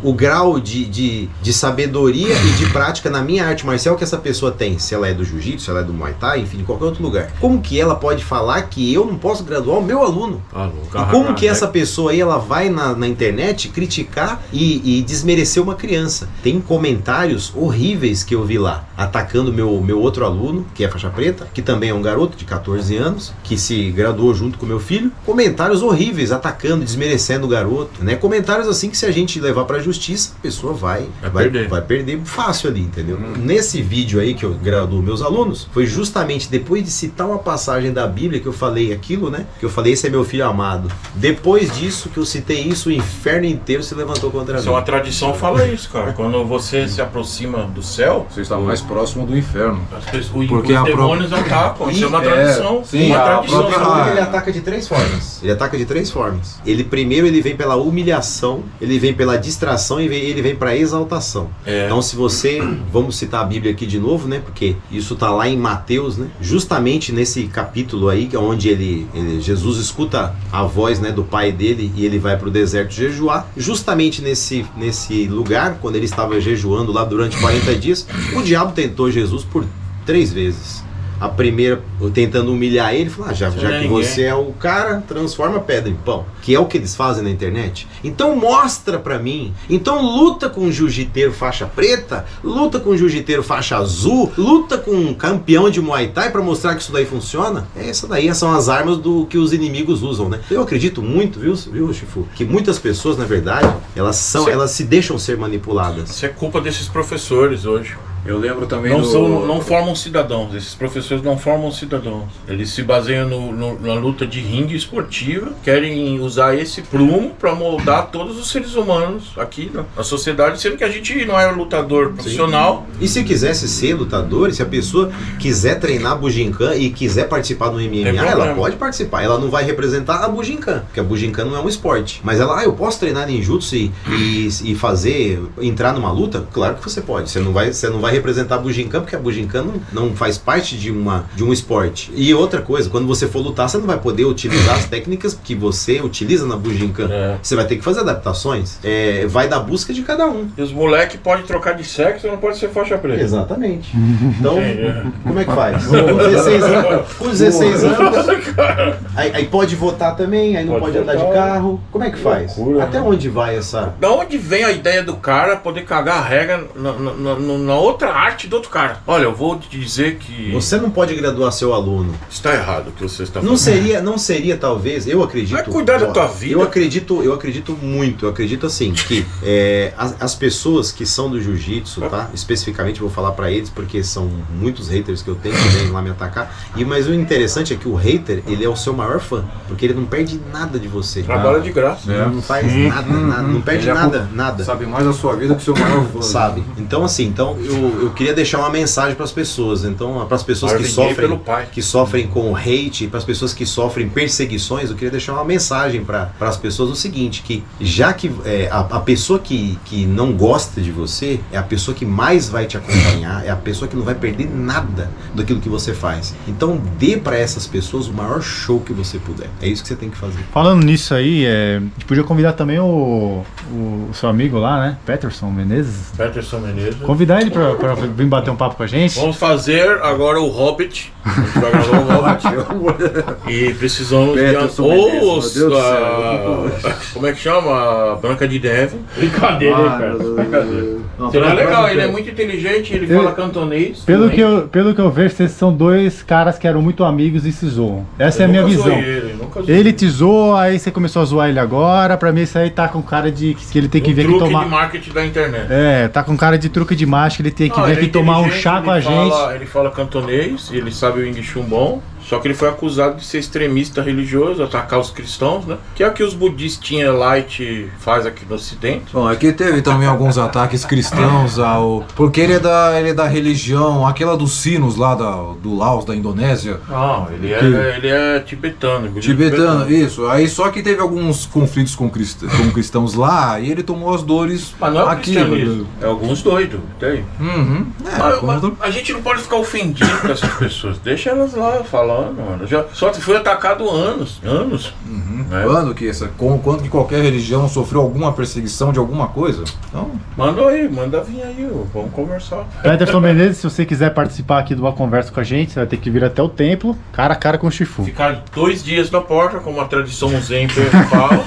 o grau de sabedoria e de prática na minha arte marcial que essa pessoa tem? Se ela é do jiu-jitsu, se ela é do muay thai, enfim, de qualquer outro lugar. Como que ela pode falar que eu não posso graduar o meu aluno? E como que essa pessoa aí, ela vai na internet criticar e desmerecer uma criança? Tem comentários horríveis que eu vi lá, atacando meu outro aluno, que é faixa preta, que também é um garoto de 14 anos, que se graduou junto com meu filho. Comentários horríveis, atacando, desmerecendo o garoto, né? Comentários assim que se a gente levar pra justiça, a pessoa vai perder fácil ali, entendeu? Nesse vídeo aí que eu graduo meus alunos, foi justamente depois de citar uma passagem da Bíblia que eu falei aquilo, né? Que eu falei, esse é meu filho amado. Depois disso que eu citei isso, o inferno inteiro se levantou contra mim. Isso é uma tradição, fala isso, cara. Quando você se aproxima do céu, você está mais próximo do inferno. Porque os demônios atacam. Isso é uma tradição. Sim, uma tradição. Ele ataca de 3 formas. Ele ataca de 3 formas. Primeiro ele vem pela humilhação, ele vem pela distração e ele vem para exaltação. Então se você, vamos citar a Bíblia aqui de novo, né? Porque isso tá lá em Mateus, né? Justamente nesse capítulo aí, onde Jesus escuta a voz, né, do pai dele e ele vai pro deserto jejuar. Justamente nesse lugar, quando ele estava jejuando lá durante 40 dias, o diabo tentou Jesus por 3 vezes. A primeira, tentando humilhar ele, falou, já que você é o cara, transforma a pedra em pão. Que é o que eles fazem na internet. Então mostra pra mim. Então luta com um jiu-jiteiro faixa preta, luta com um jiu-jiteiro faixa azul, luta com um campeão de Muay Thai pra mostrar que isso daí funciona. Essas daí são as armas que os inimigos usam, né? Eu acredito muito, viu, Shifu? Que muitas pessoas, na verdade, elas se deixam ser manipuladas. Isso é culpa desses professores hoje. Eu lembro também não formam cidadãos, esses professores não formam cidadãos. Eles se baseiam na luta de ringue esportiva, querem usar esse prumo para moldar todos os seres humanos aqui na sociedade, sendo que a gente não é lutador profissional. Sim. E se quisesse ser lutador, se a pessoa quiser treinar Bujinkan e quiser participar do MMA, ela pode participar. Ela não vai representar a Bujinkan, porque a Bujinkan não é um esporte. Mas ela, eu posso treinar ninjutsu e entrar numa luta? Claro que você pode. Você não vai representar a Bujinkan, porque a Bujinkan não faz parte de um esporte. E outra coisa, quando você for lutar, você não vai poder utilizar as técnicas que você utiliza na Bujinkan. Você vai ter que fazer adaptações. Vai da busca de cada um. E os moleques podem trocar de sexo e não pode ser faixa preta. Exatamente. Então, como é que faz? Com 16 anos, aí pode votar também, aí não pode andar de carro. Como é que faz? Até onde vai essa... Da onde vem a ideia do cara poder cagar a regra na outra arte do outro cara? Olha, eu vou te dizer que... Você não pode graduar seu aluno. Está errado o que você está fazendo. Não seria talvez, eu acredito... Vai cuidar da tua vida. Eu acredito muito, eu acredito assim, que as pessoas que são do jiu-jitsu, tá? Especificamente vou falar pra eles, porque são muitos haters que eu tenho que vêm lá me atacar. Mas o interessante é que o hater, ele é o seu maior fã, porque ele não perde nada de você. Trabalha de graça. Não faz nada, não perde nada. Sabe mais da sua vida que o seu maior fã. Sabe. Então assim, eu queria deixar uma mensagem para as pessoas. Então, para as pessoas que sofrem com hate, para as pessoas que sofrem perseguições, eu queria deixar uma mensagem para as pessoas o seguinte, que já que a pessoa que não gosta de você é a pessoa que mais vai te acompanhar, é a pessoa que não vai perder nada daquilo que você faz. Então, dê para essas pessoas o maior show que você puder. É isso que você tem que fazer. Falando nisso aí, a gente podia convidar também o seu amigo lá, né? Peterson Menezes. Convidar ele para vir bater um papo com a gente. Vamos fazer agora o Hobbit. A gente vai gravar o Hobbit. E precisamos como é que chama? Branca de Neve. Brincadeira, cara. Seria legal, ele é muito inteligente, ele fala cantonês. Pelo que eu vejo, vocês são dois caras que eram muito amigos e se zoam. Essa é a minha visão. Ele te zoa, aí você começou a zoar ele agora. Pra mim, isso aí tá com cara de que ele tem que vir aqui tomar. Truque de marketing da internet. Tá com cara de truque de mágica, ele tem que vir aqui tomar um chá com a gente. Ele fala cantonês, ele sabe o English bom. Só que ele foi acusado de ser extremista religioso, atacar os cristãos, né? Que é o que os budistinha light faz aqui no Ocidente. Bom, aqui teve também alguns ataques cristãos ao... Porque ele é da religião, aquela dos sinos lá do Laos, da Indonésia. Não, ele é tibetano. Tibetano, isso. Aí só que teve alguns conflitos com cristãos lá e ele tomou as dores. Mas não é o aqui. cristianismo, é alguns doidos, tem. Uhum. Mas a gente não pode ficar ofendido com essas pessoas. Deixa elas lá falando, mano. Só foi atacado anos. Uhum. Né? Quando que qualquer religião sofreu alguma perseguição de alguma coisa? Então, manda vir aí, vamos conversar. Peterson Menezes, se você quiser participar aqui de uma conversa com a gente, você vai ter que vir até o templo, cara a cara com o Shifu. Ficar 2 dias na porta, como a tradição zen fala.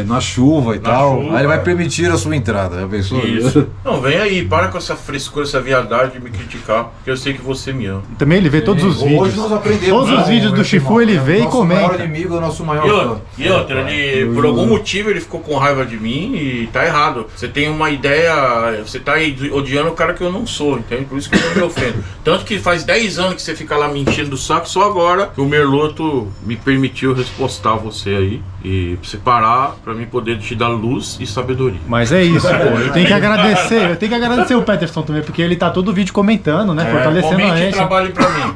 Na chuva e tal. chuva. Aí ele vai permitir a sua entrada, já pensou? Isso. Não, vem aí, para com essa frescura, essa viadagem de me criticar, porque eu sei que você me ama. Também ele vê todos os vídeos. Hoje nós aprendemos. Todos os vídeos do Shifu ele vê e comenta. Nosso maior inimigo é o nosso maior fã. E outra, ele, por algum motivo ele ficou com raiva de mim e tá errado. Você tem uma ideia, você tá odiando o cara que eu não sou, entende? Por isso que eu não me ofendo. Tanto que faz 10 anos que você fica lá me enchendo do saco, só agora que o Merloto me permitiu respostar você aí e separar pra mim poder te dar luz e sabedoria. Mas é isso, pô. Eu tenho que agradecer o Peterson também, porque ele tá todo vídeo comentando, né? Fortalecendo a Comente e gente. trabalhe pra mim.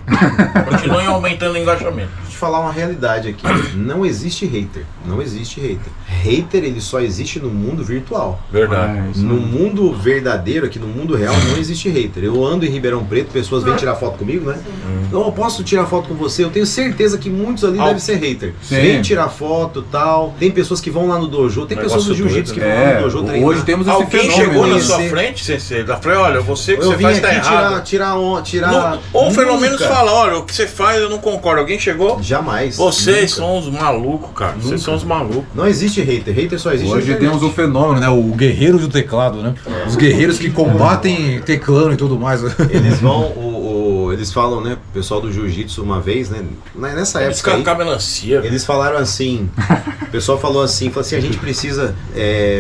Continuem aumentando o engajamento. Deixa eu te falar uma realidade aqui. Não existe hater. Não existe hater. Hater, ele só existe no mundo virtual. Verdade. No mundo verdadeiro, aqui no mundo real, não existe hater. Eu ando em Ribeirão Preto, pessoas vêm tirar foto comigo, né? Eu posso tirar foto com você. Eu tenho certeza que muitos ali devem ser hater. Vem tirar foto e tal. Tem pessoas que vão lá no dojo. Tem pessoas do jiu-jitsu que vão lá no dojo treinar. Hoje temos esse Alguém fenômeno. chegou na sua frente, Sensei? Eu falei, olha, você que Eu você vim faz tá aqui errado. tirar Ou pelo menos nunca. fala, olha, o que você faz eu não concordo. Alguém chegou? Jamais. Vocês Nunca. são os malucos, cara. Vocês são os malucos. Não existe hater. Hater só existe Hoje na internet. temos o fenômeno, né? O guerreiro do teclado, né? Os guerreiros que combatem teclando e tudo mais. Eles vão, eles falam, né? O pessoal do jiu-jitsu uma vez, né? Nessa Eles época aí, com a melancia. eles falaram assim, o pessoal falou assim, a gente precisa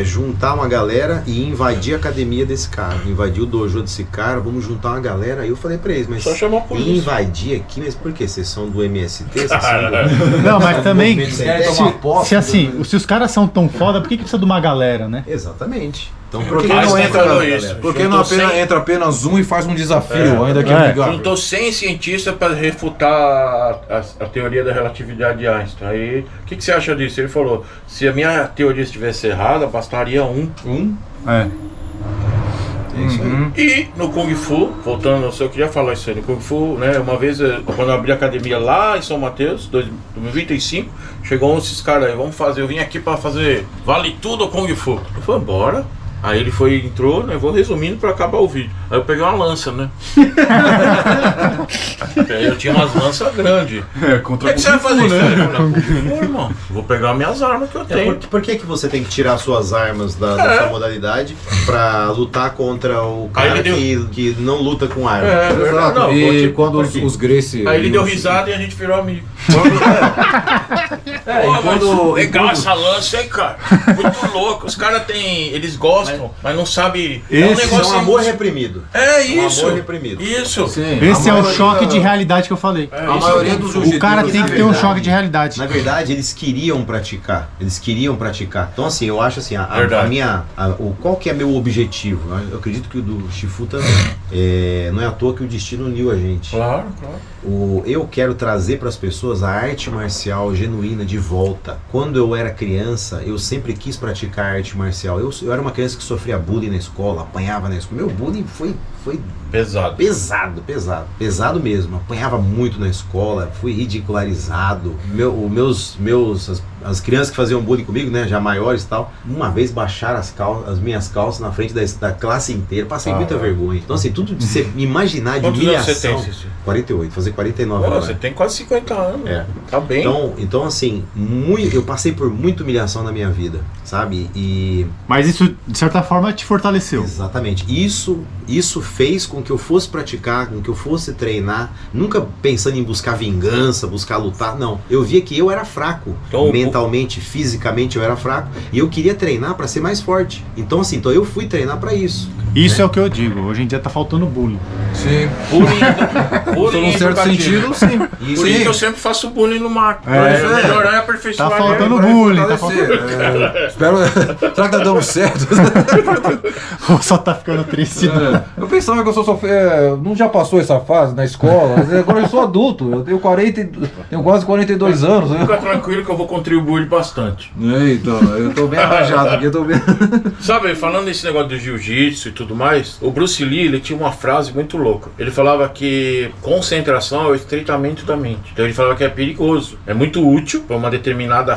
juntar uma galera e invadir a academia desse cara, invadir o dojo desse cara, vamos juntar uma galera. Aí eu falei pra eles, mas Só chamar a polícia. invadir aqui, mas por quê? Vocês são do MST? Vocês são do... Não, mas também, Movimento sem terra? se os caras são tão foda, por que precisa de uma galera, né? Exatamente. Então Por que Mas não você entra, falou isso. por que Juntou não cem- entra apenas um e faz um desafio, ainda que amigável? Juntou 100 cientistas para refutar a teoria da relatividade de Einstein. Aí, o que você acha disso? Ele falou, se a minha teoria estivesse errada, bastaria um. É. E no Kung Fu, voltando, eu queria falar isso aí, no Kung Fu, né, uma vez, quando eu abri a academia lá em São Mateus, 2025, chegou esses caras aí, eu vim aqui pra fazer vale tudo ao Kung Fu. Eu falei, bora. Aí ele entrou, né? Vou resumindo pra acabar o vídeo. Aí eu peguei uma lança, né? Aí eu tinha umas lanças grandes. O que você vai fazer isso? Pô, irmão, vou pegar minhas armas que eu tenho. Por que você tem que tirar suas armas da sua modalidade pra lutar contra o cara que não luta com arma? Exato. Não, E quando os Gracie... Aí ele deu risada e a gente virou amigo. Legal essa lança aí, cara. Muito louco. Os caras eles gostam, mas não sabem. Esse é um amor reprimido. É isso. Um amor reprimido. Isso. Sim. Esse é o choque de realidade que eu falei. A maioria dos O cara tem que ter um choque de realidade. Na verdade, eles queriam praticar. Então, assim, eu acho assim, qual que é meu objetivo? Eu acredito que o do Shifu também. Não é à toa que o destino uniu a gente. Claro. Eu quero trazer para as pessoas a arte marcial genuína de volta. Quando eu era criança, eu sempre quis praticar arte marcial. Eu era uma criança que sofria bullying na escola, apanhava na escola. Meu bullying foi pesado mesmo. Apanhava muito na escola, fui ridicularizado. As crianças que faziam bullying comigo, né, já maiores e tal, uma vez baixaram as minhas calças na frente da classe inteira. Passei muita vergonha. Então, assim, tudo de você imaginar de humilhação. Quantos anos você tem, Cícero? 48, fazer 49 agora. Você tem quase 50 anos. É. Tá bem. Então assim, eu passei por muita humilhação na minha vida, sabe? Mas isso, de certa forma, te fortaleceu. Exatamente. Isso fez com que eu fosse praticar, com que eu fosse treinar, nunca pensando em buscar vingança, buscar lutar, não. Eu via que eu era fraco, então, mentalmente, fisicamente eu era fraco, e eu queria treinar para ser mais forte. Então assim, eu fui treinar para isso. Isso é o que eu digo, hoje em dia tá faltando bullying. Sim. Bullying num certo sentido, sim. Por isso que eu sempre faço bullying no Marco. Melhorar e aperfeiçoar. Tá faltando bullying, tá faltando... Espero... Será que tá dando certo? Ou só tá ficando triste? Eu pensava que eu só não já passou essa fase na escola, agora eu sou adulto, eu tenho tenho quase 42 anos. Fica tranquilo que eu vou contribuir bastante. Então, eu tô bem arranjado aqui, eu tô bem... Sabe, falando nesse negócio do jiu-jitsu e tudo mais, o Bruce Lee, ele tinha uma frase muito louca. Ele falava que concentração é o estreitamento da mente. Então ele falava que é perigoso. É muito útil para uma determinado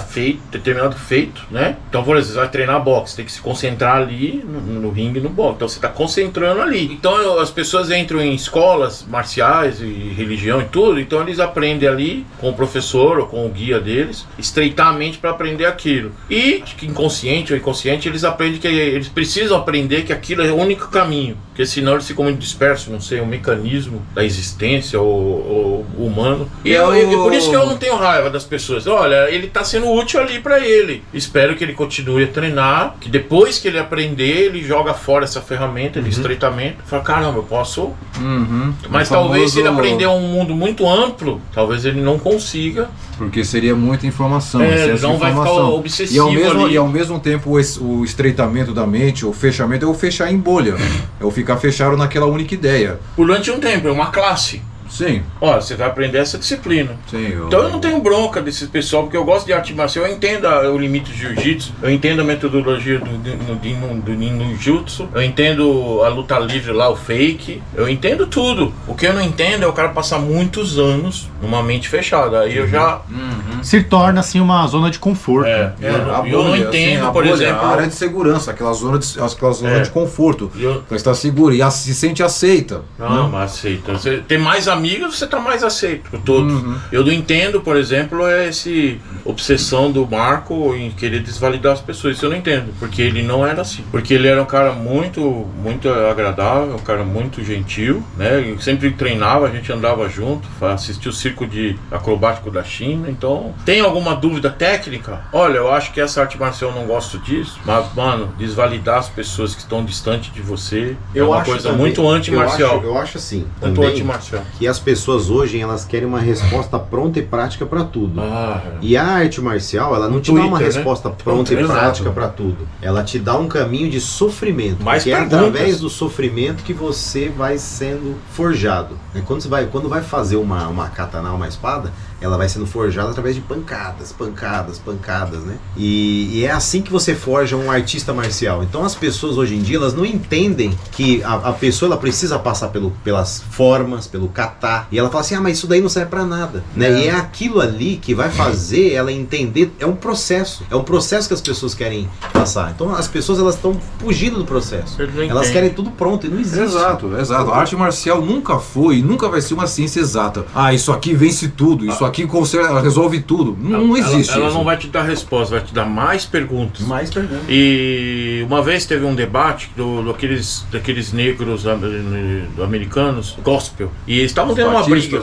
feito, né? Então, por exemplo, você vai treinar boxe, tem que se concentrar ali no ringue, no boxe. Então você tá concentrando ali. Então as pessoas entram em escolas marciais e religião e tudo, então eles aprendem ali com o professor ou com o guia deles, estreitar a mente para aprender aquilo. E inconsciente ou inconsciente, eles aprendem que eles precisam aprender que aquilo é o único caminho, porque senão eles ficam muito dispersos, não sei, um mecanismo da existência ou humano. E por isso que eu não tenho raiva das pessoas. Olha, ele tá sendo útil ali para ele. Espero que ele continue a treinar, que depois que ele aprender, ele joga fora essa ferramenta de estreitamento. Fala, caramba, eu posso... Mas talvez se ele aprender um mundo muito amplo, talvez ele não consiga. Porque seria muita informação. Ele não vai ficar obsessivo e ao mesmo tempo o estreitamento da mente, o fechamento, é o fechar em bolha. É o ficar fechado naquela única ideia. Durante um tempo, é uma classe. Sim. Ó, você vai aprender essa disciplina. Sim, então eu não tenho bronca desse pessoal, porque eu gosto de arte marcial, eu entendo o limite do jiu-jitsu, eu entendo a metodologia do ninjutsu, eu entendo a luta livre lá, o fake, eu entendo tudo. O que eu não entendo é o cara passar muitos anos numa mente fechada. Aí eu já... Se torna assim uma zona de conforto. Eu não entendo, por exemplo... A área de segurança, aquela zona de conforto. Você está seguro e se sente aceita. Não, mas aceita. Você tem mais amigos, você tá mais aceito por todos. Eu não entendo, por exemplo, essa obsessão do Marco em querer desvalidar as pessoas. Isso eu não entendo, porque ele não era assim. Porque ele era um cara muito agradável, um cara muito gentil, né? Ele sempre treinava, a gente andava junto, assistia o circo acrobático da China. Então, tem alguma dúvida técnica? Olha, eu acho que essa arte marcial eu não gosto disso, mas, mano, desvalidar as pessoas que estão distantes de você é uma coisa também, muito anti-marcial. Eu acho assim, muito anti-marcial. Que as pessoas hoje, elas querem uma resposta pronta e prática para tudo. E a arte marcial, ela não te dá uma resposta pronta e prática para tudo. Ela te dá um caminho de sofrimento. Que é através do sofrimento que você vai sendo forjado. Quando vai fazer uma katana, uma espada, ela vai sendo forjada através de pancadas, né? E é assim que você forja um artista marcial. Então as pessoas hoje em dia, elas não entendem que a pessoa ela precisa passar pelas formas, pelo kata, e ela fala assim, mas isso daí não serve pra nada, né? E é aquilo ali que vai fazer ela entender, é um processo que as pessoas querem passar. Então as pessoas, elas estão fugindo do processo. Elas querem tudo pronto e não existe. Exato. A arte marcial nunca foi e nunca vai ser uma ciência exata. Isso aqui vence tudo, isso aqui resolve tudo. Não existe ela isso. Não vai te dar resposta, vai te dar mais perguntas. E uma vez teve um debate daqueles negros americanos, gospel, e eles estavam tendo uma briga.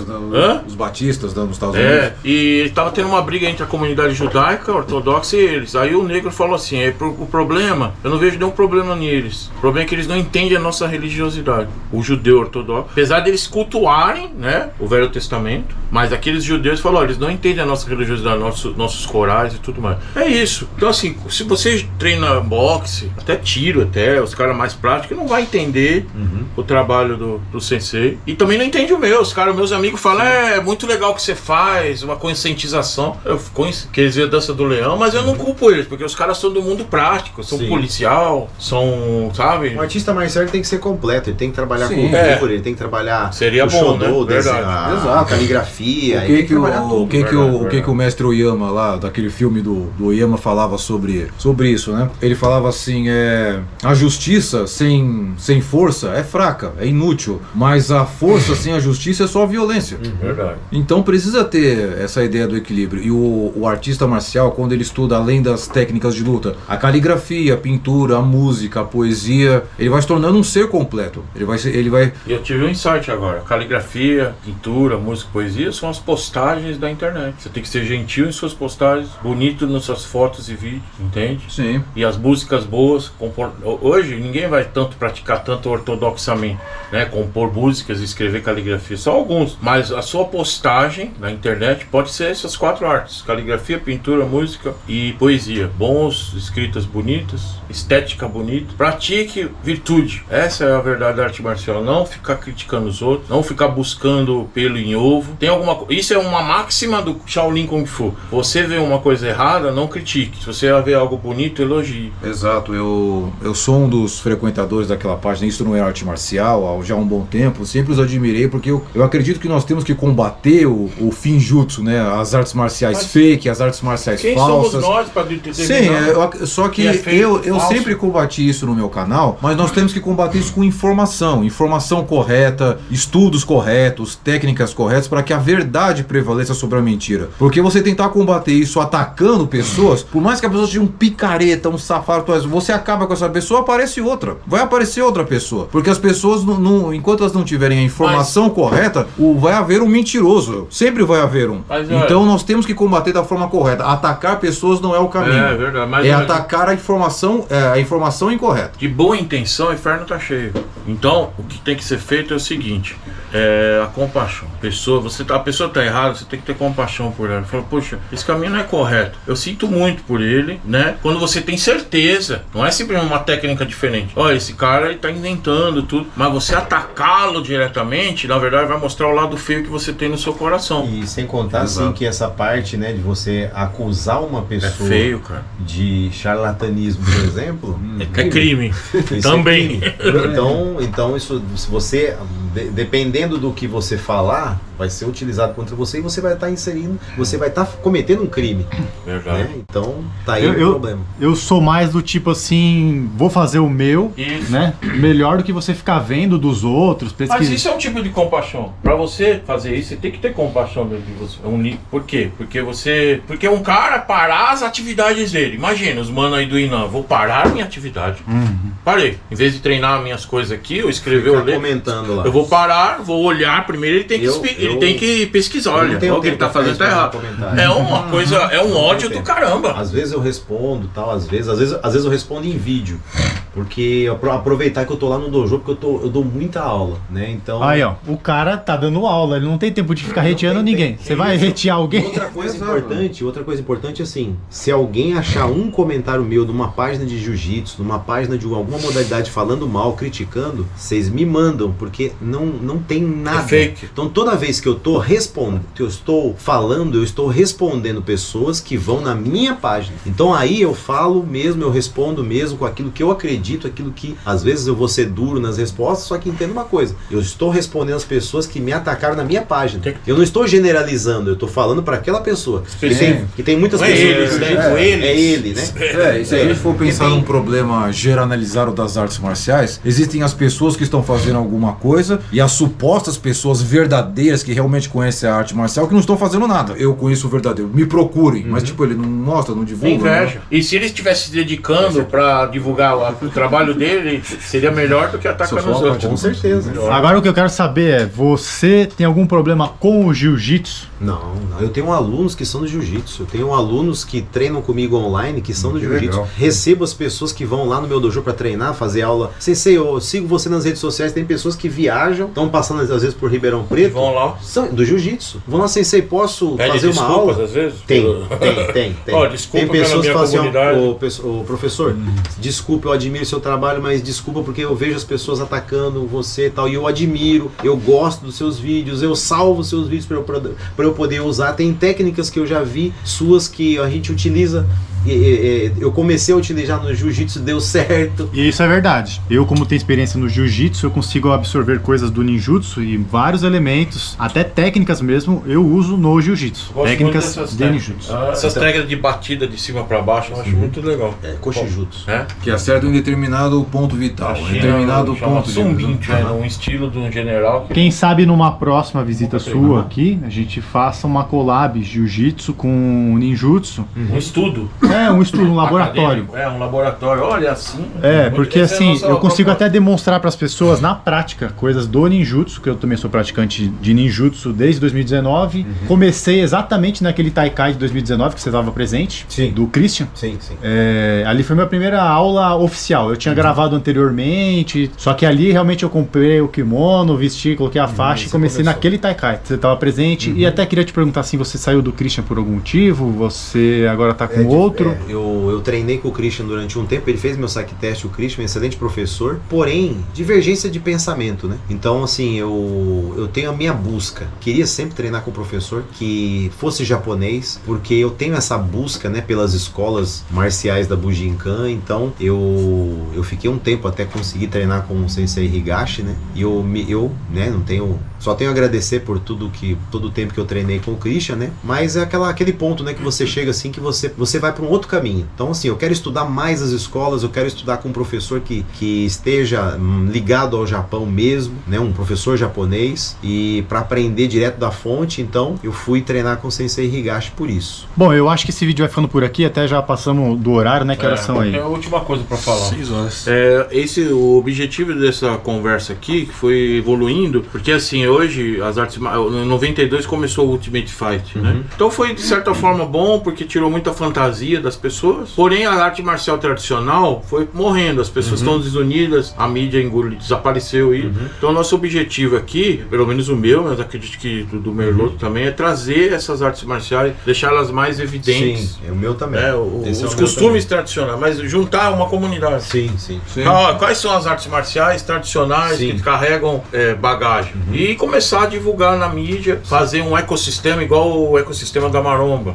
Os batistas nos Estados Unidos. E estava tendo uma briga entre a comunidade judaica, ortodoxa e eles. Aí o negro falou assim, o problema, eu não vejo nenhum problema neles. O problema é que eles não entendem a nossa religiosidade. O judeu ortodoxo, apesar deles cultuarem, né, o Velho Testamento, mas aqueles judeus falaram, eles não entendem a nossa religiosidade, nossos corais e tudo mais. É isso. Então assim, se você treina boxe, até tiro, os caras mais práticos, não vai entender o trabalho do sensei. E também não entende o meu. Meus amigos falam, é muito legal o que você faz, uma conscientização. Que eles veem a dança do leão, mas eu não culpo eles, porque os caras são do mundo prático, são policial, são, sabe? O artista marcial tem que ser completo, ele tem que trabalhar com o figura, ele tem que trabalhar o shodô, né? a caligrafia. O que o mestre Oyama lá, daquele filme do Oyama, falava sobre isso, né? Ele falava assim, a justiça sem força é fraca, é inútil, mas a força sem a justiça justiça é só violência. Verdade. Então precisa ter essa ideia do equilíbrio. E o artista marcial, quando ele estuda além das técnicas de luta, a caligrafia, a pintura, a música, a poesia, ele vai se tornando um ser completo. Ele vai... E eu tive um insight agora. Caligrafia, pintura, música, poesia são as postagens da internet. Você tem que ser gentil em suas postagens, bonito nas suas fotos e vídeos, entende? Sim. E as músicas boas, hoje ninguém vai tanto praticar tanto ortodoxamente, né? Compor músicas e escrever caligrafia, só alguns. Mas a sua postagem na internet pode ser essas 4 artes: caligrafia, pintura, música e poesia. Bons, escritas bonitas, estética bonita. Pratique virtude. Essa é a verdade da arte marcial. Não ficar criticando os outros, não ficar buscando pelo em ovo. Tem alguma Isso é uma máxima do Shaolin Kung Fu. Você vê uma coisa errada, não critique. Se você vê algo bonito, elogie. Exato, eu sou um dos frequentadores daquela página. Isso não é arte marcial há já um bom tempo. Sempre os admirei porque eu acredito que nós temos que combater o finjutsu, né? As artes marciais fake, as artes marciais falsas. Somos nós para determinar? Sim, só que eu sempre combati isso no meu canal, mas nós temos que combater isso com informação correta, estudos corretos, técnicas corretas, para que a verdade prevaleça sobre a mentira. Porque você tentar combater isso atacando pessoas, por mais que a pessoa seja um picareta, um safado, você acaba com essa pessoa, aparece outra. Vai aparecer outra pessoa. Porque as pessoas, enquanto elas não tiverem a informação correta, vai haver um mentiroso. Sempre vai haver um. Então nós temos que combater da forma correta. Atacar pessoas não é o caminho. É verdade. Atacar a informação incorreta. De boa intenção, o inferno tá cheio. Então, o que tem que ser feito é o seguinte: a compaixão. A pessoa tá errada, você tem que ter compaixão por ela. Fala, poxa, esse caminho não é correto. Eu sinto muito por ele, né? Quando você tem certeza, não é simplesmente uma técnica diferente. Olha, esse cara ele tá inventando tudo, mas você atacá-lo diretamente, na verdade, vai mostrar o lado feio que você tem no seu coração. E sem contar, assim, que essa parte, né, de você acusar uma pessoa feio, cara, de charlatanismo, por exemplo, é crime. Também. É crime. Então isso, se você, dependendo do que você falar, vai ser utilizado contra você e você vai estar você vai estar cometendo um crime. Verdade. Né? Então, tá aí o problema. Eu sou mais do tipo assim, vou fazer o meu, né? Melhor do que você ficar vendo dos outros, pesquisar. Mas isso é um tipo de compaixão. Pra você fazer isso, você tem que ter compaixão de você. Por quê? Porque um cara parar as atividades dele. Imagina, os manos aí do Inan, vou parar a minha atividade. Parei. Em vez de treinar minhas coisas aqui, eu escrever, eu ler, comentando lá. Eu vou parar, vou olhar primeiro, ele tem que pesquisar. Olha, o que ele tá fazendo tá errado. É uma coisa, é um ódio do caramba. Às vezes eu respondo, tal, às vezes eu respondo em vídeo. Porque aproveitar que eu tô lá no dojo, porque eu dou muita aula, né? Então. Aí, ó, o cara tá dando aula, ele não tem tempo de ficar reteando ninguém. Você vai retear alguém? Outra coisa importante assim, se alguém achar um comentário meu numa página de jiu-jitsu, numa página de alguma modalidade falando mal, criticando, vocês me mandam, porque não tem nada. É fake. Então toda vez que eu tô eu estou respondendo pessoas que vão na minha página. Então aí eu falo mesmo, eu respondo mesmo com aquilo que eu acredito, aquilo que às vezes eu vou ser duro nas respostas, só que entenda uma coisa, eu estou respondendo as pessoas que me atacaram na minha página. Eu não estou generalizando, eu estou falando para aquela pessoa. Que tem muitas pessoas. É ele, né? E se a gente for pensar num problema generalizado das artes marciais, existem as pessoas que estão fazendo alguma coisa e as supostas pessoas verdadeiras que realmente conhecem a arte marcial que não estão fazendo nada. Eu conheço o verdadeiro, me procurem, mas tipo, ele não mostra, não divulga. Inveja. E se ele estivesse se dedicando para divulgar o trabalho dele, seria melhor do que atacar nos outros. Com certeza. Agora o que eu quero saber é, você tem algum problema com o jiu-jitsu? Não. Eu tenho alunos que são do jiu-jitsu. Eu tenho alunos que treinam comigo online que são do jiu-jitsu. Recebo as pessoas que vão lá no meu dojo para treinar, fazer aula. Sensei, eu sigo você nas redes sociais. Tem pessoas que viajam, estão passando às vezes por Ribeirão Preto. Vão lá. São do jiu-jitsu. Vão lá, Sensei, posso fazer uma aula? Às vezes? Tem. Oh, desculpa, tem pessoas que falam comunidade. assim, ô professor, desculpa, eu admiro o seu trabalho, mas desculpa porque eu vejo as pessoas atacando você e tal, e eu admiro, eu gosto dos seus vídeos, eu salvo os seus vídeos para eu poder usar. Tem técnicas que eu já vi suas que a gente utiliza eu comecei a utilizar no jiu-jitsu, deu certo. E isso é verdade. Eu, como tenho experiência no jiu-jitsu, eu consigo absorver coisas do ninjutsu e vários elementos, até técnicas mesmo, eu uso no jiu-jitsu. Técnicas de ninjutsu. Essas técnicas de batida de cima pra baixo, eu acho muito legal. Koshijutsu. Que acerta em determinado ponto vital. Determinado ponto de um estilo de um general. Quem sabe numa próxima visita sua aqui, a gente faça uma collab jiu-jitsu com ninjutsu. Um estudo. Um estudo, um laboratório. Um laboratório. Olha, assim. Porque assim, eu consigo até demonstrar para as pessoas na prática coisas do ninjutsu, que eu também sou praticante de ninjutsu desde 2019. Comecei exatamente naquele Taikai de 2019 que você estava presente, do Christian. Sim. Ali foi minha primeira aula oficial. Eu tinha gravado anteriormente, só que ali realmente eu comprei o kimono, vesti, coloquei a faixa e comecei naquele Taikai. Você estava presente e até queria te perguntar assim, você saiu do Christian por algum motivo? Você agora está com outro? Eu treinei com o Christian durante um tempo, ele fez meu saque teste, o Christian, um excelente professor, porém, divergência de pensamento, né? Então, assim, eu tenho a minha busca. Queria sempre treinar com um professor que fosse japonês, porque eu tenho essa busca, né, pelas escolas marciais da Bujinkan, então eu fiquei um tempo até conseguir treinar com o Sensei Higashi, né? E eu né, só tenho a agradecer por todo o tempo que eu treinei com o Christian, né? Mas é aquele ponto, né, que você chega assim, que você vai para um outro caminho. Então, assim, eu quero estudar mais as escolas, eu quero estudar com um professor que esteja ligado ao Japão mesmo, né? Um professor japonês, e para aprender direto da fonte, então eu fui treinar com o Sensei Higashi por isso. Bom, eu acho que esse vídeo vai ficando por aqui, até já passamos do horário, né? Que horas são aí? É a última coisa para falar. 6 horas. O objetivo dessa conversa aqui, que foi evoluindo, porque assim, hoje as artes, em 92 começou o Ultimate Fight, né? Então foi de certa forma bom, porque tirou muita fantasia das pessoas, porém a arte marcial tradicional foi morrendo, as pessoas estão desunidas, a mídia desapareceu aí. Então nosso objetivo aqui, pelo menos o meu, mas acredito que do Merloto também, é trazer essas artes marciais, deixá-las mais evidentes. Sim, é o meu também. Os costumes tradicionais, mas juntar uma comunidade. Sim. Quais são as artes marciais tradicionais que carregam bagagem? E começar a divulgar na mídia, fazer um ecossistema igual o ecossistema da Maromba.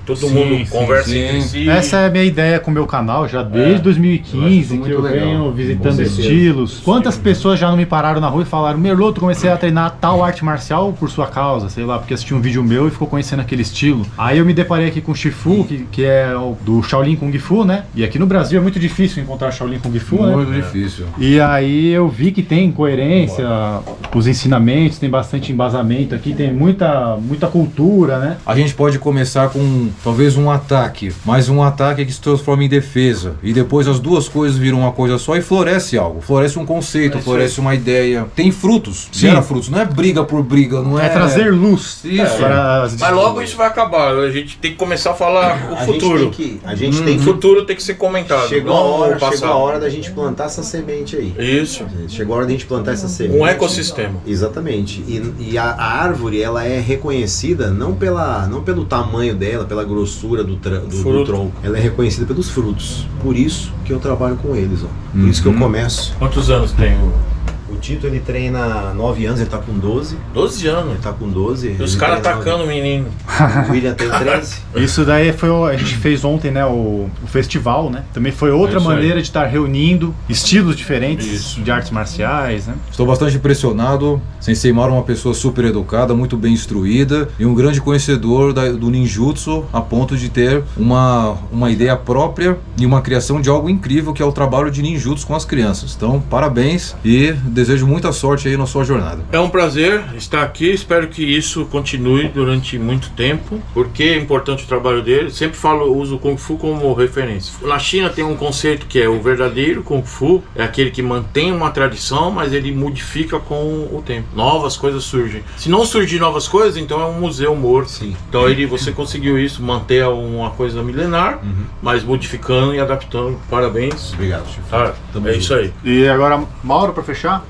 Todo mundo conversa entre si. Essa é a minha ideia com o meu canal, já desde 2015, que eu venho visitando estilos. Quantas pessoas já não me pararam na rua e falaram: Merloto, comecei a treinar tal arte marcial por sua causa, sei lá, porque assistiu um vídeo meu e ficou conhecendo aquele estilo. Aí eu me deparei aqui com o Shifu, que é do Shaolin Kung Fu, né? E aqui no Brasil é muito difícil encontrar Shaolin Kung Fu, né? Muito difícil. E aí eu vi que tem coerência, os ensinamentos, tem bastante embasamento aqui, tem muita cultura, né? A gente pode começar com talvez um ataque, mas um ataque que se transforma em defesa. E depois as duas coisas viram uma coisa só e floresce algo. Floresce um conceito, floresce uma ideia. Tem frutos, gera frutos. Não é briga por briga, não é... É trazer luz. Isso. Mas logo isso vai acabar. A gente tem que começar a falar o futuro. O futuro tem que ser comentado. Chegou a hora da gente plantar essa semente aí. Isso. Chegou a hora da gente plantar essa semente. Um ecossistema. Exatamente. E a árvore, ela é reconhecida não pelo tamanho dela, pela grossura do tronco. Ela é reconhecida pelos frutos. Por isso que eu trabalho com eles, ó. Por isso que eu começo. Quantos anos tem o Tito? Ele treina 9 anos, ele tá com 12. 12 anos? Ele tá com 12. E os caras atacando o menino. O William tem 13. Isso daí a gente fez ontem, né, o festival, né? Também foi outra maneira de estar reunindo estilos diferentes de artes marciais, né? Estou bastante impressionado. Sensei Mauro é uma pessoa super educada, muito bem instruída e um grande conhecedor do ninjutsu, a ponto de ter uma ideia própria e uma criação de algo incrível, que é o trabalho de ninjutsu com as crianças. Então, parabéns e desejo muita sorte aí na sua jornada. É um prazer estar aqui, espero que isso continue durante muito tempo, porque é importante o trabalho dele. Sempre uso o Kung Fu como referência. Na China tem um conceito que é o verdadeiro Kung Fu, é aquele que mantém uma tradição, mas ele modifica com o tempo. Novas coisas surgem. Se não surgir novas coisas, então é um museu morto. Sim. Então você conseguiu isso, manter uma coisa milenar, mas modificando e adaptando. Parabéns. Obrigado, Chifu. É isso aí. E agora, Mauro, para fechar?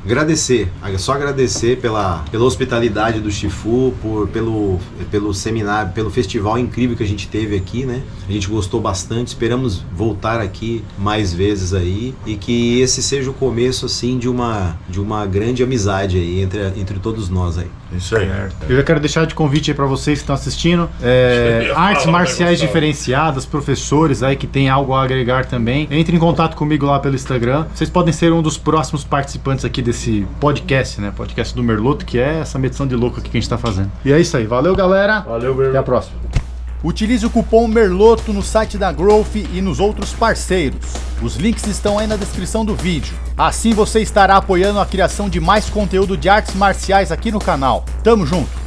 Só agradecer pela hospitalidade do Shifu, pelo seminário, pelo festival incrível que a gente teve aqui, né? A gente gostou bastante, esperamos voltar aqui mais vezes aí, e que esse seja o começo, assim, de uma grande amizade aí entre todos nós aí. Isso aí. Eu já quero deixar de convite aí pra vocês que estão assistindo. Artes marciais diferenciadas, professores aí que tem algo a agregar também. Entre em contato comigo lá pelo Instagram. Vocês podem ser um dos próximos participantes aqui desse podcast, né? Podcast do Merloto, que é essa medição de louco aqui que a gente tá fazendo. E é isso aí. Valeu, galera. Valeu, Merloto. Até a próxima. Utilize o cupom MERLOTO no site da Growth e nos outros parceiros. Os links estão aí na descrição do vídeo. Assim você estará apoiando a criação de mais conteúdo de artes marciais aqui no canal. Tamo junto!